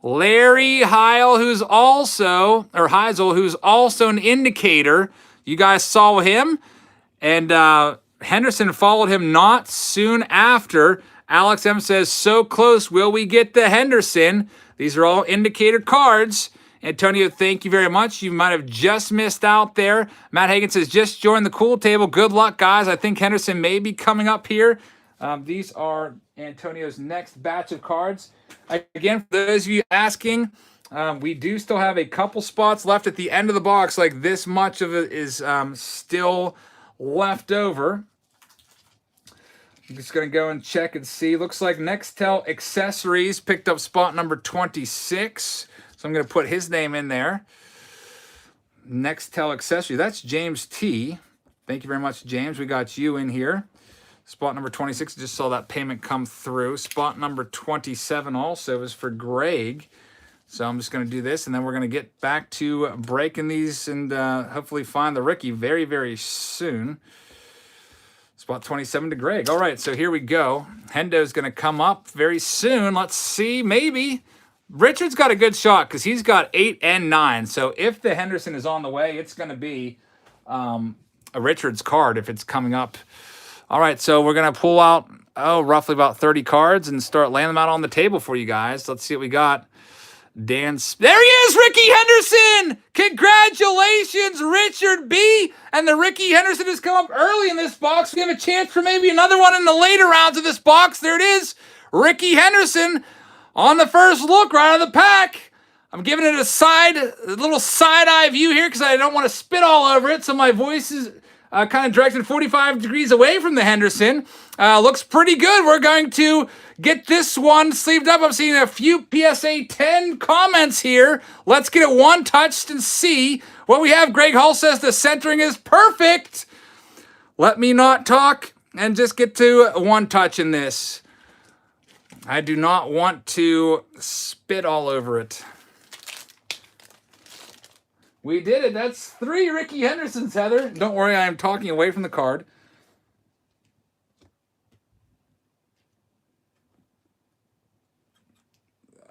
Larry Heisel, who's also an indicator. You guys saw him. And Henderson followed him not soon after. Alex M says, so close, will we get the Henderson? These are all indicator cards. Antonio, thank you very much. You might have just missed out there. Matt Hagan says, just join the cool table. Good luck, guys. I think Henderson may be coming up here. These are Antonio's next batch of cards. Again, for those of you asking, we do still have a couple spots left at the end of the box. Like this much of it is still left over. I'm just going to go and check and see. Looks like Nextel Accessories picked up spot number 26. So I'm going to put his name in there. Nextel Accessories. That's James T. Thank you very much, James. We got you in here. Spot number 26. Just saw that payment come through. Spot number 27 also is for Greg. So I'm just going to do this, and then we're going to get back to breaking these and hopefully find the Rickey very, very soon. Spot 27 to Greg. All right, so here we go. Hendo's going to come up very soon. Let's see, maybe. Richard's got a good shot because he's got 8 and 9. So if the Henderson is on the way, it's going to be a Richards card if it's coming up. All right, so we're going to pull out, roughly about 30 cards and start laying them out on the table for you guys. Let's see what we got. There he is, Rickey Henderson! Congratulations, Richard B. And the Rickey Henderson has come up early in this box. We have a chance for maybe another one in the later rounds of this box. There it is, Rickey Henderson on the first look right out of the pack. I'm giving it a little side-eye view here because I don't want to spit all over it, so my voice is kind of directed 45 degrees away from the Henderson. Looks pretty good. We're going to get this one sleeved up. I'm seeing a few PSA 10 comments here. Let's get it one-touched and see what we have. Greg Hull says the centering is perfect. Let me not talk and just get to one touch in this. I do not want to spit all over it. We did it. That's 3 Rickey Hendersons, Heather. Don't worry, I am talking away from the card.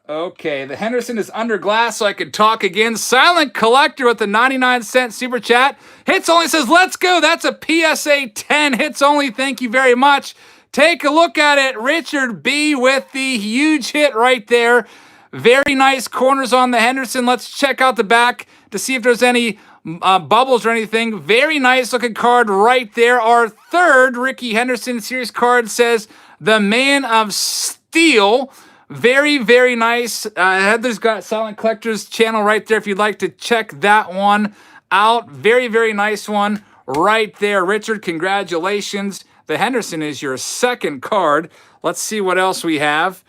Okay, the Henderson is under glass, so I could talk again. Silent Collector with the 99-cent super chat. Hits only says, let's go. That's a PSA 10. Hits only. Thank you very much. Take a look at it. Richard B. with the huge hit right there. Very nice corners on the Henderson. Let's check out the back to see if there's any bubbles or anything. Very nice looking card right there. Our third Rickey Henderson series card says the Man of Steel. Very, very nice. Heather's got Silent Collector's channel right there if you'd like to check that one out. Very, very nice one right there. Richard, congratulations. The Henderson is your second card. Let's see what else we have.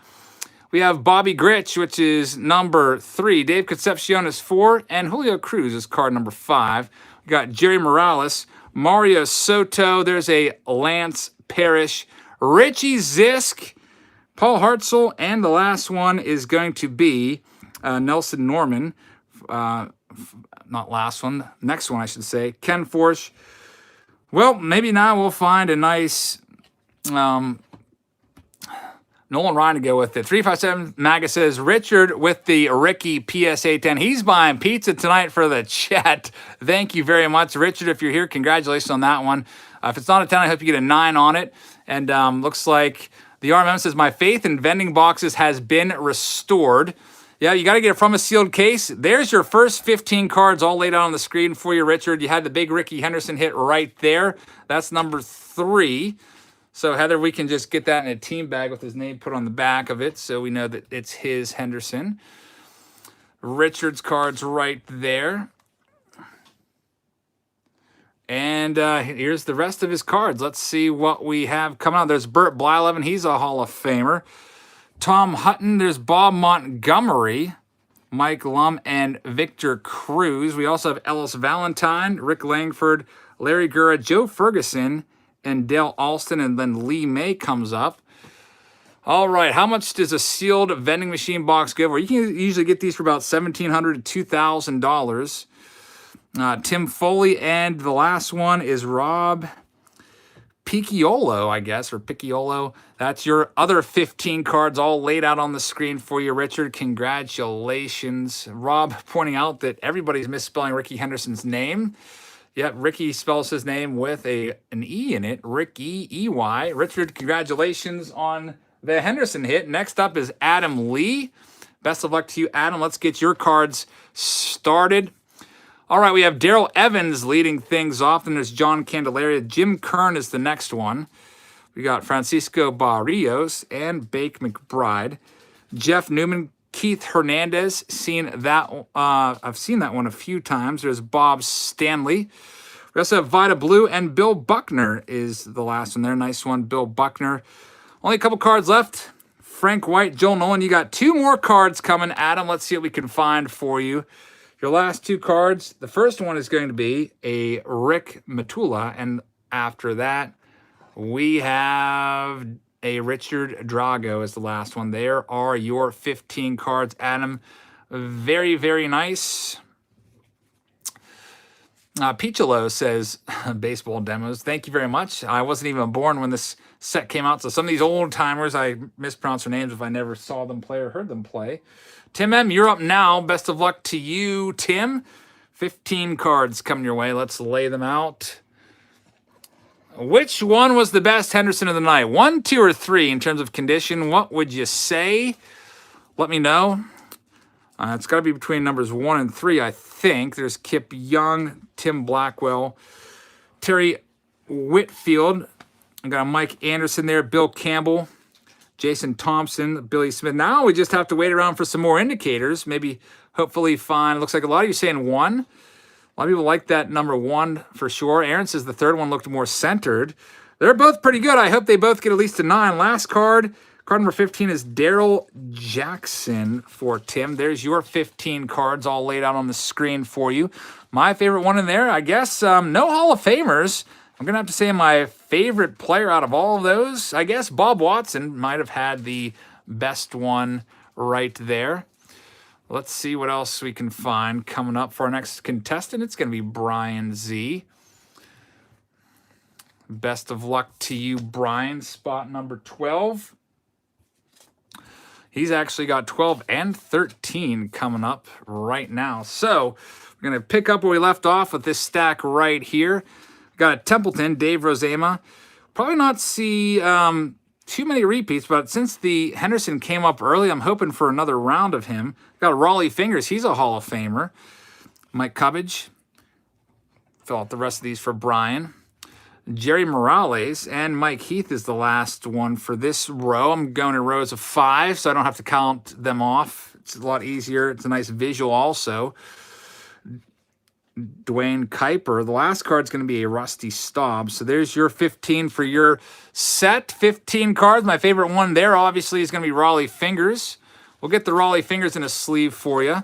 We have Bobby Grich, which is number 3. Dave Concepcion is 4. And Julio Cruz is card number 5. We got Jerry Morales, Mario Soto. There's a Lance Parrish, Richie Zisk, Paul Hartzell. And the last one is going to be Nelson Norman. Not last one. Next one, I should say. Ken Forsch. Well, maybe now we'll find a nice Nolan Ryan to go with it. 357 Maga says, Richard with the Rickey PSA 10. He's buying pizza tonight for the chat. Thank you very much, Richard. If you're here, congratulations on that one. If it's not a 10, I hope you get a 9 on it. And looks like the RMM says, my faith in vending boxes has been restored. Yeah, you got to get it from a sealed case. There's your first 15 cards all laid out on the screen for you, Richard. You had the big Rickey Henderson hit right there. That's number 3. So, Heather, we can just get that in a team bag with his name put on the back of it so we know that it's his Henderson. Richard's card's right there. And here's the rest of his cards. Let's see what we have coming out. There's Burt Blyleven. He's a Hall of Famer. Tom Hutton. There's Bob Montgomery, Mike Lum, and Victor Cruz. We also have Ellis Valentine, Rick Langford, Larry Gura, Joe Ferguson, and Dale Alston, and then Lee May comes up. All right, how much does a sealed vending machine box go for? You can usually get these for about $1,700 to $2,000. Tim Foley, and the last one is Rob Picciolo, I guess, or Picciolo. That's your other 15 cards all laid out on the screen for you, Richard. Congratulations. Rob pointing out that everybody's misspelling Rickey Henderson's name. Yep, Rickey spells his name with an E in it. Rickey, E-Y. Richard, congratulations on the Henderson hit. Next up is Adam Lee. Best of luck to you, Adam. Let's get your cards started. All right, we have Daryl Evans leading things off. Then there's John Candelaria. Jim Kern is the next one. We got Francisco Barrios and Bake McBride. Jeff Newman, Keith Hernandez, I've seen that one a few times. There's Bob Stanley. We also have Vida Blue, and Bill Buckner is the last one there. Nice one, Bill Buckner. Only a couple cards left. Frank White, Joel Nolan. You got 2 more cards coming, Adam. Let's see what we can find for you. Your last 2 cards. The first one is going to be a Rick Matula, and after that, we have a Richard Drago as the last one. There are your 15 cards, Adam. Very, very nice. Picholo says, baseball demos. Thank you very much. I wasn't even born when this set came out, so some of these old timers, I mispronounce their names if I never saw them play or heard them play. Tim M., you're up now. Best of luck to you, Tim. 15 cards coming your way. Let's lay them out. Which one was the best Henderson of the night? 1, 2, or 3 in terms of condition? What would you say? Let me know. It's got to be between numbers 1 and 3, I think. There's Kip Young, Tim Blackwell, Terry Whitfield. I got a Mike Anderson there, Bill Campbell, Jason Thompson, Billy Smith. Now we just have to wait around for some more indicators. Maybe, hopefully, find. Looks like a lot of you saying 1. A lot of people like that number 1 for sure. Aaron says the third one looked more centered. They're both pretty good. I hope they both get at least a 9. Last card. Card number 15 is Daryl Jackson for Tim. There's your 15 cards all laid out on the screen for you. My favorite one in there, I guess, no Hall of Famers. I'm going to have to say my favorite player out of all of those, I guess Bob Watson might have had the best one right there. Let's see what else we can find coming up for our next contestant. It's going to be Brian Z. Best of luck to you, Brian. Spot number 12. He's actually got 12 and 13 coming up right now. So we're going to pick up where we left off with this stack right here. Got a Templeton, Dave Rosema. Probably not see too many repeats, but since the Henderson came up early, I'm hoping for another round of him. Got a Raleigh Fingers. He's a Hall of Famer. Mike Cubbage. Fill out the rest of these for Brian. Jerry Morales and Mike Heath is the last one for this row. I'm going in rows of 5, so I don't have to count them off. It's a lot easier. It's a nice visual also. Dwayne Kuiper. The last card's going to be a Rusty Staub. So there's your 15 for your set. 15 cards. My favorite one there, obviously, is going to be Raleigh Fingers. We'll get the Raleigh Fingers in a sleeve for you.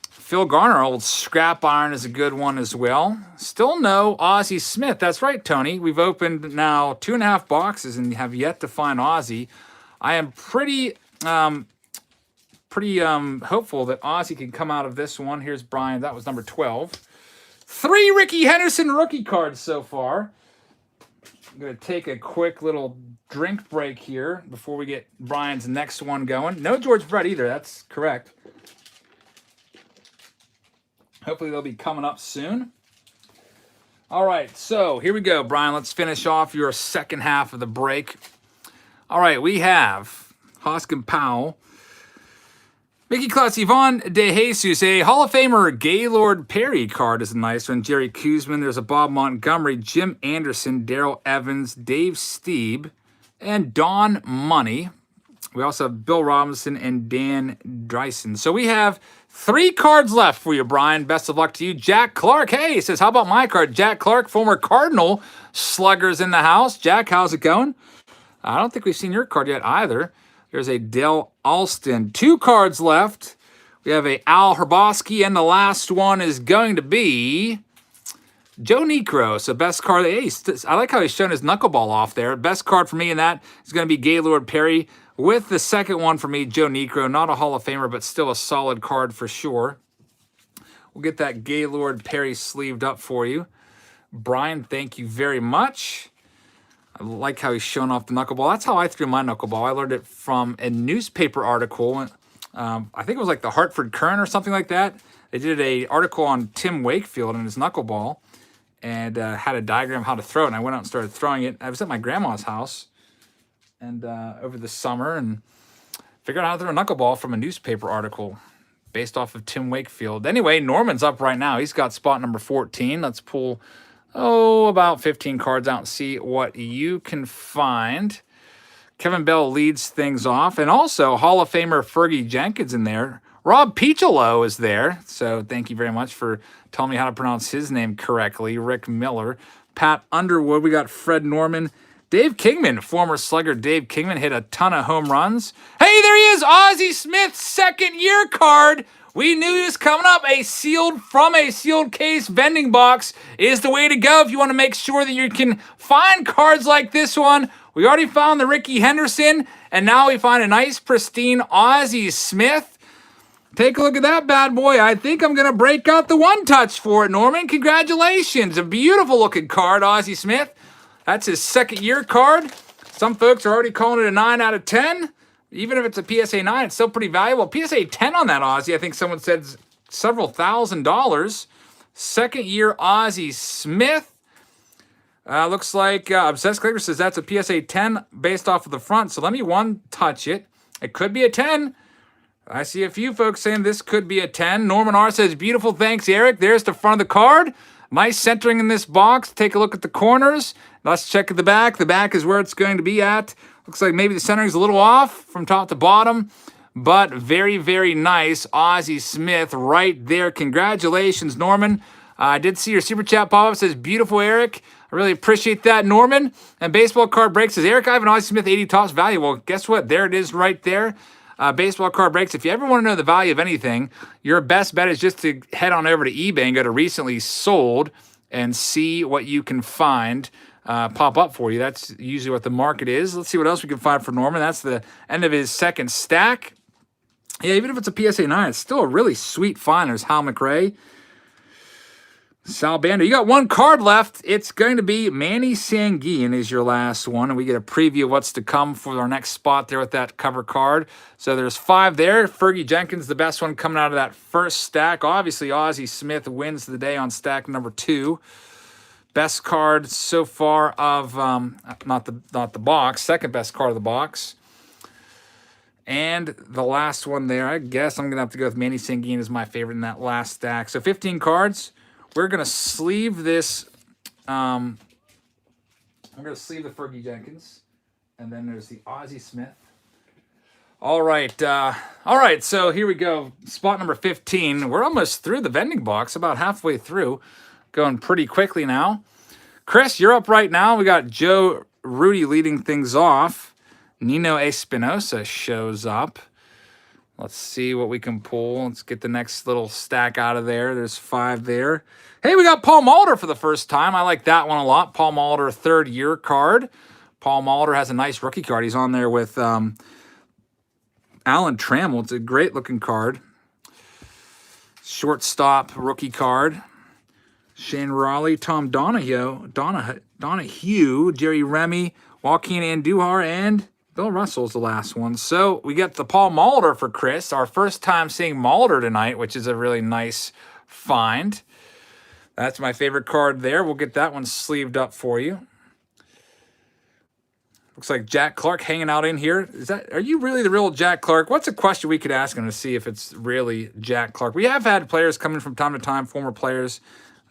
Phil Garner, old scrap iron, is a good one as well. Still no Ozzie Smith. That's right, Tony. We've opened now 2.5 boxes and have yet to find Ozzie. I am pretty hopeful that Ozzie can come out of this one. Here's Brian. That was number 12. 3 Rickey Henderson rookie cards so far. I'm going to take a quick little drink break here before we get Brian's next one going. No George Brett either. That's correct. Hopefully they'll be coming up soon. All right, so here we go, Brian. Let's finish off your second half of the break. All right, we have Hoskin Powell, Mickey Klutz, Yvonne De Jesus, a Hall of Famer Gaylord Perry card is a nice one. Jerry Kuzman, there's a Bob Montgomery, Jim Anderson, Darrell Evans, Dave Steeb, and Don Money. We also have Bill Robinson and Dan Dreisen. So we have 3 cards left for you, Brian. Best of luck to you. Jack Clark, hey, he says, how about my card? Jack Clark, former Cardinal sluggers in the house. Jack, how's it going? I don't think we've seen your card yet either. There's a Dell Alston. 2 cards left. We have a Al Hrabosky, and the last one is going to be Joe Niekro. So best card. Hey, I like how he's showing his knuckleball off there. Best card for me in that is going to be Gaylord Perry. With the second one for me, Joe Niekro. Not a Hall of Famer, but still a solid card for sure. We'll get that Gaylord Perry sleeved up for you. Brian, thank you very much. I like how he's showing off the knuckleball. That's how I threw my knuckleball. I learned it from a newspaper article. I think it was like the Hartford Courant or something like that. They did an article on Tim Wakefield and his knuckleball and had a diagram of how to throw it. And I went out and started throwing it. I was at my grandma's house and over the summer and figured out how to throw a knuckleball from a newspaper article based off of Tim Wakefield. Anyway, Norman's up right now. He's got spot number 14. Let's pull about 15 cards out and see what you can find. Kevin Bell leads things off. And also, Hall of Famer Fergie Jenkins in there. Rob Peacholo is there. So thank you very much for telling me how to pronounce his name correctly. Rick Miller. Pat Underwood. We got Fred Norman. Dave Kingman, former slugger Dave Kingman, hit a ton of home runs. Hey, there he is. Ozzie Smith's second-year card. We knew he was coming up. A sealed case vending box is the way to go if you want to make sure that you can find cards like this one. We already found the Rickey Henderson, and now we find a nice, pristine Ozzie Smith. Take a look at that bad boy. I think I'm going to break out the one touch for it, Norman. Congratulations. A beautiful-looking card, Ozzie Smith. That's his second-year card. Some folks are already calling it a 9 out of 10. Even if it's a PSA 9, it's still pretty valuable. PSA 10 on that Ozzie, I think someone said several $1,000s. Second year Ozzie Smith. Looks like Obsessed Collector says that's a PSA 10 based off of the front. So let me touch it. It could be a 10. I see a few folks saying this could be a 10. Norman R says, beautiful, thanks, Eric. There's the front of the card. Nice centering in this box. Take a look at the corners. Let's check at the back. The back is where it's going to be at. Looks like maybe the centering is a little off from top to bottom, but very, very nice. Ozzie Smith right there. Congratulations, Norman. I did see your super chat pop up. Says, beautiful, Eric. I really appreciate that, Norman. And Baseball Card Break says, Eric, I have an Ozzie Smith 80 Topps value. Well, guess what? There it is right there. Baseball Card Breaks. If you ever want to know the value of anything, your best bet is just to head on over to eBay and go to recently sold and see what you can find pop up for you. That's usually what the market is. Let's see what else we can find for Norman. That's the end of his second stack. Yeah, even if it's a PSA 9, it's still a really sweet find. There's Hal McRae. Sal Bando, you got one card left. It's going to be Manny Sanguin is your last one, and we get a preview of what's to come for our next spot there with that cover card. So there's 5 there. Fergie Jenkins, the best one coming out of that first stack. Obviously, Ozzie Smith wins the day on stack number 2. Best card so far of not the box, second best card of the box. And the last one there, I guess I'm gonna have to go with Manny Sanguin as my favorite in that last stack. So 15 cards. We're going to sleeve this. I'm going to sleeve the Fergie Jenkins. And then there's the Ozzie Smith. All right. So here we go. Spot number 15. We're almost through the vending box, about halfway through. Going pretty quickly now. Chris, you're up right now. We got Joe Rudy leading things off. Nino Espinosa shows up. Let's see what we can pull. Let's get the next little stack out of there. There's 5 there. Hey, we got Paul Molitor for the first time. I like that one a lot. Paul Molitor, third year card. Paul Molitor has a nice rookie card. He's on there with Alan Trammell. It's a great looking card. Shortstop rookie card. Shane Raleigh, Tom Donahue, Jerry Remy, Joaquin Andujar, and Bill Russell's the last one. So we got the Paul Molitor for Chris. Our first time seeing Molitor tonight, which is a really nice find. That's my favorite card there. We'll get that one sleeved up for you. Looks like Jack Clark hanging out in here. Are you really the real Jack Clark? What's a question we could ask him to see if it's really Jack Clark? We have had players come in from time to time, former players,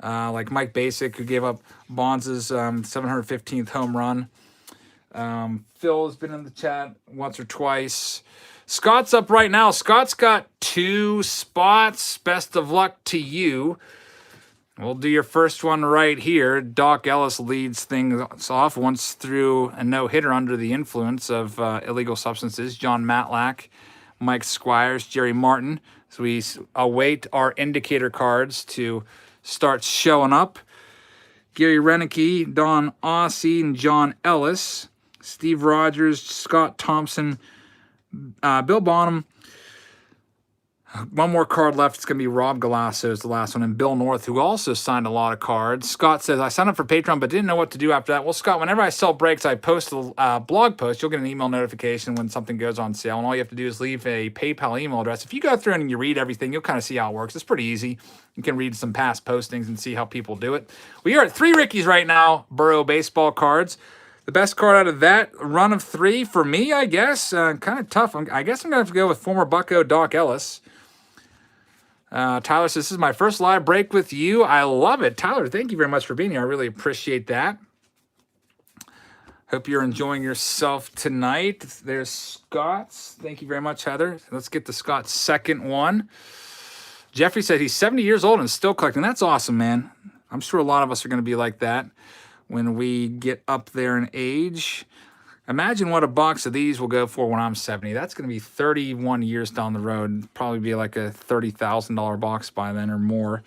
like Mike Basic, who gave up Bonds' 715th home run. Phil has been in the chat once or twice. Scott's up right now. Scott's got 2 spots. Best of luck to you. We'll do your first one right here. Doc Ellis leads things off once through a no-hitter under the influence of illegal substances. John Matlack, Mike Squires, Jerry Martin. So we await our indicator cards to start showing up. Gary Renicky, Don Ossie, and John Ellis. Steve Rogers, Scott Thompson, Bill Bonham. One more card left. It's going to be Rob Galasso is the last one. And Bill North, who also signed a lot of cards. Scott says, I signed up for Patreon, but didn't know what to do after that. Well, Scott, whenever I sell breaks, I post a blog post. You'll get an email notification when something goes on sale. And all you have to do is leave a PayPal email address. If you go through and you read everything, you'll kind of see how it works. It's pretty easy. You can read some past postings and see how people do it. We are at 3 Rickies right now, Burrow baseball cards. The best card out of that run of 3 for me, I guess. Kind of tough. I guess I'm going to have to go with former Bucko Doc Ellis. Tyler says, this is my first live break with you. I love it. Tyler, thank you very much for being here. I really appreciate that. Hope you're enjoying yourself tonight. There's Scott's. Thank you very much, Heather. Let's get to Scott's second one. Jeffrey said he's 70 years old and still collecting. That's awesome, man. I'm sure a lot of us are going to be like that when we get up there in age. Imagine what a box of these will go for when I'm 70. That's going to be 31 years down the road. Probably be like a $30,000 box by then or more.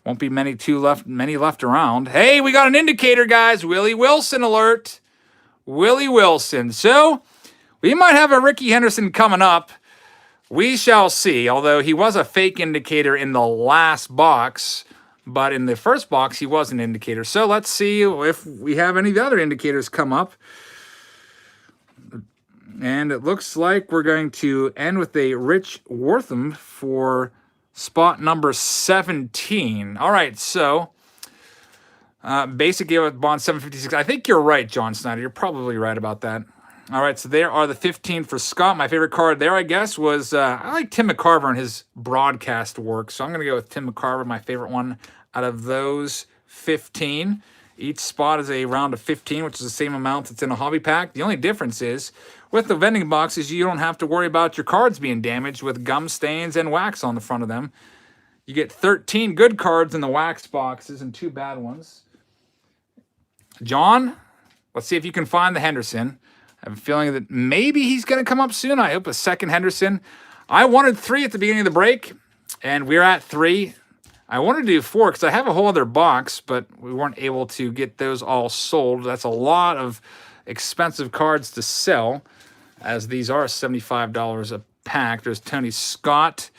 Won't be many left around. Hey, we got an indicator, guys. Willie Wilson alert. Willie Wilson. So we might have a Rickey Henderson coming up. We shall see. Although he was a fake indicator in the last box, but in the first box he was an indicator. So let's see if we have any of the other indicators come up. And it looks like we're going to end with a Rich Wortham for spot number 17. All right, so basic gave up Bond 756. I think you're right, John Snyder. You're probably right about that. All right, so there are the 15 for Scott. My favorite card there, I guess, was I like Tim McCarver and his broadcast work. So I'm going to go with Tim McCarver, my favorite one out of those 15. Each spot is a round of 15, which is the same amount that's in a hobby pack. The only difference is with the vending boxes, you don't have to worry about your cards being damaged with gum stains and wax on the front of them. You get 13 good cards in the wax boxes and 2 bad ones. John, let's see if you can find the Henderson. I have a feeling that maybe he's going to come up soon. I hope a second Henderson. I wanted 3 at the beginning of the break, and we're at 3. I wanted to do 4 because I have a whole other box, but we weren't able to get those all sold. That's a lot of expensive cards to sell, as these are $75 a pack. There's Tony Scott.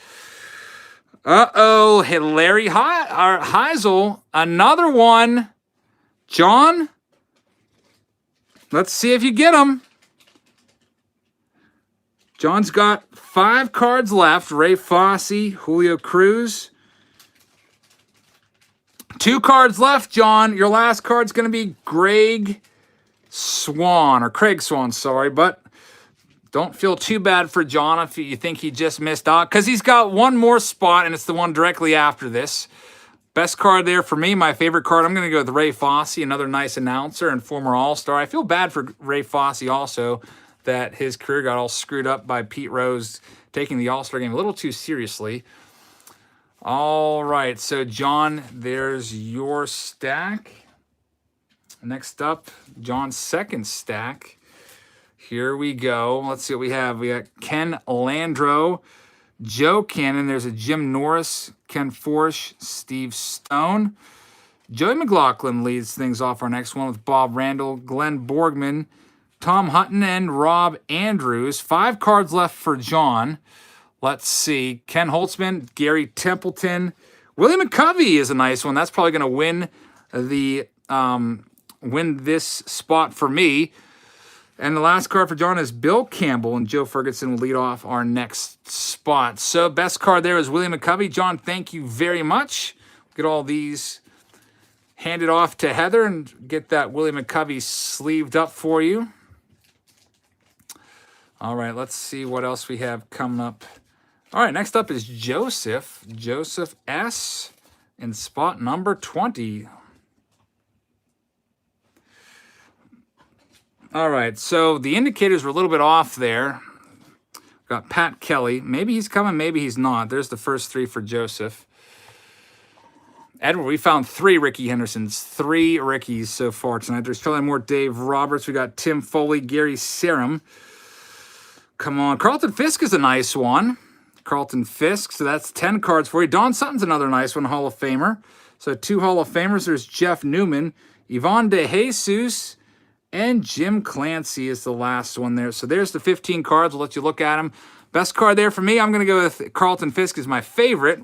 Uh-oh, Larry Heisel. Another one. John, let's see if you get them. John's got 5 cards left. Ray Fosse, Julio Cruz. 2 cards left, John. Your last card's going to be Craig Swan, sorry. But don't feel too bad for John if you think he just missed out, because he's got one more spot, and it's the one directly after this. Best card there for me, my favorite card, I'm going to go with Ray Fosse, another nice announcer and former All-Star. I feel bad for Ray Fosse also, that his career got all screwed up by Pete Rose taking the All-Star game a little too seriously. All right, so John, there's your stack. Next up, John's second stack. Here we go. Let's see what we have. We got Ken Landreau, Joe Cannon. There's a Jim Norris, Ken Forsch, Steve Stone. Joey McLaughlin leads things off our next one with Bob Randall, Glenn Borgman, Tom Hutton, and Rob Andrews. 5 cards left for John. Let's see. Ken Holtzman, Gary Templeton. Willie McCovey is a nice one. That's probably going to win this spot for me. And the last card for John is Bill Campbell, and Joe Ferguson will lead off our next spot. So best card there is Willie McCovey. John, thank you very much. Get all these handed off to Heather and get that Willie McCovey sleeved up for you. All right, let's see what else we have coming up. All right, next up is Joseph. Joseph S. in spot number 20. All right, so the indicators were a little bit off there. Got Pat Kelly. Maybe he's coming, maybe he's not. There's the first 3 for Joseph. Edward, we found 3 Rickey Hendersons, 3 Rickeys so far tonight. There's probably more Dave Roberts. We got Tim Foley, Gary Serum. Come on. Carlton Fisk is a nice one. Carlton Fisk, so that's 10 cards for you. Don Sutton's another nice one, Hall of Famer. So 2 Hall of Famers. There's Jeff Newman, Yvonne DeJesus, and Jim Clancy is the last one there. So there's the 15 cards. We'll let you look at them. Best card there for me, I'm going to go with Carlton Fisk is my favorite.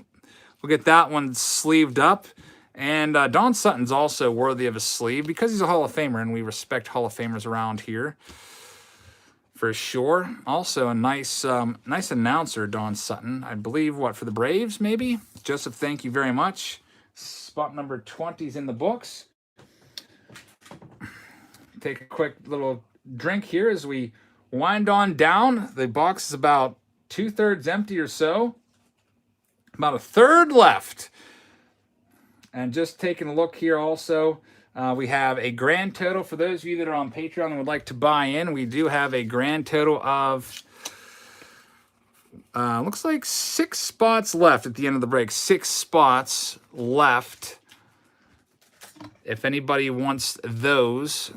We'll get that one sleeved up. And Don Sutton's also worthy of a sleeve because he's a Hall of Famer, and we respect Hall of Famers around here for sure. Also a nice announcer, Don Sutton. I believe, for the Braves, maybe? Joseph, thank you very much. Spot number 20 is in the books. Take a quick little drink here as we wind on down. The box is about 2/3 empty or so. About a third left. And just taking a look here also, we have a grand total. For those of you that are on Patreon and would like to buy in, we do have a grand total of, looks like 6 spots left at the end of the break. 6 spots left. If anybody wants those,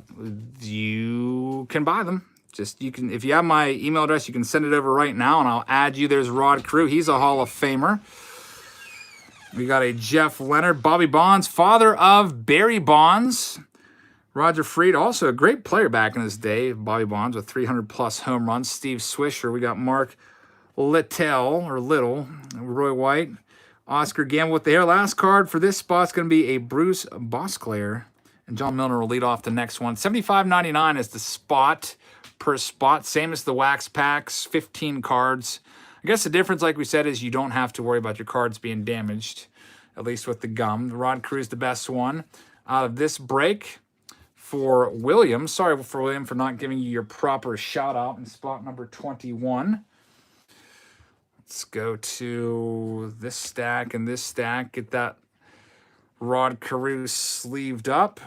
you can buy them. If you have my email address, you can send it over right now, and I'll add you. There's Rod Crew. He's a Hall of Famer. We got a Jeff Leonard, Bobby Bonds, father of Barry Bonds. Roger Freed, also a great player back in his day. Bobby Bonds with 300-plus home runs. Steve Swisher. We got Mark Little, Roy White. Oscar Gamble with the hair. Last card for this spot's going to be a Bruce Bosclair. And John Milner will lead off the next one. $75.99 is the spot per spot. Same as the wax packs. 15 cards. I guess the difference, like we said, is you don't have to worry about your cards being damaged, at least with the gum. The Rod Crew's the best one out of this break for William. Sorry for William for not giving you your proper shout out in spot number 21. Let's go to this stack and this stack. Get that Rod Carew sleeved up.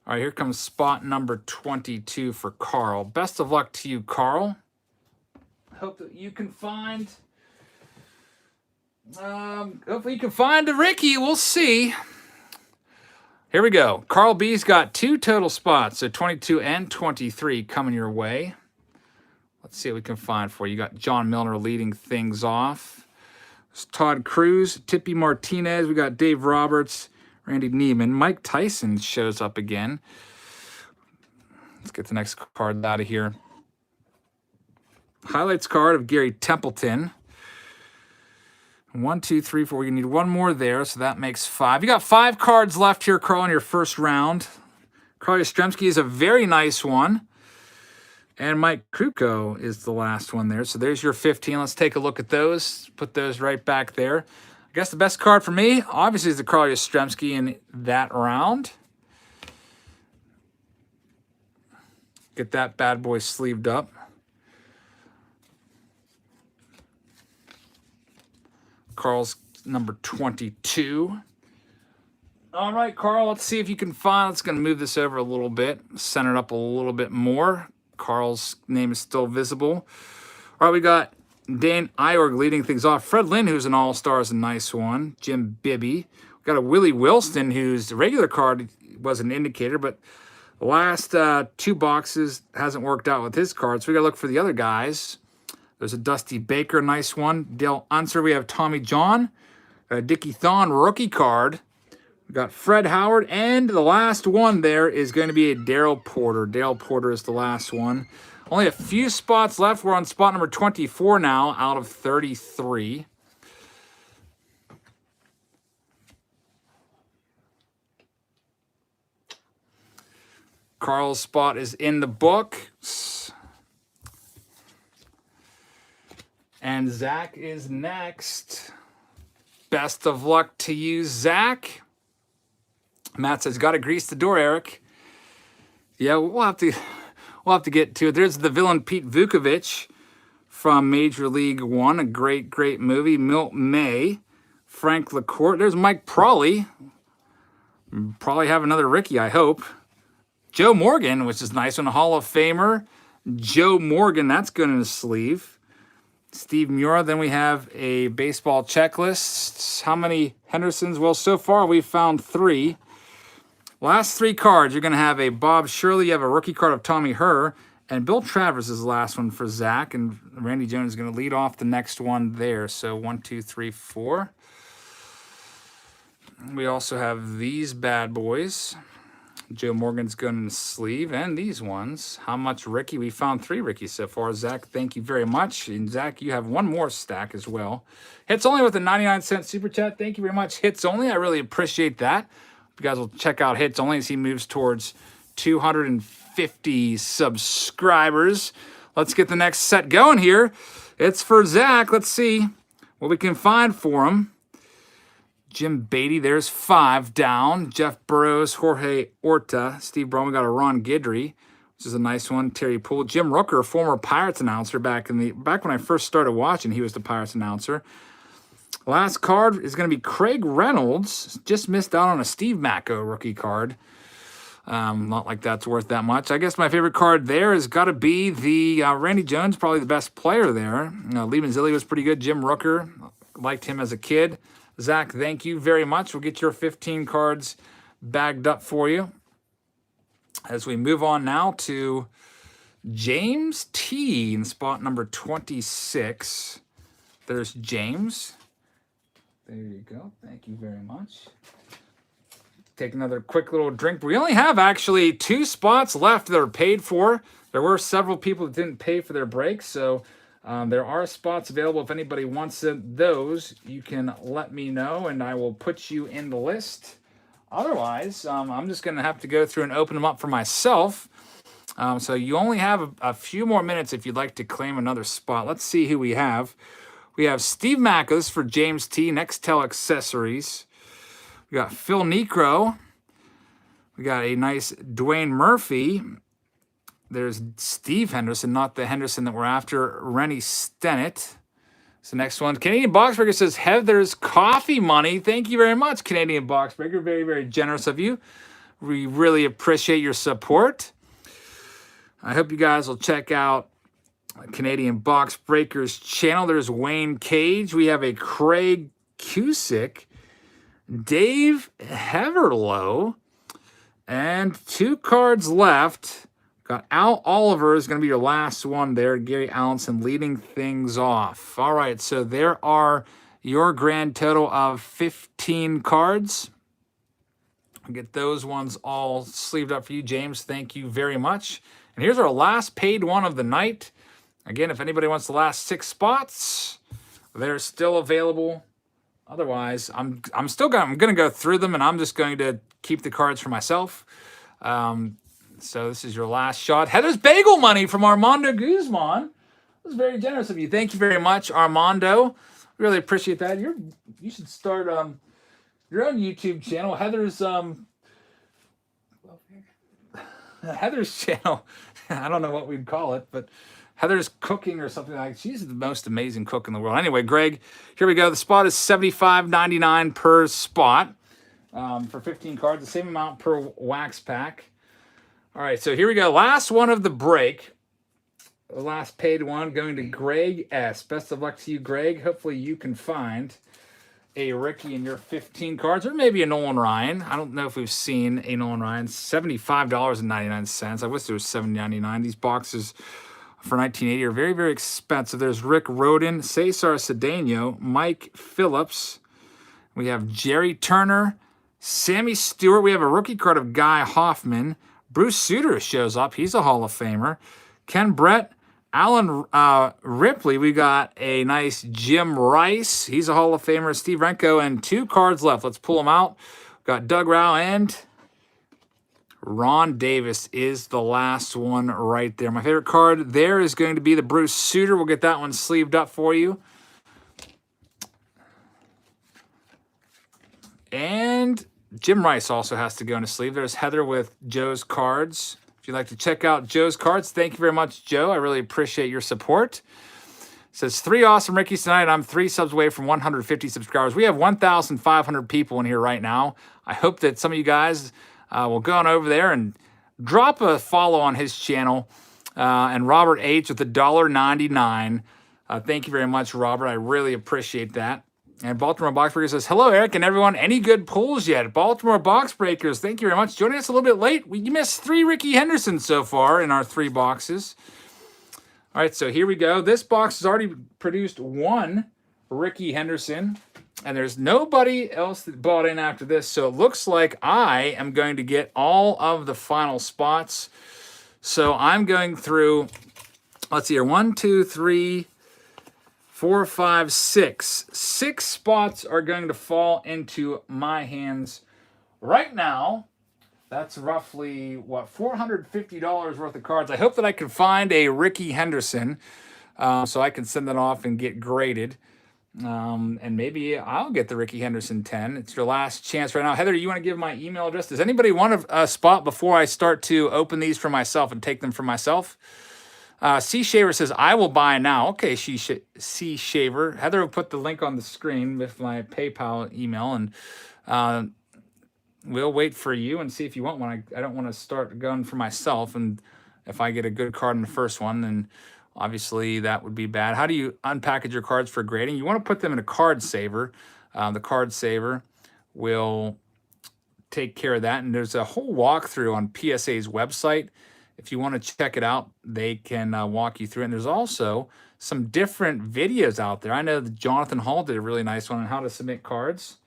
All right, here comes spot number 22 for Carl. Best of luck to you, Carl. Hope that you can find... hopefully you can find a Rickey. We'll see. Here we go. Carl B's got 2 total spots, so 22 and 23 coming your way. Let's see what we can find for you. You got John Milner leading things off. It's Todd Cruz, Tippy Martinez. We got Dave Roberts, Randy Neiman. Mike Tyson shows up again. Let's get the next card out of here. Highlights card of Gary Templeton. 1, 2, 3, 4. You need one more there, so that makes 5. You got 5 cards left here, Carl, in your first round. Carl Yastrzemski is a very nice one. And Mike Kruko is the last one there. So there's your 15. Let's take a look at those. Put those right back there. I guess the best card for me, obviously, is the Carl Yastrzemski in that round. Get that bad boy sleeved up. Carl's number 22. All right, Carl, let's see if you can find... Let's going to move this over a little bit. Center it up a little bit more. Carl's name is still visible. All right, we got Dane Iorg leading things off. Fred Lynn, who's an all-star, is a nice one. Jim Bibby. We got a Willie Wilson, whose regular card was an indicator, but the last 2 boxes hasn't worked out with his card, so we got to look for the other guys. There's a Dusty Baker, nice one. Dale Unser, we have Tommy John. Dickie Thon, rookie card. We got Fred Howard, and the last one there is going to be a Daryl Porter. Daryl Porter is the last one. Only a few spots left. We're on spot number 24 now out of 33. Carl's spot is in the books. And Zach is next. Best of luck to you, Zach. Matt says, "Got to grease the door, Eric." Yeah, we'll have to get to it. There's the villain Pete Vukovich from Major League One, a great movie. Milt May, Frank LaCourte. There's Mike Prawley. Probably have another Rickey, I hope. Joe Morgan, which is nice one, a Hall of Famer. Joe Morgan, that's good in his sleeve. Steve Mura. Then we have a baseball checklist. How many Hendersons? Well, so far we've found 3. Last 3 cards, you're going to have a Bob Shirley, you have a rookie card of Tommy Herr, and Bill Travers is the last one for Zach, and Randy Jones is going to lead off the next one there. So 1, 2, 3, 4. We also have these bad boys. Joe Morgan's going in the sleeve, and these ones. How much Rickey? We found 3 Rickeys so far. Zach, thank you very much. And Zach, you have one more stack as well. Hits Only with a 99-cent super chat. Thank you very much, Hits Only. I really appreciate that. You guys will check out Hits Only as he moves towards 250 subscribers. Let's get the next set going here. It's for Zach. Let's see what we can find for him. Jim Beatty, there's 5 down. Jeff Burrows, Jorge Orta. Steve Brown, we got a Ron Guidry, which is a nice one. Terry Poole. Jim Rooker, former Pirates announcer back when I first started watching, he was the Pirates announcer. Last card is going to be Craig Reynolds. Just missed out on a Steve Macko rookie card. Not like that's worth that much. I guess my favorite card there has got to be the Randy Jones, probably the best player there. Lee Mazzilli was pretty good. Jim Rooker, liked him as a kid. Zach, thank you very much. We'll get your 15 cards bagged up for you. As we move on now to James T in spot number 26. There's James. There you go. Thank you very much. Take another quick little drink. We only have actually 2 spots left that are paid for. There were several people that didn't pay for their breaks, so there are spots available. If anybody wants those, you can let me know, and I will put you in the list. Otherwise, I'm just going to have to go through and open them up for myself. So you only have a few more minutes if you'd like to claim another spot. Let's see who we have. We have Steve Mackos for James T. Nextel Accessories. We got Phil Necro. We got a nice Dwayne Murphy. There's Steve Henderson, not the Henderson that we're after. Rennie Stennett. So next one, Canadian Boxbreaker says, Heather's coffee money. Thank you very much, Canadian Boxbreaker. Very, very generous of you. We really appreciate your support. I hope you guys will check out Canadian Boxbreaker's channel. There's Wayne Cage. We have a Craig Cusick, Dave Heverlow, and 2 cards left. Got Al Oliver is going to be your last one there. Gary Allenson leading things off. All right, so there are your grand total of 15 cards. I'll get those ones all sleeved up for you, James. Thank you very much. And here's our last paid one of the night. Again, if anybody wants the last 6 spots, they're still available. Otherwise, I'm going to go through them, and I'm just going to keep the cards for myself. So this is your last shot. Heather's bagel money from Armando Guzman. That was very generous of you. Thank you very much, Armando. Really appreciate that. You should start your own YouTube channel. Heather's channel. I don't know what we'd call it, but Heather's Cooking or something like that. She's the most amazing cook in the world. Anyway, Greg, here we go. The spot is $75.99 per spot for 15 cards, the same amount per wax pack. All right, so here we go. Last one of the break. The last paid one going to Greg S. Best of luck to you, Greg. Hopefully you can find a Rickey in your 15 cards, or maybe a Nolan Ryan. I don't know if we've seen a Nolan Ryan. $75.99. I wish there was $7.99. These boxes for 1980 are very, very expensive. There's Rick Roden, Cesar Cedeno, Mike Phillips. We have Jerry Turner, Sammy Stewart. We have a rookie card of Guy Hoffman. Bruce Sutter shows up. He's a Hall of Famer. Ken Brett, Alan Ripley. We got a nice Jim Rice. He's a Hall of Famer. Steve Renko, and 2 cards left. Let's pull them out. We've got Doug Rao and Ron Davis is the last one right there. My favorite card there is going to be the Bruce Sutter. We'll get that one sleeved up for you. And Jim Rice also has to go in a sleeve. There's Heather with Joe's cards. If you'd like to check out Joe's cards, thank you very much, Joe. I really appreciate your support. It says 3 awesome Rickeys tonight. I'm 3 subs away from 150 subscribers. We have 1,500 people in here right now. I hope that some of you guys will go on over there and drop a follow on his channel. And Robert H. with $1.99. Thank you very much, Robert. I really appreciate that. And Baltimore Boxbreaker says, hello, Eric and everyone. Any good pulls yet? Baltimore Boxbreakers, thank you very much. Joining us a little bit late. You missed 3 Rickey Henderson so far in our 3 boxes. All right, so here we go. This box has already produced 1 Rickey Henderson, and there's nobody else that bought in after this. So it looks like I am going to get all of the final spots. So I'm going through, let's see here, 1, 2, 3, 4, 5, 6. 6 spots are going to fall into my hands right now. That's roughly, what, $450 worth of cards. I hope that I can find a Rickey Henderson so I can send that off and get graded. And maybe I'll get the Rickey Henderson 10. It's your last chance right now. Heather, you want to give my email address? Does anybody want a spot before I start to open these for myself and take them for myself? C. Shaver says, I will buy now. Okay, C. Shaver. Heather will put the link on the screen with my PayPal email, and we'll wait for you and see if you want one. I don't want to start going for myself, and if I get a good card in the first one, then obviously that would be bad. How do you unpackage your cards for grading? You want to put them in a card saver. The card saver will take care of that, and there's a whole walkthrough on PSA's website. If you want to check it out, they can walk you through it. And there's also some different videos out there. I know that Jonathan Hall did a really nice one on how to submit cards.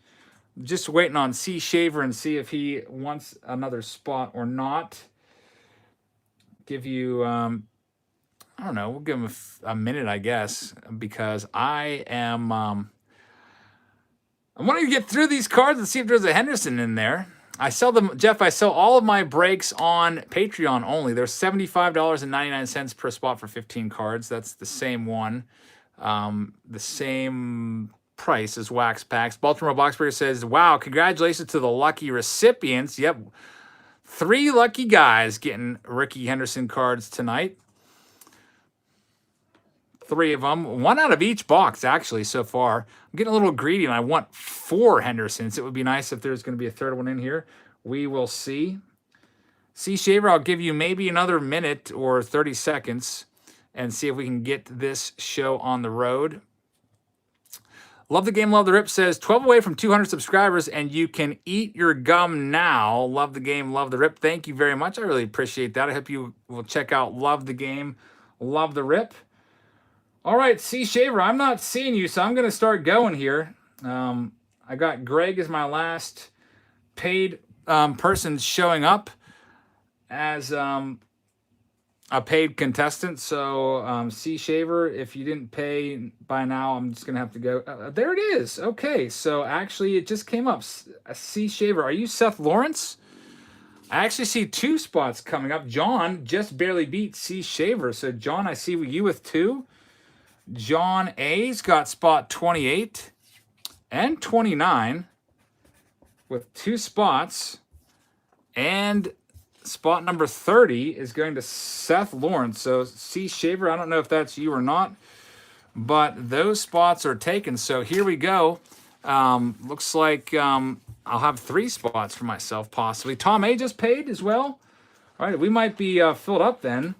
Just waiting on C. Shaver and see if he wants another spot or not. Give you, I don't know, we'll give him a minute, I guess, because I am, I wanted to get through these cards and see if there's a Henderson in there. I sell them, Jeff. I sell all of my breaks on Patreon only. They're $75.99 per spot for 15 cards. That's the same one, the same price as Wax Packs. Baltimore Boxbreaker says, "Wow, congratulations to the lucky recipients." Yep, 3 lucky guys getting Rickey Henderson cards tonight. 3 of them, 1 out of each box actually so far. I'm getting a little greedy and I want 4 Hendersons. It would be nice if there's going to be a third one in here. We will see. See, Shaver, I'll give you maybe another minute or 30 seconds and see if we can get this show on the road. Love the game, love the rip says 12 away from 200 subscribers and you can eat your gum now. Love the game, love the rip. Thank you very much. I really appreciate that. I hope you will check out Love the Game, Love the Rip. All right, C. Shaver, I'm not seeing you, so I'm going to start going here. I got Greg as my last paid person showing up as a paid contestant. So, C. Shaver, if you didn't pay by now, I'm just going to have to go. There it is. Okay, so actually it just came up. C. Shaver, are you Seth Lawrence? I actually see 2 spots coming up. John just barely beat C. Shaver. So, John, I see you with 2. John A's got spot 28 and 29 with 2 spots. And spot number 30 is going to Seth Lawrence. So, C. Shaver, I don't know if that's you or not, but those spots are taken. So, here we go. Looks like I'll have 3 spots for myself, possibly. Tom A. just paid as well. All right, we might be filled up then.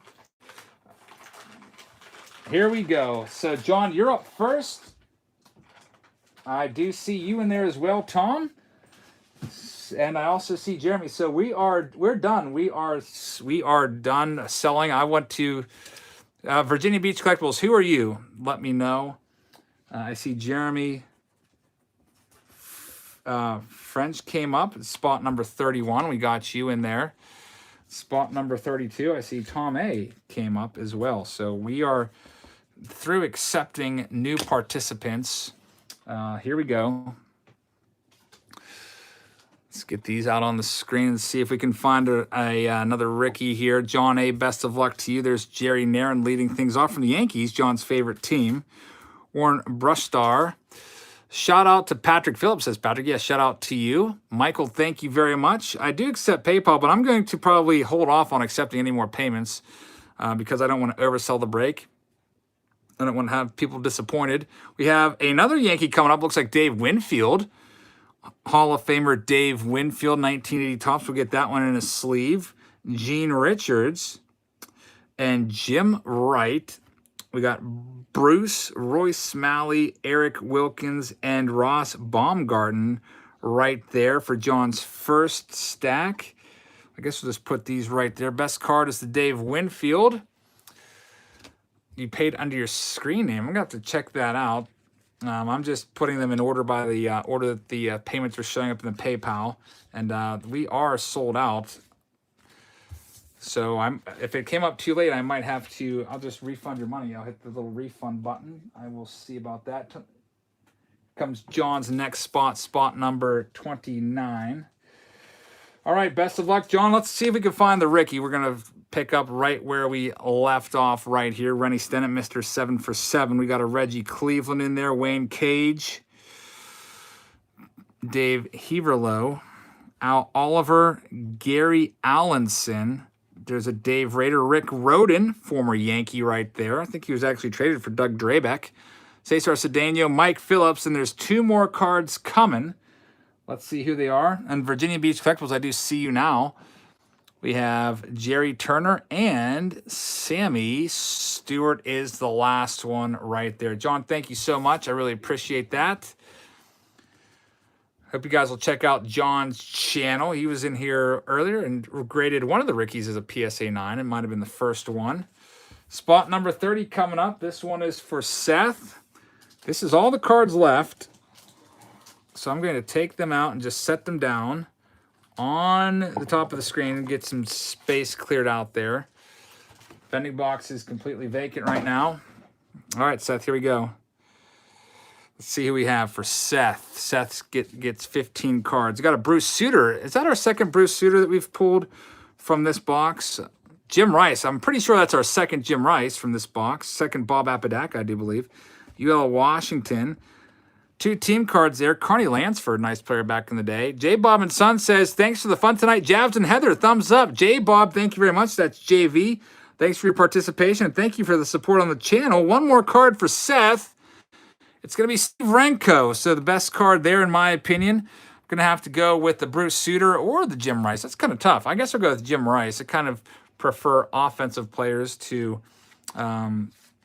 Here we go. So, John, you're up first. I do see you in there as well, Tom. And I also see Jeremy. So we're done. We are done selling. I went to Virginia Beach Collectibles. Who are you? Let me know. I see Jeremy. French came up. Spot number 31. We got you in there. Spot number 32. I see Tom A came up as well. So we are through accepting new participants. Here we go. Let's get these out on the screen and see if we can find another Rickey here. John A, best of luck to you. There's Jerry Nairn leading things off from the Yankees, John's favorite team. Warren Brushstar. Shout out to Patrick Phillips, says Patrick. Yes, shout out to you. Michael, thank you very much. I do accept PayPal, but I'm going to probably hold off on accepting any more payments because I don't want to oversell the break. I don't want to have people disappointed. We have another Yankee coming up. Looks like Dave Winfield. Hall of Famer Dave Winfield, 1980 Topps. We'll get that one in a sleeve. Gene Richards and Jim Wright. We got Bruce, Royce Smalley, Eric Wilkins, and Ross Baumgarten right there for John's first stack. I guess we'll just put these right there. Best card is the Dave Winfield. You paid under your screen name. I'm going to have to check that out. I'm just putting them in order by the order that the payments are showing up in the PayPal. And we are sold out. So if it came up too late, I might have to, I'll just refund your money. I'll hit the little refund button. I will see about that. Comes John's next spot, spot number 29. All right, best of luck, John. Let's see if we can find the Rickey. We're going to pick up right where we left off right here. Rennie Stennett, Mr. 7 for 7. We got a Reggie Cleveland in there, Wayne Cage, Dave Heverlow, Al Oliver, Gary Allenson. There's a Dave Rader, Rick Rhoden, former Yankee right there. I think he was actually traded for Doug Drabeck. Cesar Cedeno, Mike Phillips, and there's 2 more cards coming. Let's see who they are. And Virginia Beach Collectibles, I do see you now. We have Jerry Turner and Sammy Stewart is the last one right there. John, thank you so much. I really appreciate that. Hope you guys will check out John's channel. He was in here earlier and graded one of the Rickeys as a PSA 9. It might have been the first one. Spot number 30 coming up. This one is for Seth. This is all the cards left. So I'm going to take them out and just set them down on the top of the screen and get some space cleared out there. Vending box is completely vacant right now. All right, Seth, here we go. Let's see who we have for Seth. Seth gets 15 cards. We got a Bruce Sutter. Is that our second Bruce Sutter that we've pulled from this box? Jim Rice. I'm pretty sure that's our second Jim Rice from this box. Second Bob Apodaca, I do believe. UL Washington. 2 team cards there. Carney Lansford, nice player back in the day. J. Bob and Son says, thanks for the fun tonight. Jabs and Heather, thumbs up. J. Bob, thank you very much. That's JV. Thanks for your participation, and thank you for the support on the channel. One more card for Seth. It's going to be Steve Renko. So the best card there, in my opinion. I'm going to have to go with the Bruce Sutter or the Jim Rice. That's kind of tough. I guess I'll go with Jim Rice. I kind of prefer offensive players to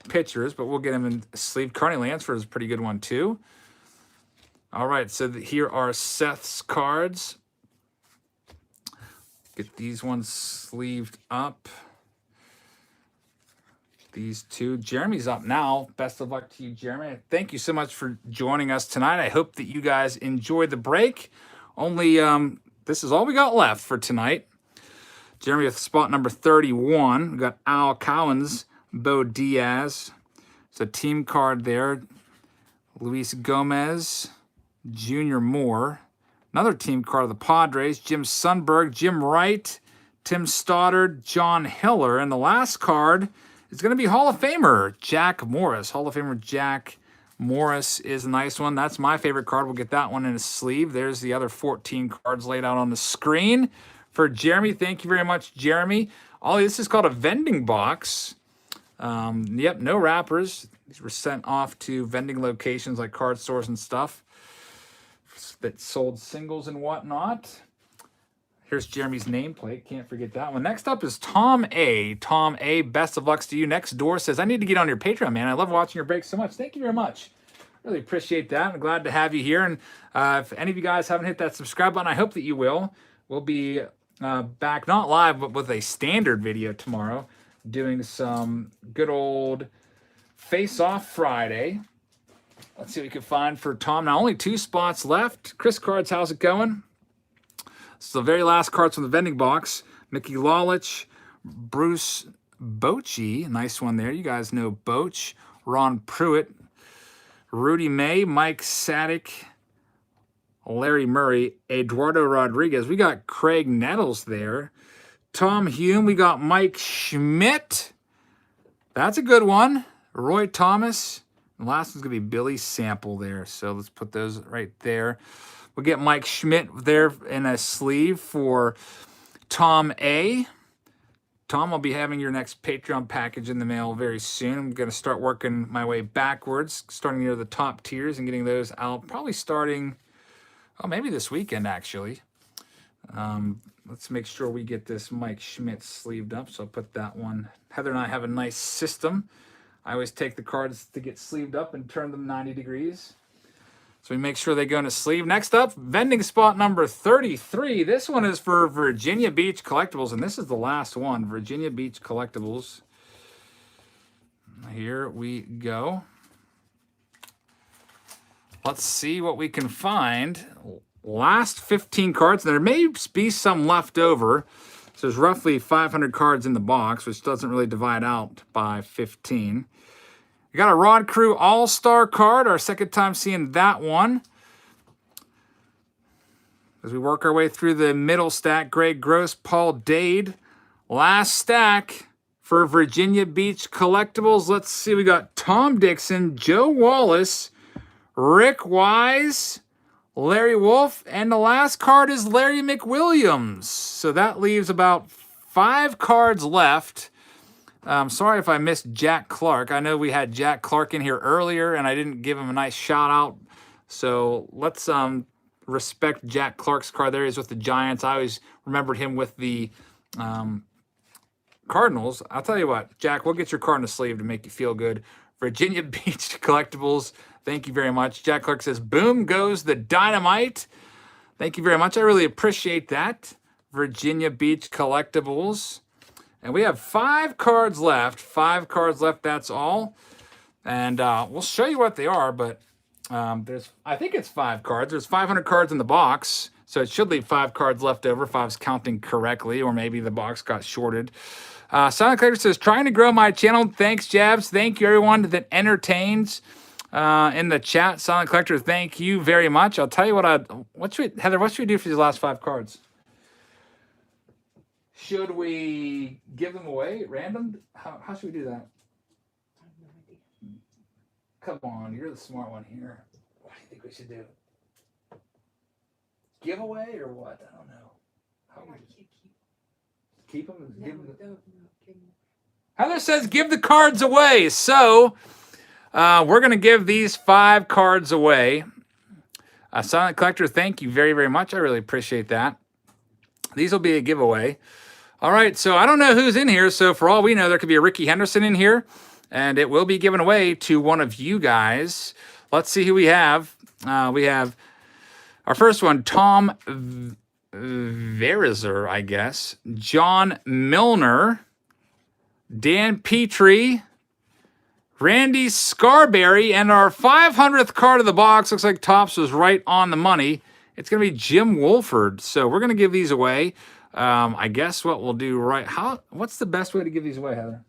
pitchers, but we'll get him in sleeve. Carney Lansford is a pretty good one, too. All right, so here are Seth's cards. Get these ones sleeved up. These 2. Jeremy's up now. Best of luck to you, Jeremy. Thank you so much for joining us tonight. I hope that you guys enjoyed the break. Only, this is all we got left for tonight. Jeremy with spot number 31. We got Al Cowens, Bo Diaz. It's a team card there. Luis Gomez, Junior Moore. Another team card of the Padres. Jim Sundberg, Jim Wright, Tim Stoddard, John Hiller. And the last card is going to be Hall of Famer Jack Morris. Hall of Famer Jack Morris is a nice one. That's my favorite card. We'll get that one in a sleeve. There's the other 14 cards laid out on the screen for Jeremy. Thank you very much, Jeremy. Ollie, this is called a vending box. Yep, no wrappers. These were sent off to vending locations like card stores and stuff that sold singles and whatnot. Here's Jeremy's nameplate. Can't forget that one. Next up is Tom A. Tom A, best of luck to you. Next door says, I need to get on your Patreon, man. I love watching your breaks so much. Thank you very much. Really appreciate that. I'm glad to have you here. And if any of you guys haven't hit that subscribe button, I hope that you will. We'll be back, not live, but with a standard video tomorrow, doing some good old Face-Off Friday. Let's see what we can find for Tom. Now, only 2 spots left. Chris Cards, how's it going? So the very last cards from the vending box. Mickey Lalich, Bruce Bochy, nice one there. You guys know Boch. Ron Pruitt, Rudy May, Mike Sadek, Larry Murray, Eduardo Rodriguez. We got Craig Nettles there. Tom Hume, we got Mike Schmidt. That's a good one. Roy Thomas. The last one's going to be Billy Sample there. So let's put those right there. We'll get Mike Schmidt there in a sleeve for Tom A. Tom, I'll be having your next Patreon package in the mail very soon. I'm going to start working my way backwards, starting near the top tiers and getting those out, probably starting, oh, maybe this weekend, actually. Let's make sure we get this Mike Schmidt sleeved up, so I'll put that one. Heather and I have a nice system. I always take the cards to get sleeved up and turn them 90 degrees. So we make sure they go in a sleeve. Next up, vending spot number 33. This one is for Virginia Beach Collectibles, and this is the last one, Virginia Beach Collectibles. Here we go. Let's see what we can find. Last 15 cards. There may be some left over. So there's roughly 500 cards in the box, which doesn't really divide out by 15. We got a Rod Crew All-Star card, our second time seeing that one. As we work our way through the middle stack, Greg Gross, Paul Dade. Last stack for Virginia Beach Collectibles. Let's see, we got Tom Dixon, Joe Wallace, Rick Wise, Larry Wolf, and the last card is Larry McWilliams. So that leaves about 5 cards left. Sorry if I missed Jack Clark. I know we had Jack Clark in here earlier, and I didn't give him a nice shout out. So let's respect Jack Clark's card. There he is with the Giants. I always remembered him with the Cardinals. I'll tell you what, Jack, we'll get your card in the sleeve to make you feel good. Virginia Beach Collectibles, thank you very much. Jack Clark says, boom goes the dynamite. Thank you very much. I really appreciate that. Virginia Beach Collectibles. And we have 5 cards left. 5 cards left, that's all. And we'll show you what they are, but I think it's 5 cards. There's 500 cards in the box, so it should leave 5 cards left over if I was counting correctly, or maybe the box got shorted. Sonic Clacker says, trying to grow my channel. Thanks, Jabs. Thank you, everyone that entertains. in the chat. Silent Collector, thank you very much. I'll tell you Heather, what should we do for these last 5 cards? Should we give them away at random? How should we do that? I have no idea. Come on, you're the smart one here. What do you think we should do? Give away or what? I don't know. How do we keep them? No, Give them give them. Heather says give the cards away. So we're going to give these 5 cards away. Silent Collector, thank you very, very much. I really appreciate that. These will be a giveaway. All right, so I don't know who's in here. So for all we know, there could be a Rickey Henderson in here, and it will be given away to one of you guys. Let's see who we have. We have our first one, Tom Verizer, I guess. John Milner. Dan Petrie. Randy Scarberry. And our 500th card of the box, looks like Topps was right on the money. It's going to be Jim Wolford. So we're going to give these away. I guess what we'll do what's the best way to give these away, Heather?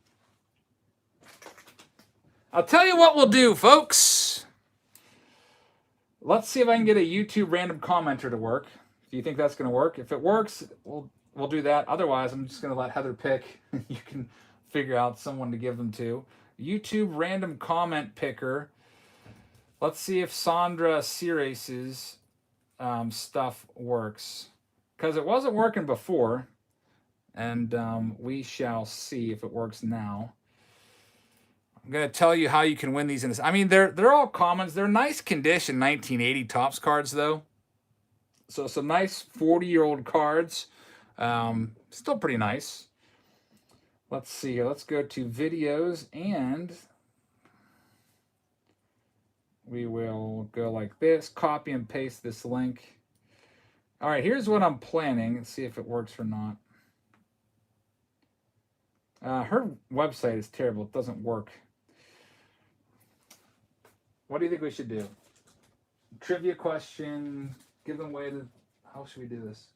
I'll tell you what we'll do, folks. Let's see if I can get a YouTube random commenter to work. Do you think that's going to work? If it works, we'll do that. Otherwise, I'm just going to let Heather pick. You can figure out someone to give them to. YouTube random comment picker. Let's see if Sandra Sirace's stuff works. Because it wasn't working before. And we shall see if it works now. I'm going to tell you how you can win these in this. I mean, they're all commons. They're nice condition 1980 Topps cards, though. So some nice 40-year-old cards. Still pretty nice. Let's see. Let's go to videos, and we will go like this. Copy and paste this link. All right, here's what I'm planning. Let's see if it works or not. Her website is terrible. It doesn't work. What do you think we should do? Trivia question. Give them away to... How should we do this?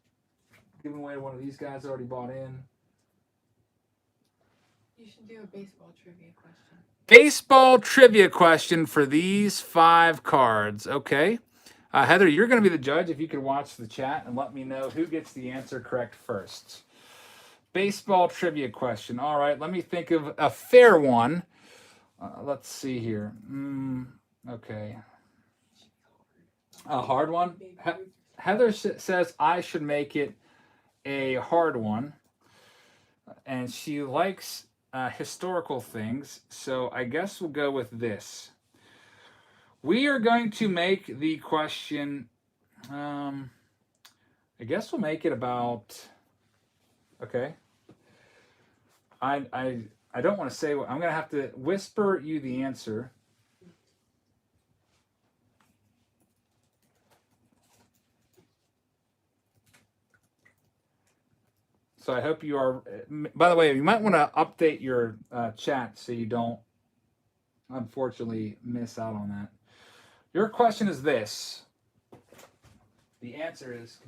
Give them away to one of these guys that already bought in. You should do a baseball trivia question. Baseball trivia question for these 5 cards. Okay. Heather, you're going to be the judge if you could watch the chat and let me know who gets the answer correct first. Baseball trivia question. All right, let me think of a fair one. Let's see here. Okay. A hard one? Heather says I should make it a hard one. And she likes historical things, so I guess we'll go with this. We are going to make the question, I guess we'll make it about, okay. I don't want to say what, I'm going to have to whisper you the answer. So I hope you are, by the way, you might want to update your chat so you don't, unfortunately, miss out on that. Your question is this. The answer is,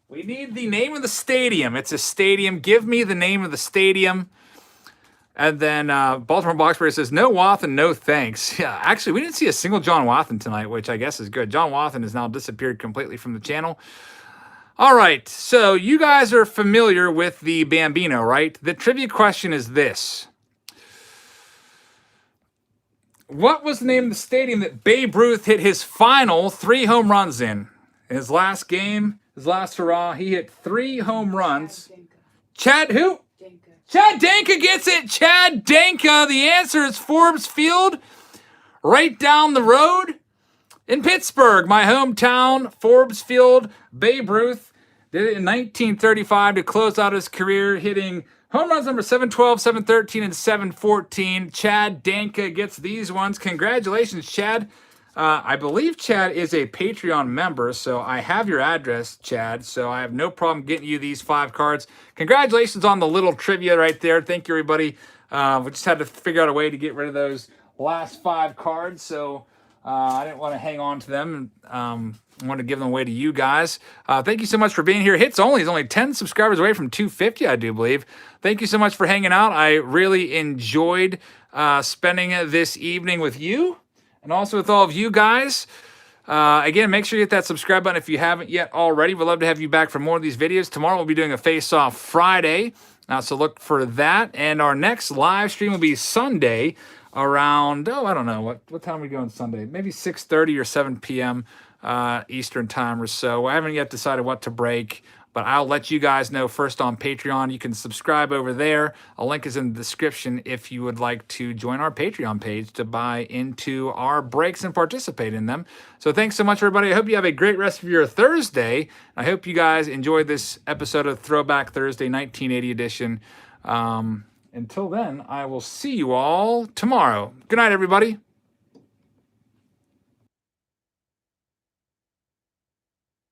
we need the name of the stadium. It's a stadium. Give me the name of the stadium. And then Baltimore Boxberry says, no Wathen, no thanks. Yeah, actually, we didn't see a single John Wathen tonight, which I guess is good. John Wathen has now disappeared completely from the channel. All right, so you guys are familiar with the Bambino, right? The trivia question is this. What was the name of the stadium that Babe Ruth hit his final 3 home runs in? In his last game, his last hurrah, he hit 3 home runs. Chad who? Danka. Chad Danka gets it. Chad Danka. The answer is Forbes Field, right down the road in Pittsburgh, my hometown. Forbes Field. Babe Ruth did it in 1935 to close out his career, hitting home runs number 712, 713, and 714. Chad Danka gets these ones. Congratulations, Chad. I believe Chad is a Patreon member, so I have your address, Chad, so I have no problem getting you these 5 cards. Congratulations on the little trivia right there. Thank you, everybody. We just had to figure out a way to get rid of those last 5 cards, so I didn't want to hang on to them. I want to give them away to you guys. Thank you so much for being here. He's only 10 subscribers away from 250, I do believe. Thank you so much for hanging out. I really enjoyed spending this evening with you and also with all of you guys. Again, make sure you hit that subscribe button if you haven't yet already. We'd love to have you back for more of these videos. Tomorrow we'll be doing a face-off Friday, so look for that. And our next live stream will be Sunday around, I don't know, what time are we going Sunday? Maybe 6:30 or 7 p.m. Eastern time or so. I haven't yet decided what to break, but I'll let you guys know first on Patreon. You can subscribe over there. A link is in the description if you would like to join our Patreon page to buy into our breaks and participate in them. So thanks so much, everybody. I hope you have a great rest of your Thursday. I hope you guys enjoyed this episode of Throwback Thursday 1980 edition. Until then, I will see you all tomorrow. Good night, everybody.